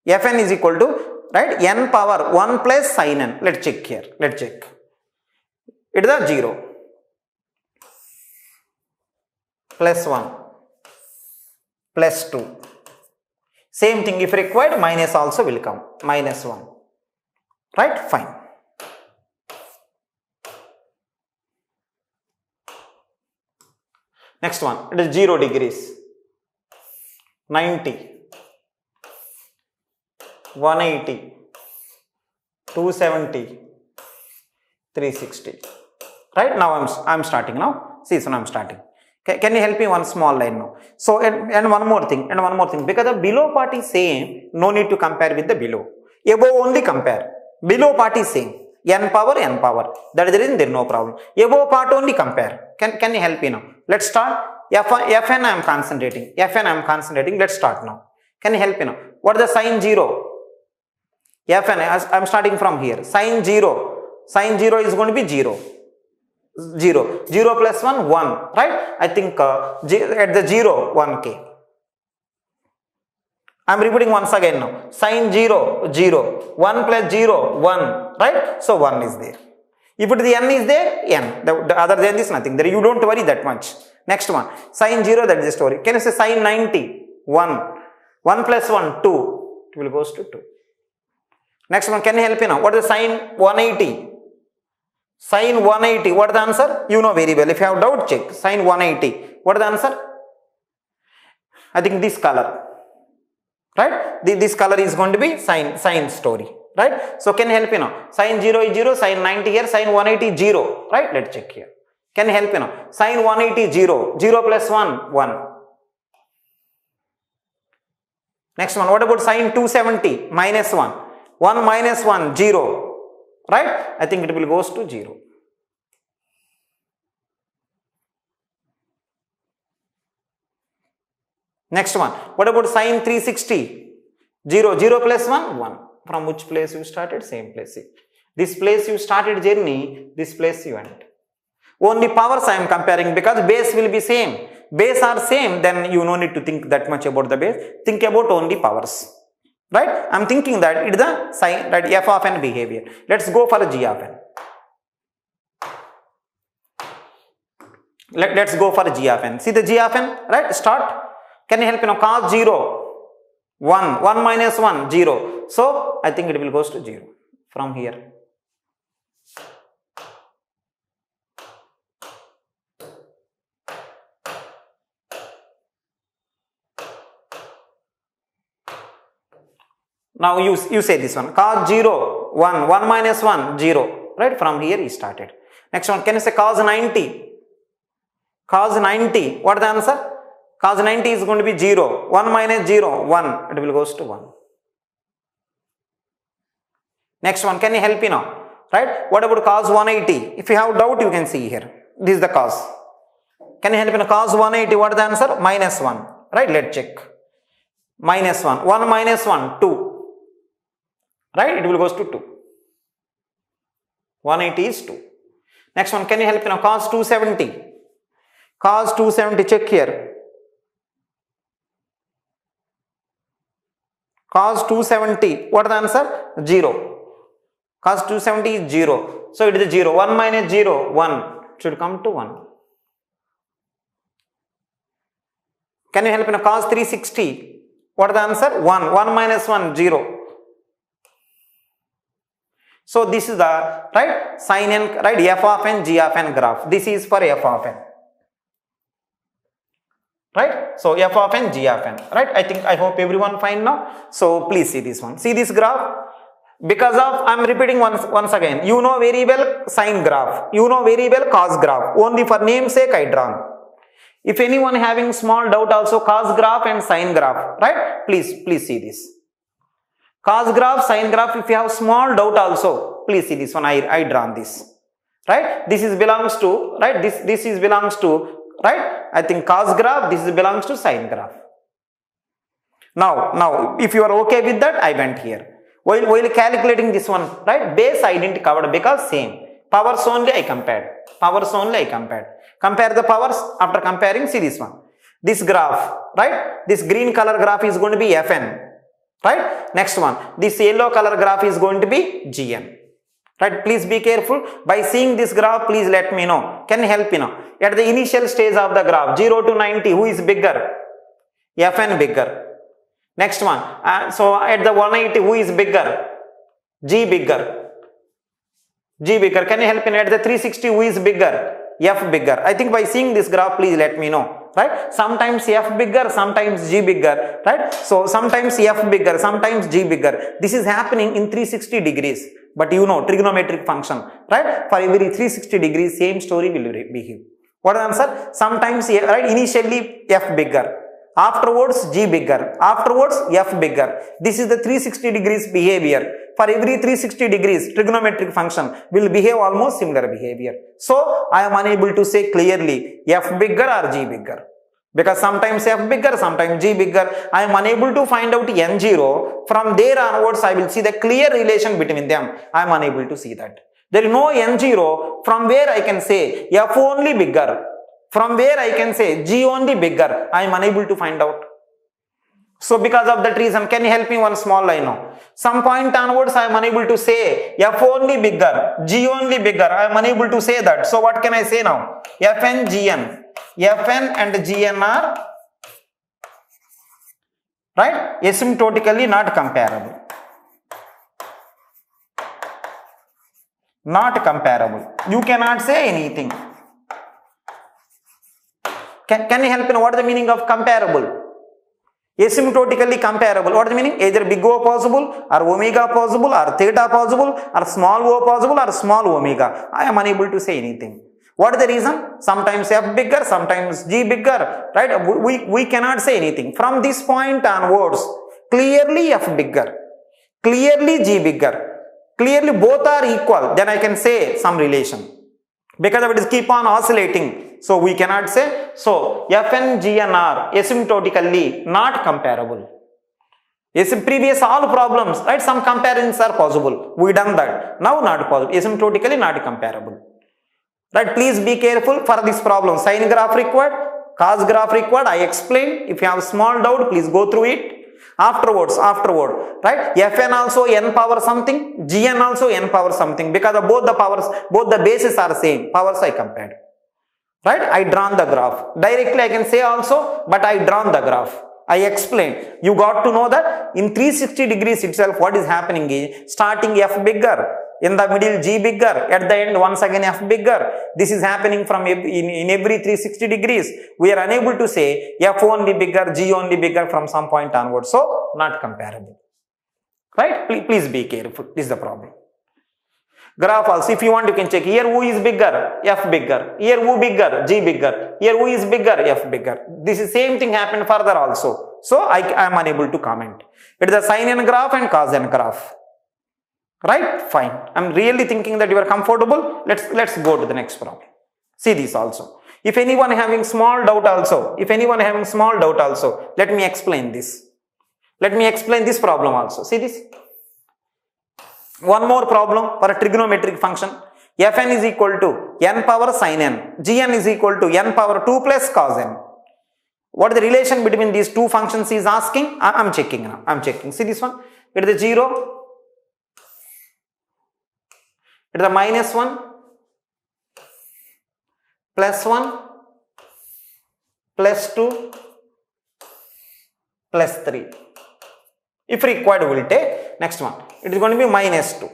Fn is equal to, right? N power 1 plus sin n. Let's check here. Let's check. It is a 0. Plus 1. Plus 2. Same thing, if required, minus also will come. Minus 1. right? Fine. Next one, it is 0 degrees, 90, 180, 270, 360, right? Now I'm starting now. See, so now I'm starting. Can you help me one small line now? So, and one more thing, because the below part is same, no need to compare with the below. Above only compare. Below part is same, n power. That is the reason there is no problem. Above part only compare. Can you help me now? Let's start. Fn I am concentrating. Let's start now. Can you help me now? What is the sign 0? Fn, I am starting from here. Sign 0. Sign 0 is going to be 0. 0 plus 1, 1, right? I think at the 0, 1k. I am repeating once again now. Sin 0, 0. 1 plus 0, 1, right? So 1 is there. If it is the n is there, n. The other than this, nothing there. You don't worry that much. Next one. Sin 0, that is the story. Can you say sin 90? 1. 1 plus 1, 2. It will goes to 2. Next one. Can you help me now? What is sin 180? Sin 180. What is the answer? You know very well. If you have doubt, check. Sin 180. What is the answer? I think this color. Right? This color is going to be sin story. Right? So can you help me now? Sin 0 is 0, sin 90 here, sin 180 is 0. Right? Let's check here. Can you help me now? Sin 180 0. 0 plus 1, 1. Next one. What about sin 270? Minus 1. 1 minus 1, 0. Right? I think it will goes to 0. Next one. What about sin 360? 0. 0 plus 1, 1. From which place you started? Same place. This place you started journey, this place you went. Only powers I am comparing because base will be same. Base are same, then you no need to think that much about the base. Think about only powers. Right? I am thinking that it is the sign, right, f of n behavior. Let's go for g of n. Let's go for g of n. See the g of n, right? Start. Can you help me now? Cos 0, 1. 1 minus 1, 0. So, I think it will goes to 0 from here. Now you say this one. Cos 0, 1. 1 minus 1, 0. Right? From here he started. Next one. Can you say cos 90? Cos 90. What is the answer? Cos 90 is going to be 0. 1 minus 0, 1. It will goes to 1. Next one. Can you help me now? Right? What about cos 180? If you have doubt, you can see here. This is the cos. Can you help me now? Cos 180. What is the answer? Minus 1. Right? Let's check. Minus 1. 1 minus 1, 2. Right? It will goes to 2. 180 is 2. Next one. Can you help me now? Cos 270. Cos 270. Check here. Cos 270. What is the answer? 0. Cos 270 is 0. So it is 0. 1 minus 0, 1. It should come to 1. Can you help me now? Cos 360. What is the answer? 1. 1 minus 1, 0. So this is the right sin n, right, f of n, g of n graph. This is for f of n. Right? So f of n, g of n. Right? I hope everyone fine now. So please see this one. See this graph. Because of, I am repeating once again. You know very well sine graph. You know very well cos graph. Only for namesake I drawn. If anyone having small doubt also cos graph and sine graph. Right? Please see this. Cos graph, sine graph, if you have small doubt also, please see this one, I drawn this. Right? This is belongs to, right? This is belongs to, right? I think cos graph, this is belongs to sine graph. Now, if you are okay with that, I went here. While calculating this one, right? Base I didn't cover because same. Powers only I compared. Compare the powers. After comparing, see this one. This graph, right? This green color graph is going to be Fn. Right? Next one. This yellow color graph is going to be Gn. Right? Please be careful. By seeing this graph, please let me know. Can you help me now? At the initial stage of the graph, 0 to 90, who is bigger? Fn bigger. Next one. So at the 180, who is bigger? G bigger. G bigger. Can you help me at the 360 who is bigger? F bigger. I think by seeing this graph, please let me know. Right? Sometimes F bigger, sometimes G bigger. Right? So sometimes F bigger, sometimes G bigger. This is happening in 360 degrees. But you know, trigonometric function. Right? For every 360 degrees, same story will behave. What is the answer? Sometimes, right? Initially F bigger. Afterwards G bigger. Afterwards F bigger. This is the 360 degrees behavior. For every 360 degrees, trigonometric function will behave almost similar behavior. So, I am unable to say clearly F bigger or G bigger. Because sometimes F bigger, sometimes G bigger. I am unable to find out N0. From there onwards, I will see the clear relation between them. I am unable to see that. There is no N0 from where I can say F only bigger. From where I can say G only bigger. I am unable to find out. So because of that reason, can you help me one small line now? Some point onwards, I am unable to say F only bigger, G only bigger. I am unable to say that. So what can I say now? Fn, Gn. Fn and Gn are, right, asymptotically not comparable. Not comparable. You cannot say anything. Can you help me know what is the meaning of comparable? Asymptotically comparable. What is the meaning? Either big O possible, or omega possible, or theta possible, or small o possible, or small omega. I am unable to say anything. What is the reason? Sometimes F bigger, sometimes G bigger, right? We cannot say anything. From this point onwards, clearly F bigger, clearly G bigger, clearly both are equal. Then I can say some relation. Because of it is keep on oscillating. So we cannot say. So Fn, Gn are asymptotically not comparable. Yes, in previous all problems, right? Some comparisons are possible. We done that. Now not possible. Asymptotically not comparable. Right? Please be careful for this problem. Sine graph required, cos graph required. I explained. If you have small doubt, please go through it. Afterward, right? Fn also n power something, Gn also n power something, because of both the powers, both the bases are same. Powers I compared. Right? I drawn the graph. Directly I can say also, but I drawn the graph. I explained. You got to know that in 360 degrees itself, what is happening is starting F bigger, in the middle G bigger, at the end once again F bigger. This is happening from in every 360 degrees. We are unable to say F only bigger, G only bigger from some point onward. So not comparable. Right? Please be careful. This is the problem. Graph also, if you want, you can check. Here who is bigger? F bigger. Here who bigger? G bigger. Here who is bigger? F bigger. This is same thing happened further also. So I am unable to comment. It is a sin n graph and cos n graph. Right? Fine. I am really thinking that you are comfortable. Let's go to the next problem. See this also. If anyone having small doubt also, let me explain this. Let me explain this problem also. See this. One more problem for a trigonometric function. Fn is equal to n power sin n. Gn is equal to n power 2 plus cos n. What is the relation between these two functions is asking? I am checking now. I am checking. See this one. It is a 0. It is a minus 1. Plus 1. Plus 2. Plus 3. If required, we will take next one. It is going to be minus 2.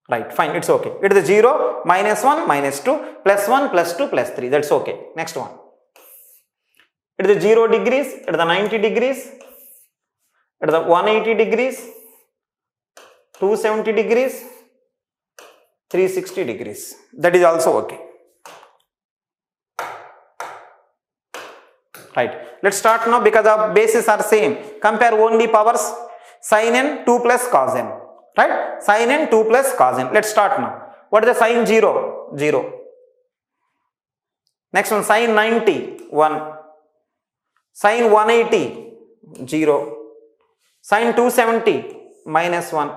Right, fine, it's okay. It is a 0, minus 1, minus 2, plus 1, plus 2, plus 3. That's okay. Next one. It is a 0 degrees, it is a 90 degrees, it is a 180 degrees, 270 degrees, 360 degrees. That is also okay. Right. Let's start now because the bases are same. Compare only powers. Sin n 2 plus cos n. Right? Sin n 2 plus cos n. Let's start now. What is the sin 0? 0. Next one, sin 90, 1. Sin 180, 0. Sin 270, minus 1.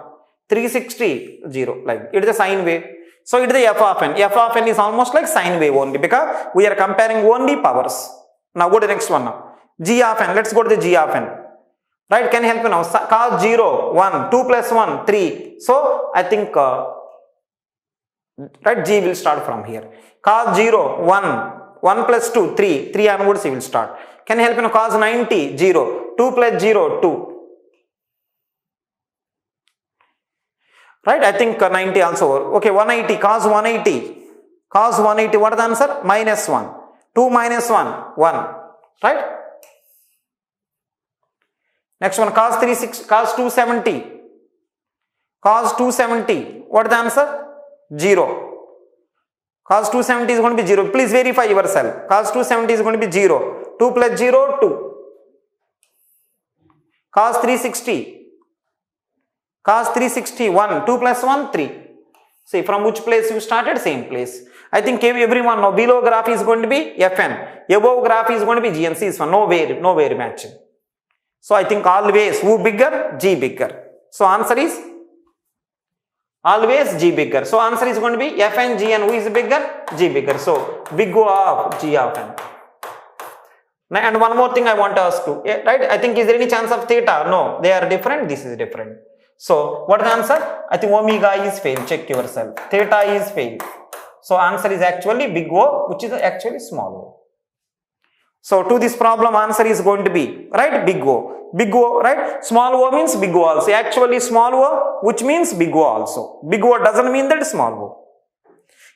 360, 0. Like it is a sine wave. So it is the f of n. F of n is almost like sine wave only because we are comparing only powers. Now go to the next one now. G of n. Let's go to the G of n. Right? Can you help me now? Cos 0, 1, 2 plus 1, 3. So I think right, G will start from here. Cos 0, 1, 1 plus 2, 3. 3 onwards he will start. Can you help me now? Cos 90, 0, 2 plus 0, 2. right? I think 90 also. Okay, 180, cos 180. Cos 180, what is the answer? Minus 1. 2 minus 1, 1. Right? Next one, cos 270. Cos 270, what is the answer? 0. Cos 270 is going to be 0. Please verify yourself. Cos 270 is going to be 0. 2 plus 0, 2. Cos 360. Cos 360, 1. 2 plus 1, 3. See, from which place you started? Same place. I think everyone know below graph is going to be Fn. Above graph is going to be GNC. Is nowhere matching. So I think always who bigger? G bigger. So answer is always G bigger. So answer is going to be Fn, Gn. Who is bigger? G bigger. So big O of G of n. And one more thing I want to ask you, right? I think is there any chance of theta? No, they are different. This is different. So what is the answer? I think omega is fail. Check yourself. Theta is fail. So answer is actually big O, which is actually small o. So to this problem, answer is going to be, right, big O. Big O, right? Small o means big O also. Actually small o, which means big O also. Big O doesn't mean that small o.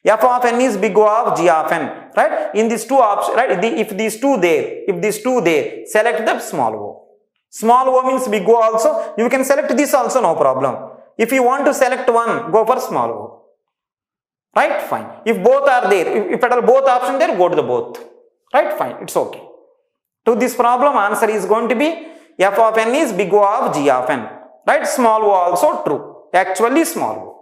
F of n is big O of G of n, right? In these two options, right? If these two there, select the small o. Small o means big O also. You can select this also, no problem. If you want to select one, go for small o. Right? Fine. If both are there, if at all both options there, go to the both. Right? Fine. It's okay. To this problem, answer is going to be F of n is big O of G of n. Right? Small o also true. Actually small o.